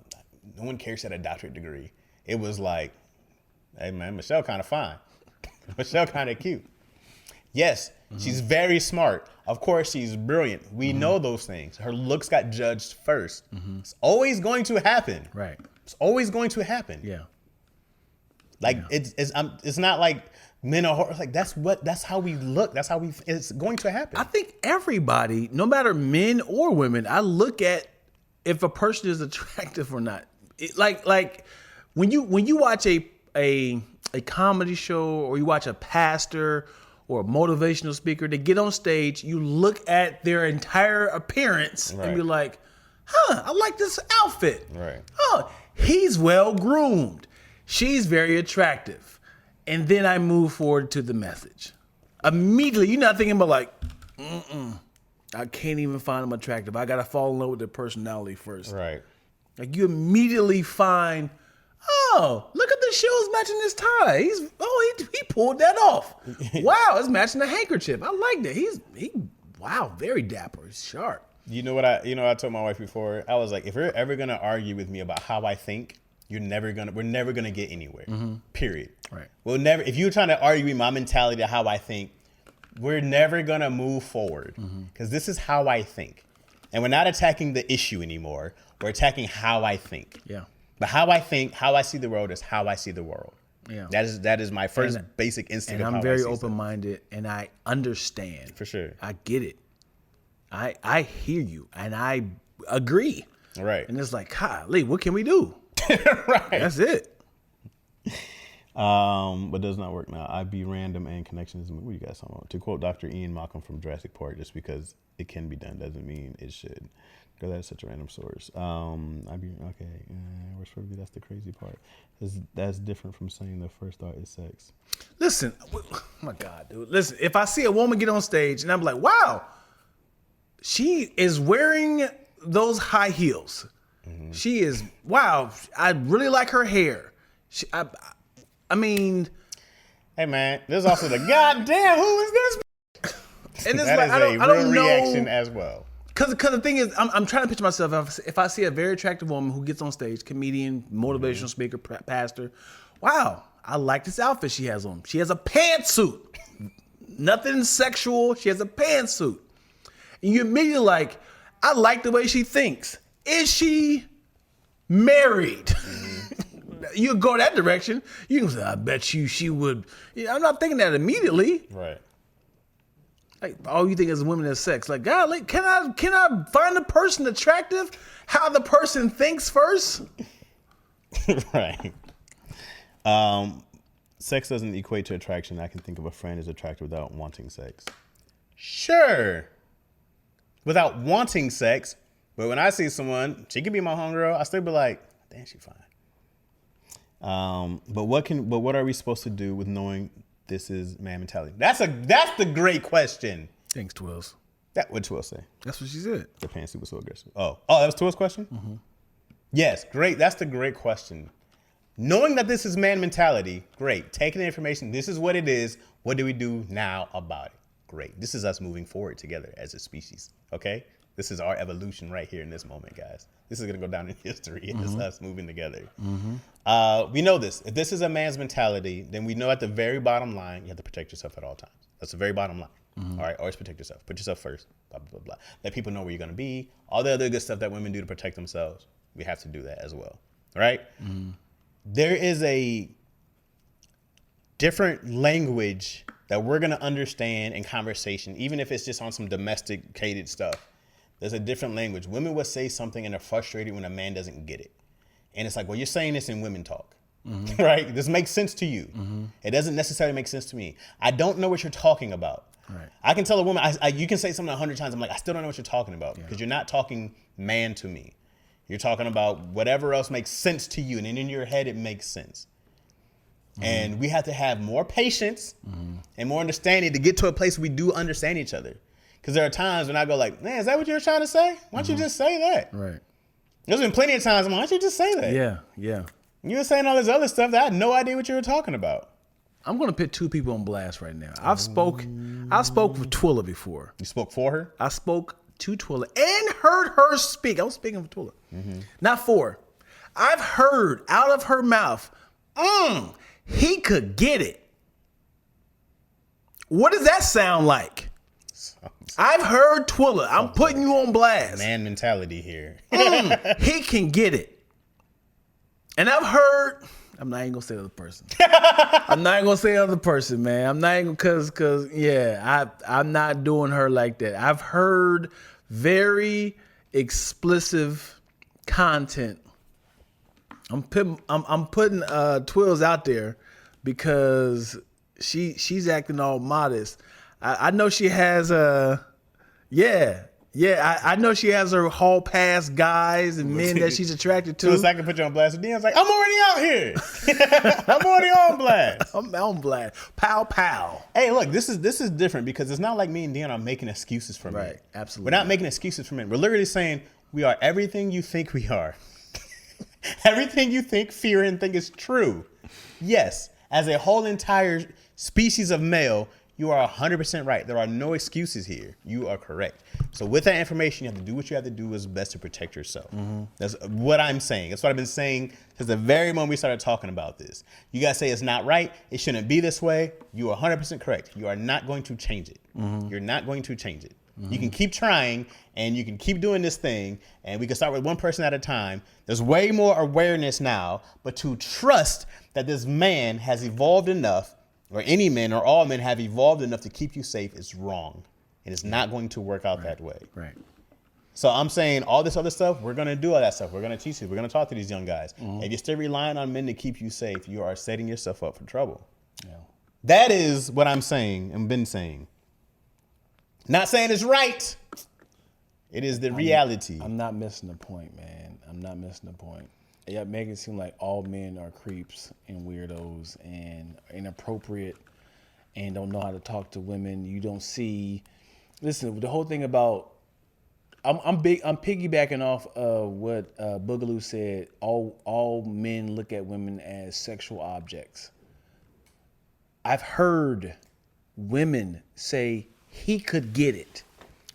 no one cares she had a doctorate degree. It was like, hey man, Michelle kind of fine. Michelle kind of cute. Yes, she's very smart. Of course, she's brilliant. We know those things. Her looks got judged first. It's always going to happen. Right. It's always going to happen. Yeah. Like it's not like men are like that's how we look. That's how it's going to happen. I think everybody, no matter men or women, I look at if a person is attractive or not. Like when you watch a comedy show or you watch a pastor or a motivational speaker, they get on stage, you look at their entire appearance and be like, I like this outfit. Right. Oh, he's well groomed. She's very attractive. And then I move forward to the message. Immediately, you're not thinking about like, I can't even find him attractive. I got to fall in love with their personality first. Right. Like you immediately find, oh, look at the shoes matching his tie. He pulled that off. Wow, it's matching the handkerchief. I like that. Wow, very dapper. He's sharp. You know what I told my wife before? I was like, if you're ever gonna argue with me about how I think, we're never gonna get anywhere. Period. Right. If you're trying to argue with my mentality of how I think, we're never gonna move forward. Because this is how I think. And we're not attacking the issue anymore. We're attacking how I think. Yeah. But how I think, how I see the world is how I see the world. Yeah. That is my first basic instinct. And of I'm how very I see open-minded and I understand. For sure. I get it. I hear you and I agree. Right. And it's like, golly, what can we do? Right. That's it. But does not work now. I'd be random and connections. What you guys talking about? To quote Dr. Ian Malcolm from Jurassic Park, just because it can be done doesn't mean it should. Because that's such a random source. I'd be okay. That's the crazy part. That's different from saying the first thought is sex. Listen, oh my God, dude. Listen, if I see a woman get on stage and I'm like, wow, she is wearing those high heels. Mm-hmm. She is, wow, I really like her hair. I mean, hey man, there's also the goddamn who is this? And it's that like, is I don't know. reaction as well. Because the thing is, I'm trying to picture myself. If I see a very attractive woman who gets on stage, comedian, motivational speaker, pastor, wow, I like this outfit she has on. She has a pantsuit. Nothing sexual. She has a pantsuit. And you immediately like, I like the way she thinks. Is she married? You go that direction. You can say, I bet you she would. I'm not thinking that immediately. Right. Like, all you think is women have sex. Like, God, like, can I find the person attractive? How the person thinks first? Right. Sex doesn't equate to attraction. I can think of a friend as attractive without wanting sex. Sure. Without wanting sex. But when I see someone, she could be my homegirl, I still be like, damn, she fine. But what are we supposed to do with knowing this is man mentality? That's the great question. Thanks, Twills. That what Twill say? That's what she said. The pantsuit was so aggressive. Oh, that was Twill's question? Mm-hmm. Yes, great. That's the great question. Knowing that this is man mentality, great. Taking the information, this is what it is. What do we do now about it? Great. This is us moving forward together as a species. Okay? This is our evolution right here in this moment, guys. This is going to go down in history. It's us moving together. Mm-hmm. We know this. If this is a man's mentality, then we know at the very bottom line, you have to protect yourself at all times. That's the very bottom line. Mm-hmm. All right? Always protect yourself. Put yourself first. Blah, blah, blah, blah. Let people know where you're going to be. All the other good stuff that women do to protect themselves, we have to do that as well. All right? Mm-hmm. There is a different language that we're going to understand in conversation, even if it's just on some domesticated stuff. There's a different language. Women will say something and they're frustrated when a man doesn't get it. And it's like, well, you're saying this in women talk, mm-hmm. right? This makes sense to you. Mm-hmm. It doesn't necessarily make sense to me. I don't know what you're talking about. Right. I can tell a woman, you can say something 100 times. I'm like, I still don't know what you're talking about because you're not talking man to me. You're talking about whatever else makes sense to you. And then in your head, it makes sense. Mm-hmm. And we have to have more patience and more understanding to get to a place where we do understand each other. Because there are times when I go like, man, is that what you were trying to say? Why don't you just say that? Right. There's been plenty of times I'm like, why don't you just say that? Yeah, yeah. You were saying all this other stuff that I had no idea what you were talking about. I'm going to put two people on blast right now. I spoke with Twilla before. You spoke for her? I spoke to Twilla and heard her speak. I was speaking for Twilla. Mm-hmm. Not for. I've heard out of her mouth, he could get it. What does that sound like? I've heard Twilla. I'm putting you on blast. Man mentality here. He can get it. And I've heard, I'm not even going to say the other person. I'm not even going to say the other person, man. I'm not even because I'm not doing her like that. I've heard very explicit content. I'm putting Twills out there because she's acting all modest. I know she has I know she has her hall pass guys and men that she's attracted to. So I can put you on blast. Dion's like, I'm already out here. I'm already on blast. I'm on blast. Pow, pow. Hey, look, this is different because it's not like me and Dion are making excuses for men. Right, absolutely. We're not making excuses for men. We're literally saying we are everything you think we are. Everything you think, fear, and think is true. Yes, as a whole entire species of male, you are 100% right. There are no excuses here. You are correct. So with that information, you have to do what you have to do is best to protect yourself. Mm-hmm. That's what I'm saying. That's what I've been saying since the very moment we started talking about this. You guys say it's not right. It shouldn't be this way. You are 100% correct. You are not going to change it. Mm-hmm. You're not going to change it. Mm-hmm. You can keep trying and you can keep doing this thing and we can start with one person at a time. There's way more awareness now, but to trust that this man has evolved enough or any men or all men have evolved enough to keep you safe is wrong. And it's not going to work out that way. Right. So I'm saying all this other stuff, we're going to do all that stuff. We're going to teach you. We're going to talk to these young guys. If you're still relying on men to keep you safe, you are setting yourself up for trouble. Yeah. That is what I'm saying and been saying. Not saying it's right. It is the reality. I'm not missing the point, man. I'm not missing the point. Yeah, make it seem like all men are creeps and weirdos and inappropriate and don't know how to talk to women. You don't see. Listen, the whole thing about I'm piggybacking off of what Boogaloo said. All men look at women as sexual objects. I've heard women say he could get it.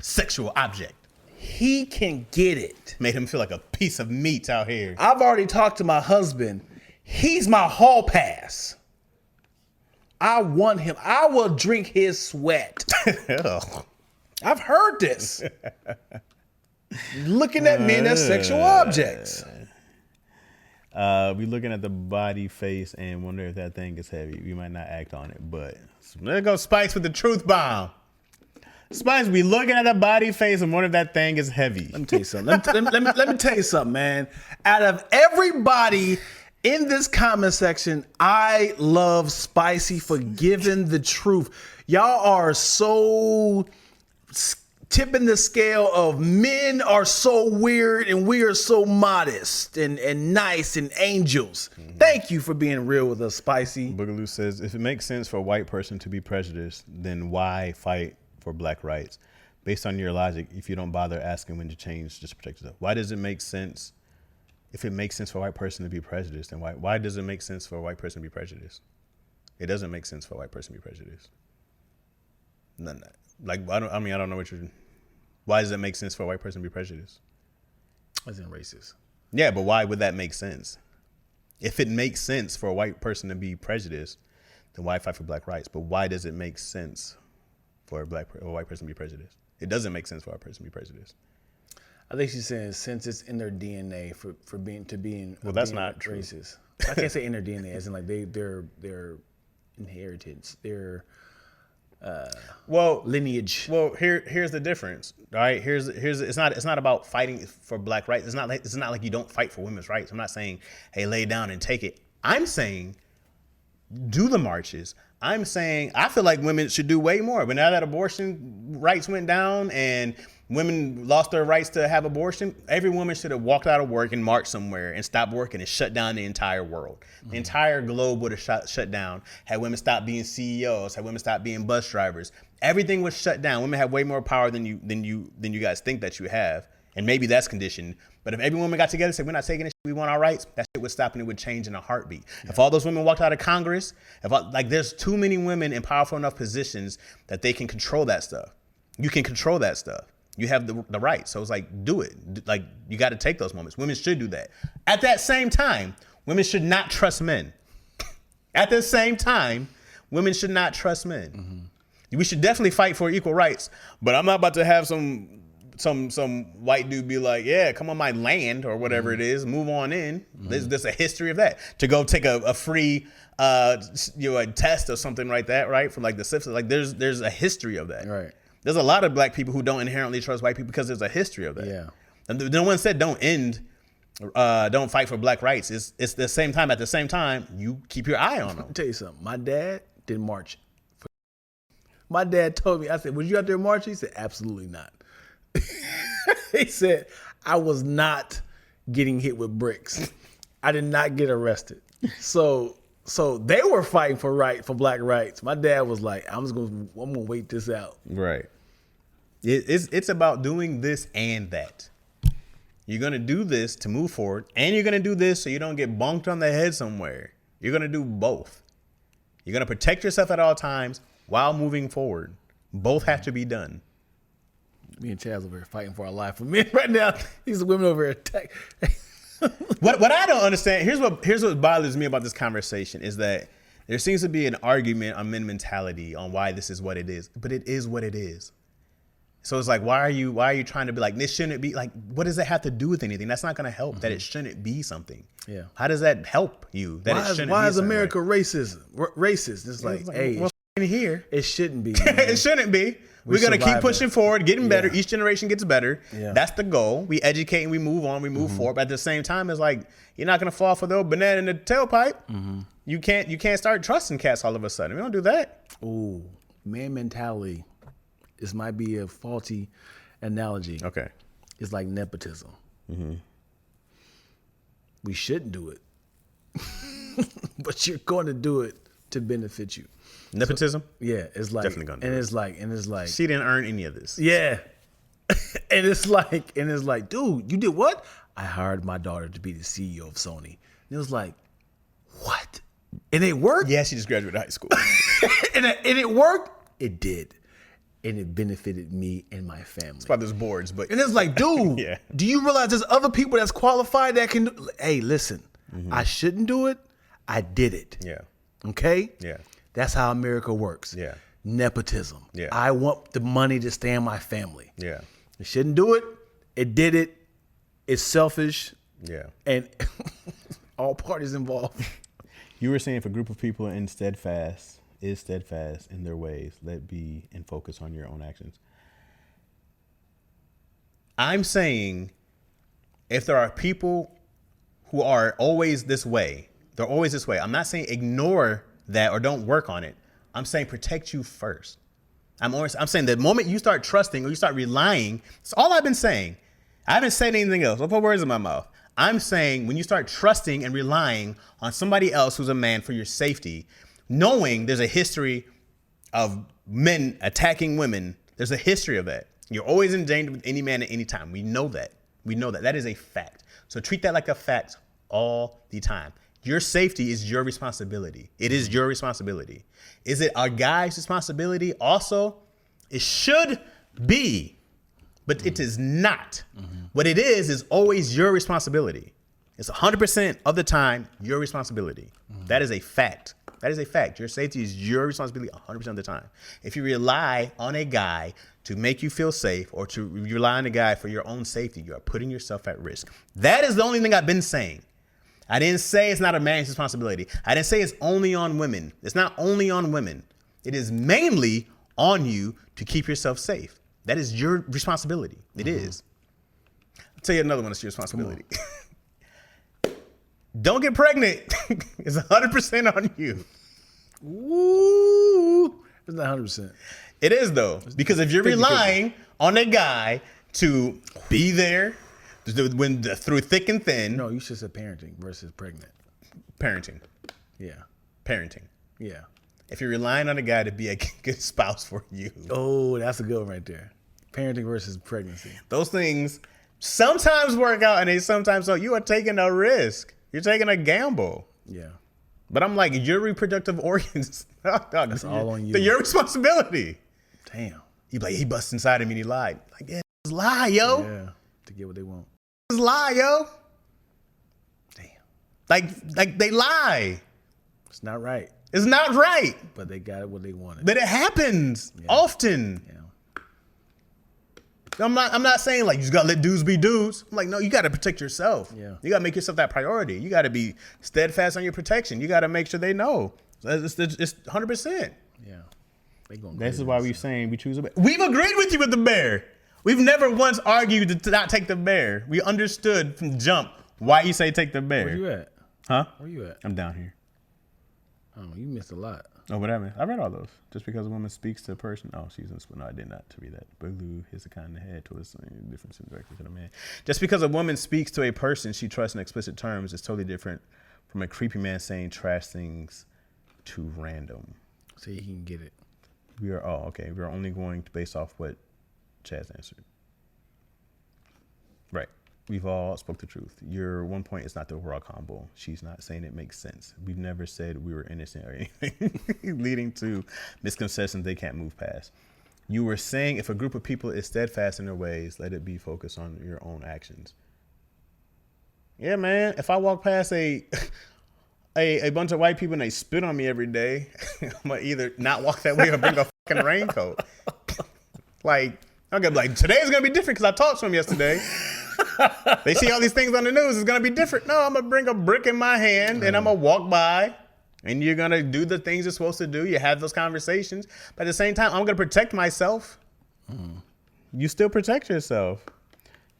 Sexual object. He can get it. Made him feel like a piece of meat out here. I've already talked to my husband. He's my hall pass. I want him. I will drink his sweat. I've heard this. Looking at men as sexual objects. We looking at the body, face, and wonder if that thing is heavy. We might not act on it, but there goes Spice with the truth bomb. Spice, we looking at the body, face, and wonder if that thing is heavy. Let me tell you something. Let me tell you something, man. Out of everybody in this comment section, I love Spicy for giving the truth. Y'all are so tipping the scale of men are so weird and we are so modest and nice and angels. Thank you for being real with us, Spicy. Boogaloo says, if it makes sense for a white person to be prejudiced, then why fight for black rights? Based on your logic, if you don't bother asking when to change just to protect yourself. Why does it make sense? If it makes sense for a white person to be prejudiced, then why does it make sense for a white person to be prejudiced? It doesn't make sense for a white person to be prejudiced. None. Like I don't know what you're. Why does it make sense for a white person to be prejudiced? As in racist. Yeah, but why would that make sense? If it makes sense for a white person to be prejudiced, then why fight for black rights? But why does it make sense for a white person to be prejudiced? It doesn't make sense for a person to be prejudiced. I think she's saying since it's in their DNA for being Well, that's being not true. racist. I can't say in their DNA as in like their inheritance, their lineage. Well, here's the difference, right? Here's it's not about fighting for black rights. It's not like you don't fight for women's rights. I'm not saying, hey, lay down and take it. I'm saying do the marches. I'm saying I feel like women should do way more. But now that abortion rights went down and women lost their rights to have abortion, every woman should have walked out of work and marched somewhere and stopped working and shut down the entire world. The entire globe would have shut down. Had women stopped being CEOs, had women stopped being bus drivers. Everything was shut down. Women have way more power than you guys think that you have. And maybe that's conditioned. But if every woman got together and said, we're not taking this shit, we want our rights, that shit would stop and it would change in a heartbeat. Yeah. If all those women walked out of Congress, there's too many women in powerful enough positions that they can control that stuff. You can control that stuff. You have the right. So it's like, do it. Like, you got to take those moments. Women should do that. At that same time, women should not trust men. At the same time, women should not trust men. Mm-hmm. We should definitely fight for equal rights, but I'm not about to have some white dude be like, yeah, come on my land or whatever it is, move on in. Mm-hmm. There's a history of that. To go take a free a test or something like that, right? From like the syphilis. Like there's a history of that. Right. There's a lot of black people who don't inherently trust white people because there's a history of that. Yeah. And no one said don't fight for black rights. It's the same time. At the same time, you keep your eye on them. Let me tell you something. My dad didn't march. My dad told me, I said, was you out there marching? He said, absolutely not. He said, I was not getting hit with bricks. I did not get arrested. So they were fighting for black rights. My dad was like, I'm gonna wait this out. Right. It's about doing this and that. You're gonna do this to move forward, and you're gonna do this so you don't get bonked on the head somewhere. You're gonna do both. You're gonna protect yourself at all times while moving forward. Both have to be done. Me and Chaz over here fighting for our life for men right now. These women over here attack. What I don't understand, here's what bothers me about this conversation is that there seems to be an argument on men mentality on why this is what it is, but it is what it is. So it's like, why are you trying to be like, this shouldn't be like, what does that have to do with anything? That's not going to help. That it shouldn't be something. Yeah. How does that help you? That why is America racist? Racist. It's like, hey, well, here it shouldn't be. It shouldn't be. We're going to keep surviving. pushing forward, getting better. Yeah. Each generation gets better. Yeah. That's the goal. We educate and we move on. We move forward. But at the same time, it's like you're not going to fall for the old banana in the tailpipe. You can't start trusting cats all of a sudden. We don't do that. Ooh, man mentality. This might be a faulty analogy. Okay. It's like nepotism. We shouldn't do it, but you're going to do it to benefit you. Nepotism? Yeah, it's like, Definitely gonna do and it. it's like, She didn't earn any of this. yeah, and it's like, dude, you did what? I hired my daughter to be the CEO of Sony. And it was like, what? And it worked. Yeah, she just graduated high school. and it worked. It did, and it benefited me and my family. By those boards, but And it's like, dude, Yeah. do you realize there's other people that's qualified that can do? Hey, listen, I shouldn't do it. I did it. yeah. Okay? Yeah. That's how America works. Yeah. Nepotism. Yeah. I want the money to stay in my family. Yeah. I shouldn't do it. It did it. It's selfish. Yeah. And all parties involved. You were saying if a group of people is steadfast in their ways, let be and focus on your own actions. I'm saying if there are people who are always this way, they're always this way. I'm not saying ignore that or don't work on it. I'm saying protect you first. I'm saying the moment you start trusting or you start relying, it's all I've been saying. I haven't said anything else. Don't put words in my mouth. I'm saying when you start trusting and relying on somebody else who's a man for your safety, knowing there's a history of men attacking women, there's a history of that. You're always in danger with any man at any time. We know that. We know that. That is a fact. So treat that like a fact all the time. Your safety is your responsibility. It is your responsibility. Is it a guy's responsibility also? It should be, but it is not. What it is always your responsibility. It's 100% of the time your responsibility. That is a fact. That is a fact. Your safety is your responsibility 100% of the time. If you rely on a guy to make you feel safe or to rely on a guy for your own safety, you are putting yourself at risk. That is the only thing I've been saying. I didn't say it's not a man's responsibility. I didn't say it's only on women. It's not only on women. It is mainly on you to keep yourself safe. That is your responsibility. It is. I'll tell you another one that's your responsibility. Don't get pregnant. It's 100% on you. Ooh. It's not 100%. It is though, because if you're 50-50. relying on a guy to be there through thick and thin, No, you should say parenting versus pregnant. parenting. Yeah. If you're relying on a guy to be a good spouse for you, Oh, that's a good one right there. Parenting versus pregnancy. those things sometimes work out and they sometimes don't. You are taking a risk. You're taking a gamble. Yeah. But I'm like, your reproductive organs, that's all on you. They're your responsibility. Damn. You like, he busted inside of me and he lied. Like, yeah, it's lie, yo. Yeah. To get what they want. It's lie, yo. Damn. Like they lie. It's not right, It's not right. but they got what they wanted. But it happens often. Yeah. I'm not saying like you just gotta let dudes be dudes. I'm like, no, you gotta protect yourself. Yeah. You gotta make yourself that priority. You gotta be steadfast on your protection. You gotta make sure they know. It's 100%. Yeah. They going This crazy. is why we're saying we choose a bear. We've agreed with you with the bear. We've never once argued to not take the bear. We understood from jump why you say take the bear. Where you at? Huh? Where you at? I'm down here. Oh, you missed a lot. Oh, whatever. I read all those. Just because a woman speaks to a person. Oh, she's in. No, I did not to read that. Boogaloo hits the kind in the head towards difference in directly to the man. Just because a woman speaks to a person she trusts in explicit terms is totally different from a creepy man saying trash things to random. So you can get it. We are okay. We're only going to base off what Chaz answered. Right. We've all spoke the truth. Your one point is not the overall combo. She's not saying it makes sense. We've never said we were innocent or anything, leading to misconceptions they can't move past. You were saying if a group of people is steadfast in their ways, let it be focused on your own actions. Yeah, man. If I walk past a bunch of white people and they spit on me every day, I'm gonna either not walk that way or bring a fucking raincoat. Like, I'm gonna be like, today's gonna be different because I talked to them yesterday. They see all these things on the news. It's gonna be different. No, I'm gonna bring a brick in my hand and I'm gonna walk by, and you're gonna do the things you're supposed to do. You have those conversations, but at the same time, I'm gonna protect myself. You still protect yourself.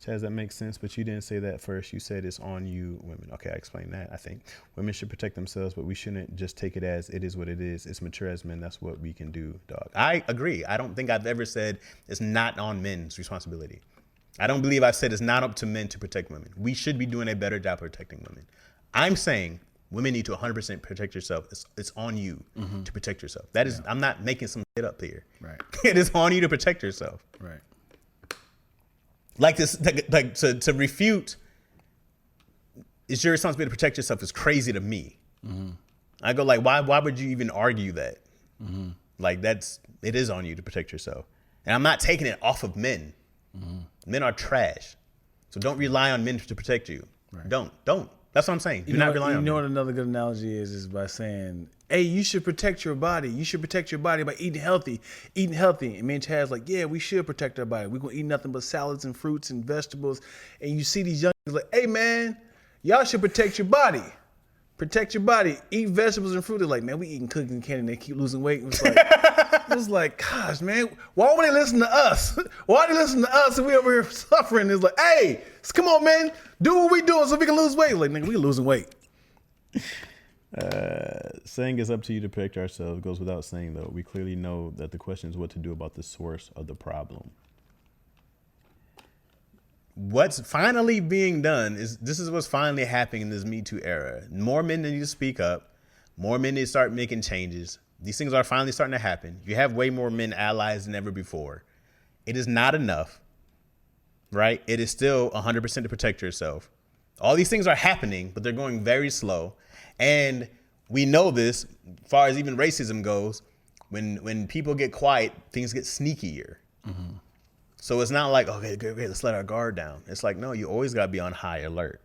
Chaz, that makes sense, but you didn't say that first. You said it's on you, women. Okay, I explained that. I think women should protect themselves, but we shouldn't just take it as it is what it is. It's mature as men. That's what we can do, dog. I agree. I don't think I've ever said it's not on men's responsibility. I don't believe I've said it's not up to men to protect women. We should be doing a better job protecting women. I'm saying women need to 100% protect yourself. It's on you to protect yourself. That is, I'm not making some shit up here. Right. It is on you to protect yourself. Right. Like this, like to refute, it's your responsibility to protect yourself is crazy to me. I go like, why would you even argue that? Like it is on you to protect yourself. And I'm not taking it off of men. Men are trash. So don't rely on men to protect you. Right. Don't. That's what I'm saying. Do not rely on men. You know what another good analogy is by saying, hey, you should protect your body. You should protect your body by eating healthy. And me and Chaz like, yeah, we should protect our body. We're going to eat nothing but salads and fruits and vegetables. And you see these young like, hey, man, y'all should protect your body. Protect your body. Eat vegetables and fruit. They're like, man, we eating cookies and candy and they keep losing weight. It's like, gosh, man, why would they listen to us? Why do they listen to us and we over here suffering? It's like, hey, come on, man, do what we doing so we can lose weight. Like, nigga, we losing weight. Saying it's up to you to protect ourselves goes without saying, though. We clearly know that the question is what to do about the source of the problem. What's finally being done is this is what's finally happening in this Me Too era. More men need to speak up. More men need to start making changes. These things are finally starting to happen. You have way more men allies than ever before. It is not enough, right? It is still 100% to protect yourself. All these things are happening, but they're going very slow. And we know this, as far as even racism goes, when people get quiet, things get sneakier. So it's not like, okay, great, let's let our guard down. It's like, no, you always got to be on high alert.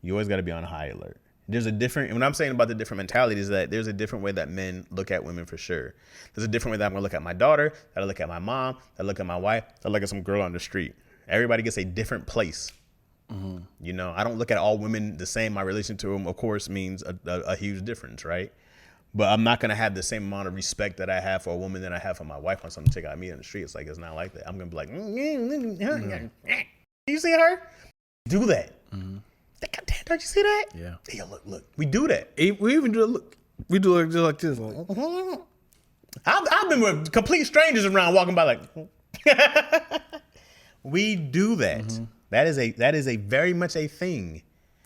You always got to be on high alert. There's a different, and what I'm saying about the different mentality is that there's a different way that men look at women for sure. There's a different way that I'm going to look at my daughter, that I look at my mom, that I look at my wife, that I look at some girl on the street. Everybody gets a different place. You know, I don't look at all women the same. My relation to them, of course, means a huge difference, right? But I'm not going to have the same amount of respect that I have for a woman that I have for my wife when something take out me in the street. It's like, it's not like that. I'm going to be like, you see her? Do that. God damn, don't you see that? Yeah. Yeah, look. We do that. We even do it. Look, we do it just like this. Like, I've been with complete strangers around walking by like, we do that. That is a very much a thing.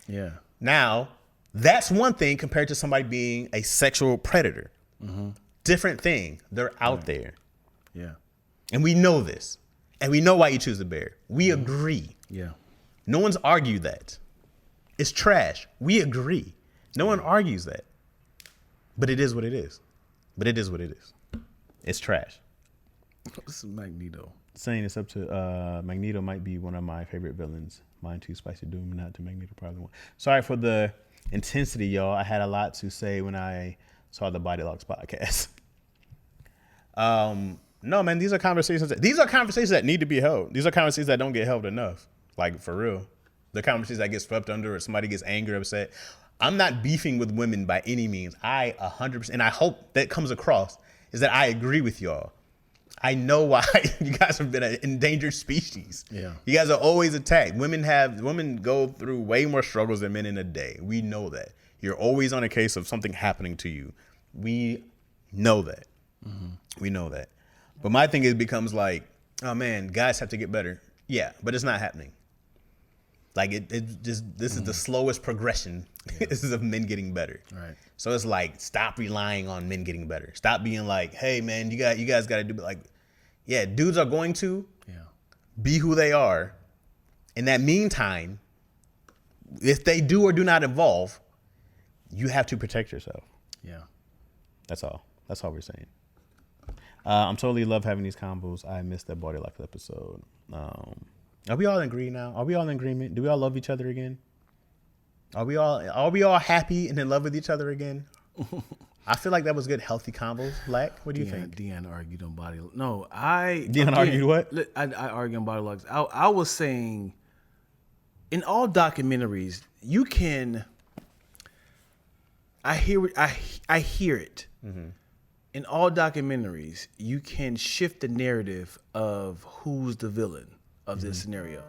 yeah. Now, that's one thing compared to somebody being a sexual predator. Different thing. They're out there. Yeah. And we know this. And we know why you choose the bear. We agree. Yeah. No one's argued that. It's trash. We agree. No one argues that. But it is what it is. It's trash. This is Magneto. Saying it's up to Magneto might be one of my favorite villains. Mine too, Spicy Doom, not to Magneto, probably one. Sorry for the intensity, y'all. I had a lot to say when I saw the Body Locks podcast. No, man, these are conversations that need to be held. These are conversations that don't get held enough. Like, for real. The conversations that get swept under or somebody gets angry or upset. I'm not beefing with women by any means. I 100%, and I hope that comes across, is that I agree with y'all. I know why you guys have been an endangered species. Yeah. You guys are always attacked. Women go through way more struggles than men in a day. We know that. You're always on a case of something happening to you. We know that. We know that. But my thing becomes like, oh man, guys have to get better. Yeah, but it's not happening. Like this is the slowest progression. This is of men getting better. Right. So it's like, stop relying on men getting better. Stop being like, hey man, you guys got to do, like, yeah, dudes are going to be who they are. In that meantime, if they do or do not evolve, you have to protect yourself. Yeah. That's all. That's all we're saying. I'm totally love having these combos. I missed that Body Locks episode. Are we all in agreement now? Are we all in agreement? Do we all love each other again? Are we all happy and in love with each other again? I feel like that was good, healthy combos. Black, what do you think? Deanna argued on Body Locks. No, Deanna argued what? I argued on Body Locks. I was saying, in all documentaries, you can. I hear it. In in all documentaries, you can shift the narrative of who's the villain of this scenario.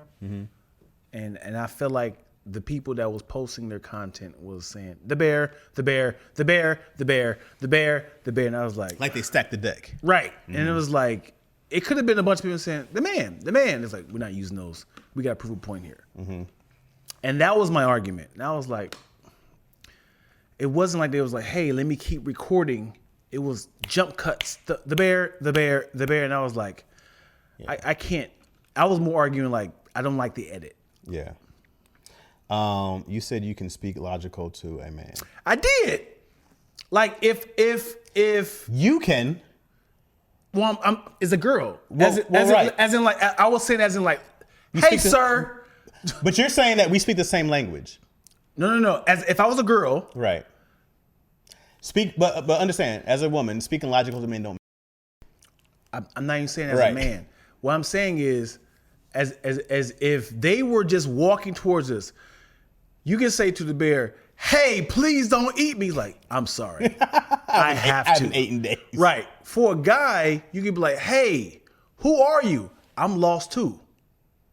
And I feel like the people that was posting their content was saying the bear, the bear, the bear, the bear, the bear, the bear, and I was like they stacked the deck. right, and it was like it could have been a bunch of people saying the man, the man. It's like we're not using those. We got to prove a point here, and that was my argument. And I was like, it wasn't like they was like, hey, let me keep recording. It was jump cuts, the bear, the bear, the bear, and I was like, I can't. I was more arguing like I don't like the edit. Yeah. You said you can speak logical to a man. I did. Like if You can. well, I'm is a girl. Well, right. As in like I was saying as in like, hey speak to- sir. But you're saying that we speak the same language. No. As if I was a girl, Right. Speak, but understand, as a woman, speaking logical to men don't. I'm not even saying as Right. a man. What I'm saying is, as if they were just walking towards us, you can say to the bear, "Hey, please don't eat me." He's like, I'm sorry, I have to. I haven't eaten days. Right. For a guy, you can be like, "Hey, who are you? I'm lost too."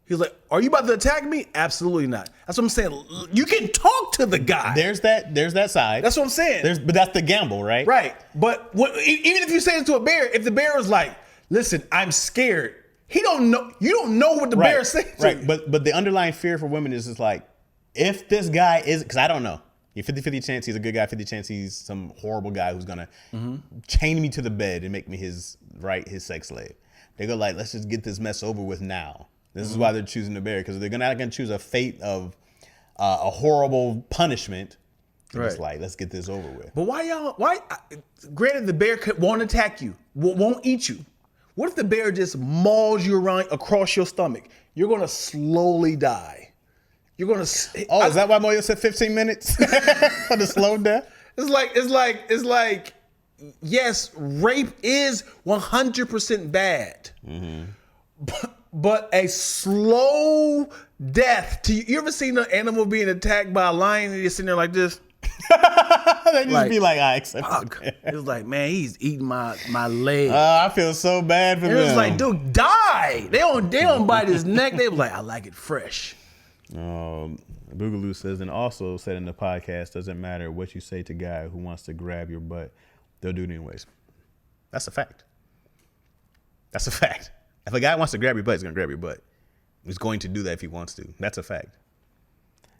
He's like, "Are you about to attack me?" Absolutely not. That's what I'm saying. You can talk to the guy. There's that side. That's what I'm saying. But that's the gamble, right? Right. But even if you say it to a bear, if the bear is like, "Listen, I'm scared," he don't know. You don't know what the bear is saying. Right. But the underlying fear for women is just like, if this guy is, because I don't know, you 50-50 chance he's a good guy, 50 chance he's some horrible guy who's gonna chain me to the bed and make me his sex slave. They go like, let's just get this mess over with now. This is why they're choosing the bear, because they're not gonna choose a fate of a horrible punishment. They're just like, let's get this over with. But why? Granted, the bear won't attack you, won't eat you. What if the bear just mauls you around across your stomach? You're gonna slowly die. You're gonna. Is that why Moyo said 15 minutes for the slow death? It's like. Yes, rape is 100% bad. But a slow death to you. You ever seen an animal being attacked by a lion and you're sitting there like this? They just Like, be like, I accept Fuck. it. It was like, man, he's eating my leg. I feel so bad for And them. it was like, dude, die. They don't bite his neck. They was like, I like it fresh. Boogaloo says, and also said in the podcast, doesn't matter what you say to a guy who wants to grab your butt, they'll do it anyways. That's a fact. That's a fact. If a guy wants to grab your butt, he's going to grab your butt. He's going to do that if he wants to. That's a fact.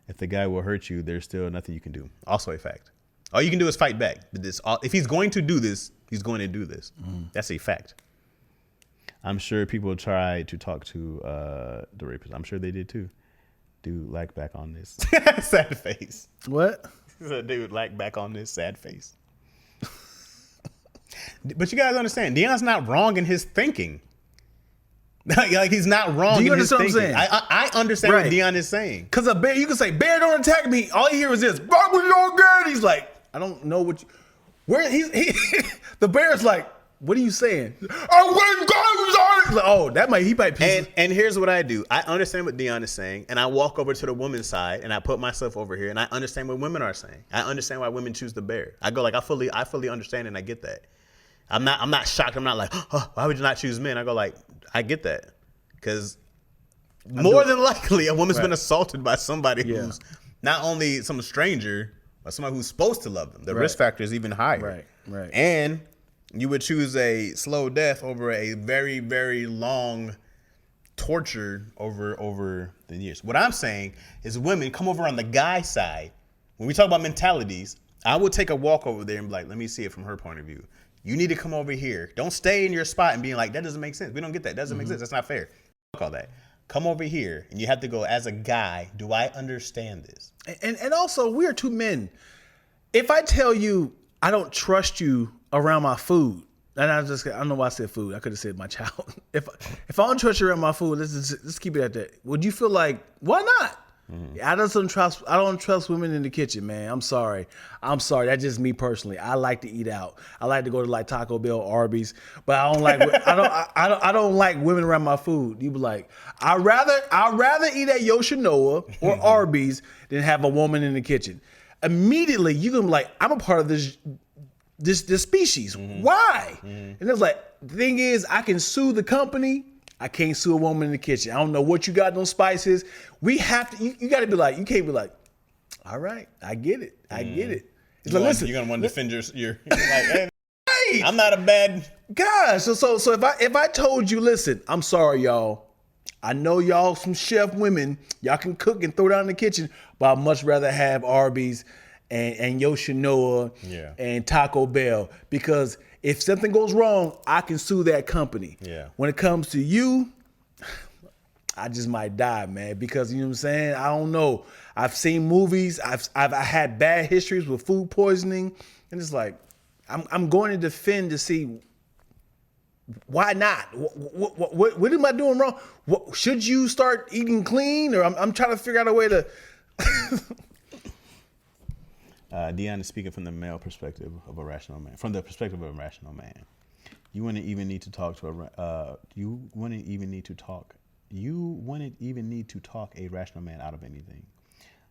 If the guy will hurt you, there's still nothing you can do. Also a fact. All you can do is fight back. If he's going to do this, he's going to do this. That's a fact. I'm sure people try to talk to the rapist. I'm sure they did too. Dude, like back on this sad face. What? Dude, like back on this sad face. But you guys understand, Deion's not wrong in his thinking. Like he's not wrong Do you in his understand thinking. what I'm saying? I understand Right. what Deion is saying. Because a bear, you can say, bear, don't attack me. All you hear is this, bark with your gun. He's like, I don't know what you, where the bear's like, what are you saying? Like, oh, he might piss. And here's what I do. I understand what Deion is saying, and I walk over to the woman's side, and I put myself over here, and I understand what women are saying. I understand why women choose the bear. I go like, I fully understand, and I get that. I'm not shocked. I'm not like, oh, why would you not choose men? I go like, I get that, because more than likely, a woman's been assaulted by somebody who's not only some stranger, but somebody who's supposed to love them. The risk factor is even higher. Right. And you would choose a slow death over a very, very long torture over the years. What I'm saying is women come over on the guy side. When we talk about mentalities, I would take a walk over there and be like, let me see it from her point of view. You need to come over here. Don't stay in your spot and being like, that doesn't make sense. We don't get that. That doesn't make sense. That's not fair. Fuck all that. Come over here, and you have to go, as a guy, do I understand this? And also, we are two men. If I tell you I don't trust you around my food, and I don't know why I said food. I could have said my child. If I don't trust you around my food, let's keep it at that. Would you feel like, why not? I don't trust women in the kitchen, man. I'm sorry. That's just me personally. I like to eat out. I like to go to like Taco Bell, Arby's, but I don't like I don't like women around my food. You be like, I'd rather eat at Yoshinoya or Arby's than have a woman in the kitchen. Immediately you can be like, I'm a part of this this species. Why? And it's like, the thing is, I can sue the company. I can't sue a woman in the kitchen. I don't know what you got in those spices. We have to, you got to be like, you can't be like, all right, I get it. I get it. It's like, listen. You're going to want to defend your like, hey, I'm not a bad. Gosh, so if I told you, listen, I'm sorry, y'all. I know y'all some chef women. Y'all can cook and throw down in the kitchen, but I'd much rather have Arby's and Yoshinoya and Taco Bell, because if something goes wrong, I can sue that company. Yeah. When it comes to you, I just might die, man, because you know what I'm saying? I don't know. I've seen movies. I had bad histories with food poisoning, and it's like I'm going to defend to see why not. What am I doing wrong? Should you start eating clean, or I'm trying to figure out a way to. Deon is speaking from the male perspective of a rational man. From the perspective of a rational man, you wouldn't even need to talk a rational man out of anything.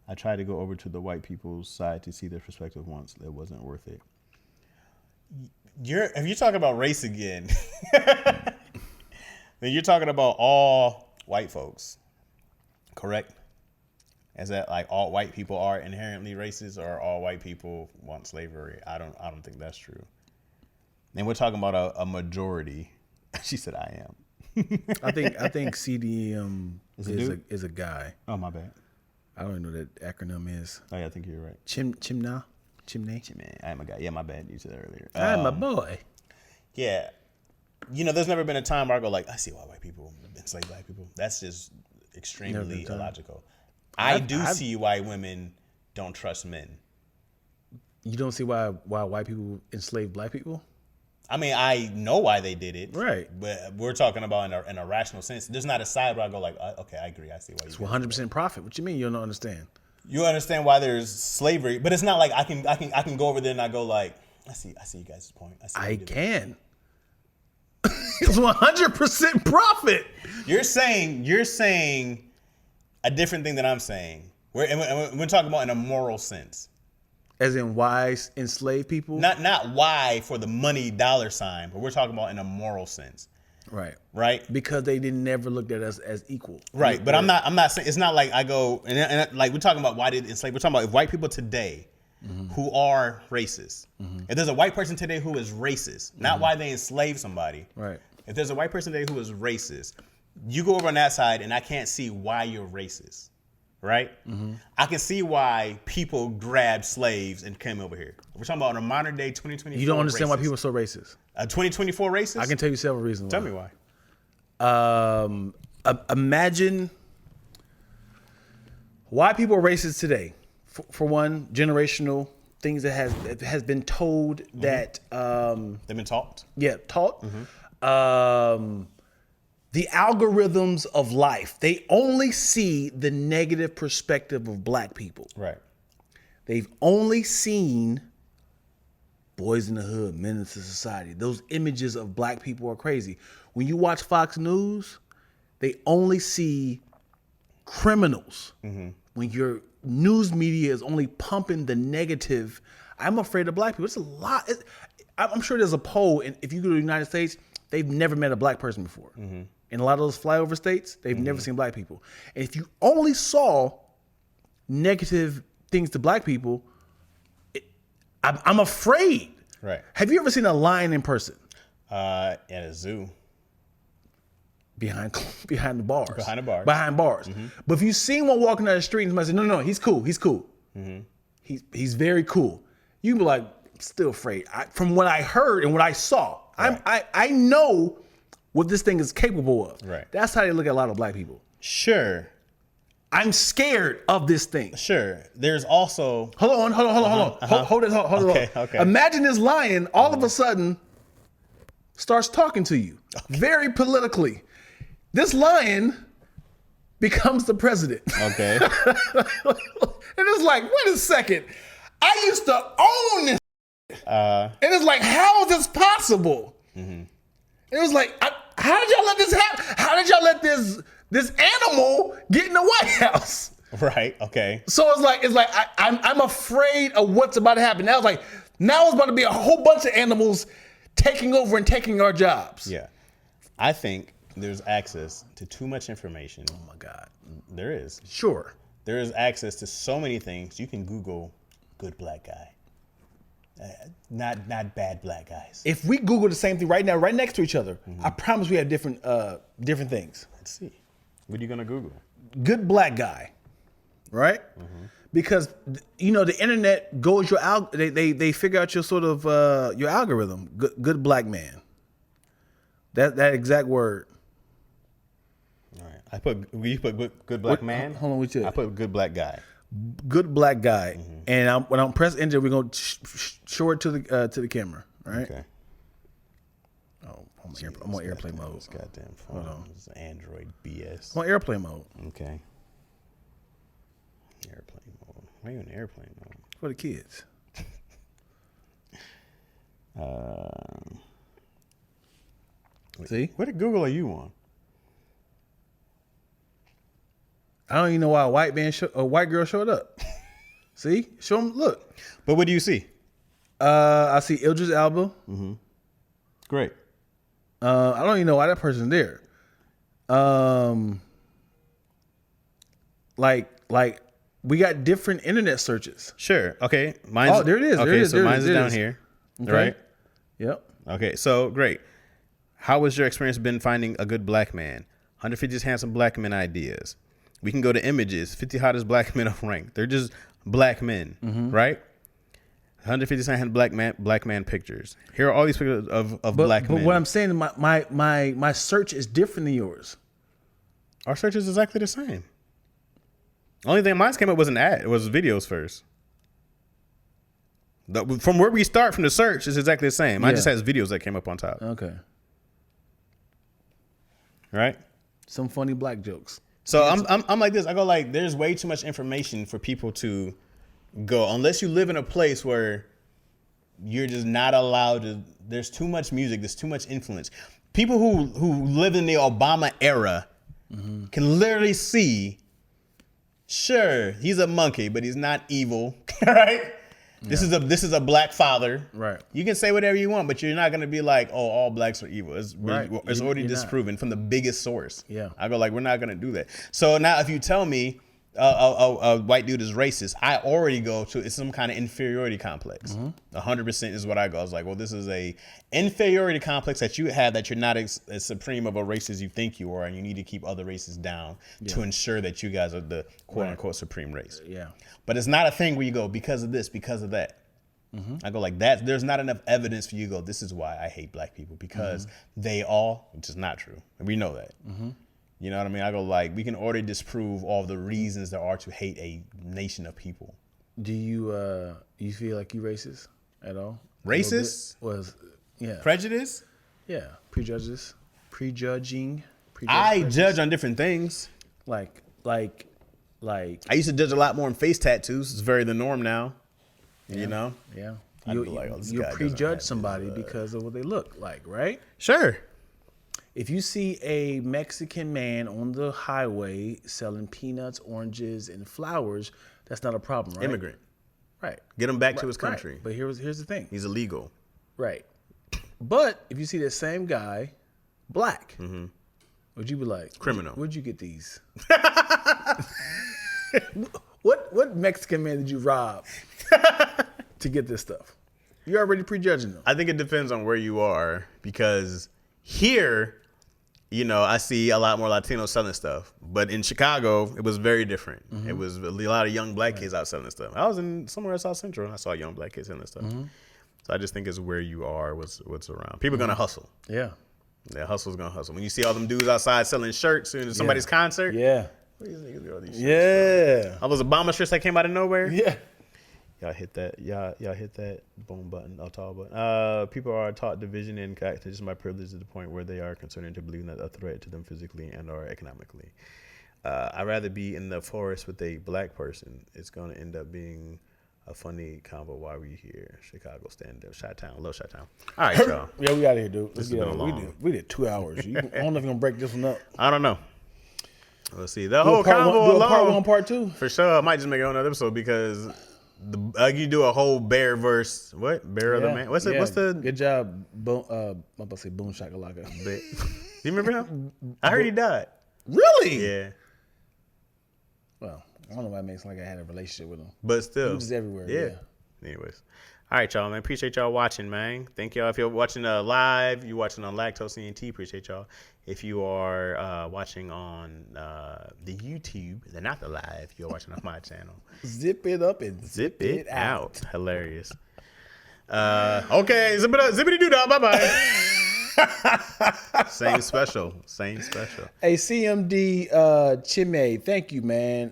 I tried to go over to the white people's side to see their perspective once. It wasn't worth it. If you talk about race again, then you're talking about all white folks, correct? Is that like all white people are inherently racist, or all white people want slavery? I don't think that's true. And we're talking about a majority. She said, "I am." I think CDM is a guy. Oh, my bad. I don't even know what that acronym is. Oh yeah, I think you're right. Chimney. I am a guy. Yeah, my bad. You said that earlier. I'm a boy. Yeah. There's never been a time where I go like, I see why white people enslave black people. That's just extremely illogical. I see why women don't trust men. You don't see why white people enslave black people? I mean, I know why they did it. Right. But we're talking about in a rational sense. There's not a side where I go like, okay, I agree. I see why you did it. It's 100% profit. What you mean you don't understand? You understand why there's slavery, but it's not like I can go over there and I go like, I see you guys' point. I can. It's 100% profit. You're saying a different thing than I'm saying. We're talking about in a moral sense. As in why enslave people? Not why for the money dollar sign, but we're talking about in a moral sense. Right. Because they never looked at us as equal. Right. But I'm not saying, it's not like I go and like we're talking about why did enslave. We're talking about if white people today who are racist. If there's a white person today who is racist, not why they enslaved somebody. Right. If there's a white person today who is racist, you go over on that side and I can't see why you're racist. Right? I can see why people grabbed slaves and came over here. We're talking about a modern day 2024. You don't understand racist. why people are so racist. 2024 racist? I can tell you several reasons. Tell me why. Imagine why people are racist today. For one, generational things that has been told that they've been taught. Yeah, taught. The algorithms of life, they only see the negative perspective of black people. Right. They've only seen Boys in the Hood, Menace to Society. Those images of black people are crazy. When you watch Fox News, they only see criminals. When your news media is only pumping the negative, I'm afraid of black people. It's a lot. I'm sure there's a poll, and if you go to the United States, they've never met a black person before. In a lot of those flyover states, they've never seen black people. And if you only saw negative things to black people, I'm afraid. Right. Have you ever seen a lion in person? At a zoo. Behind the bars. Behind bars. But if you seen one walking down the street and somebody said, no, he's cool. He's very cool. You can be like, still afraid. From what I heard and what I saw, right. I know what this thing is capable of. Right. That's how they look at a lot of black people. Sure. I'm scared of this thing. Sure. There's also... Hold on. Hold it. Okay. Imagine this lion all of a sudden starts talking to you very politically. This lion becomes the president. Okay. And it's like, wait a second. I used to own this. And it's like, how is this possible? It was like, how did y'all let this happen? How did y'all let this animal get in the White House? Right. Okay. So it's like I'm afraid of what's about to happen. Now it's like Now it's about to be a whole bunch of animals taking over and taking our jobs. Yeah. I think there's access to too much information. Oh my God. There is. Sure. There is access to so many things. You can Google good black guy. Not bad black guys. If we Google the same thing right now, right next to each other, I promise we have different things. Let's see. What are you gonna Google? Good black guy, right? Because you know the internet goes your they figure out your sort of your algorithm. Good black man. That exact word. All right. You put good black man. Hold on, what you? I put good black guy. Good black guy, and when I'm press enter, we're gonna show it to the camera, right? Okay. Oh, I'm on airplane mode. This goddamn phone. Hold on. This is Android BS. I'm on airplane mode Okay. Airplane mode. Why are you in airplane mode? for the kids. See, What Google are you on? I don't even know why a white girl showed up. See, show them. Look, But what do you see? I see Idris Elba. Great. I don't even know why that person's there. Like we got different internet searches. Sure. Okay. Mine's, Oh, there it is. Okay, There it is. so There it mine's is. There it down is. here. Okay. Right. Yep. Okay. So great. How has your experience been finding a good black man? 150 handsome black men ideas. We can go to images. 50 hottest black men of rank. They're just black men, right? 150 handsome black man pictures. Here are all these pictures of black men. But what I'm saying, my search is different than yours. Our search is exactly the same. Only thing mine came up was an ad. It was videos first. From where we start from the search is exactly the same. Mine just has videos that came up on top. Okay. Right? Some funny black jokes. So I'm like this. I go like, there's way too much information for people to go unless you live in a place where you're just not allowed to. There's too much music. There's too much influence. People who live in the Obama era can literally see. Sure, he's a monkey, but he's not evil, right? Yeah. This is a black father, right? You can say whatever you want, but you're not gonna be like, oh, all blacks are evil. It's already you're disproven not. from the biggest source. Yeah, I go like, we're not gonna do that. So now, if you tell me a white dude is racist, I already go to it's some kind of inferiority complex. 100% is what I go. I was like, well, this is a inferiority complex that you have that you're not as supreme of a race as you think you are, and you need to keep other races down to ensure that you guys are the quote unquote supreme race. Yeah. But it's not a thing where you go because of this, because of that. I go like that. There's not enough evidence for you to go, this is why I hate black people, because they all, which is not true. And we know that. You know what I mean? I go like, we can already disprove all the reasons there are to hate a nation of people. Do you feel like you racist at all? Racist? Yeah. Prejudice? Yeah. Prejudging. I judge on different things. Like. I used to judge a lot more on face tattoos. It's very the norm now. Yeah. You know? Yeah. You prejudge somebody because of what they look like, right? Sure. If you see a Mexican man on the highway selling peanuts, oranges, and flowers, that's not a problem, right? Immigrant. Right. Get him back to his country. Right. But here's the thing. He's illegal. Right. But if you see that same guy, black, would you be like, criminal? Where'd you get these? What Mexican man did you rob to get this stuff? You're already prejudging them. I think it depends on where you are, because here, you know, I see a lot more Latinos selling stuff. But in Chicago, it was very different. It was a lot of young black kids out selling stuff. I was in somewhere in South Central, and I saw young black kids selling stuff. So I just think it's where you are, what's around. People are going to hustle. Yeah. Yeah, hustle's going to hustle. When you see all them dudes outside selling shirts in somebody's concert. Yeah. What do you think all these shirts from? All those Obama shirts that came out of nowhere. Yeah. Y'all hit that. Y'all hit that boom button, tall button. People are taught division and just my privilege to the point where they are concerned to believe that a threat to them physically and or economically. I'd rather be in the forest with a black person. It's going to end up being a funny combo. Why we here? Chicago stand up. Chi-town. Love Chi-town. All right, y'all. Yeah, we out of here, dude. This has been long. We did 2 hours. I don't know if you're going to break this one up. I don't know. Let's see. The whole combo alone. Part 1, part 2. For sure. I might just make it on another episode because You do a whole bear verse. What bear of the man? What's the? Good job, Boom. I'm about to say Boom Shakalaka. You remember him? I heard he died. Really? Yeah, Well, I don't know why it makes like I had a relationship with him. but still, He was everywhere. Yeah. Anyways, all right, y'all, man. Appreciate y'all watching, man. Thank y'all. If you're watching live, you watching on Lactose ENT. Appreciate y'all. If you are watching on the YouTube, they're not the live. You're watching on my channel. Zip it up and Zip it out. Hilarious. Okay, zip it up. Zippity doo dah. Bye bye. Same special. Hey, CMD Chime, thank you, man.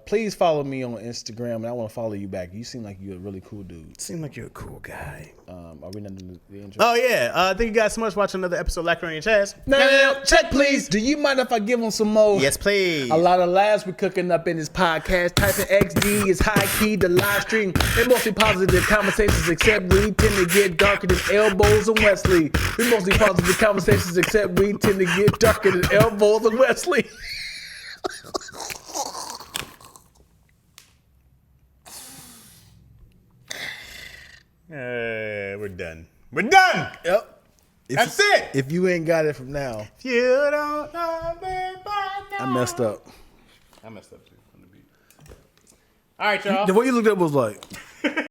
Please follow me on Instagram, and I want to follow you back. You seem like you're a really cool dude. Seem like you're a cool guy. Are we not doing the intro? Oh yeah. Thank you guys so much for watching another episode of Lacquer on Your Chest. No, check, please. Do you mind if I give them some more? Yes, please. A lot of laughs we're cooking up in this podcast. Typing XD is high key, the live stream. And mostly positive conversations, except we tend to get darker than elbows and Wesley. We mostly positive conversations, except we tend to get darker than elbows and Wesley. We're done. We're done. Yep. That's it. If you ain't got it from now, If you don't love me by now. I messed up. I messed up too on the beat. All right, y'all. The way you looked up was like...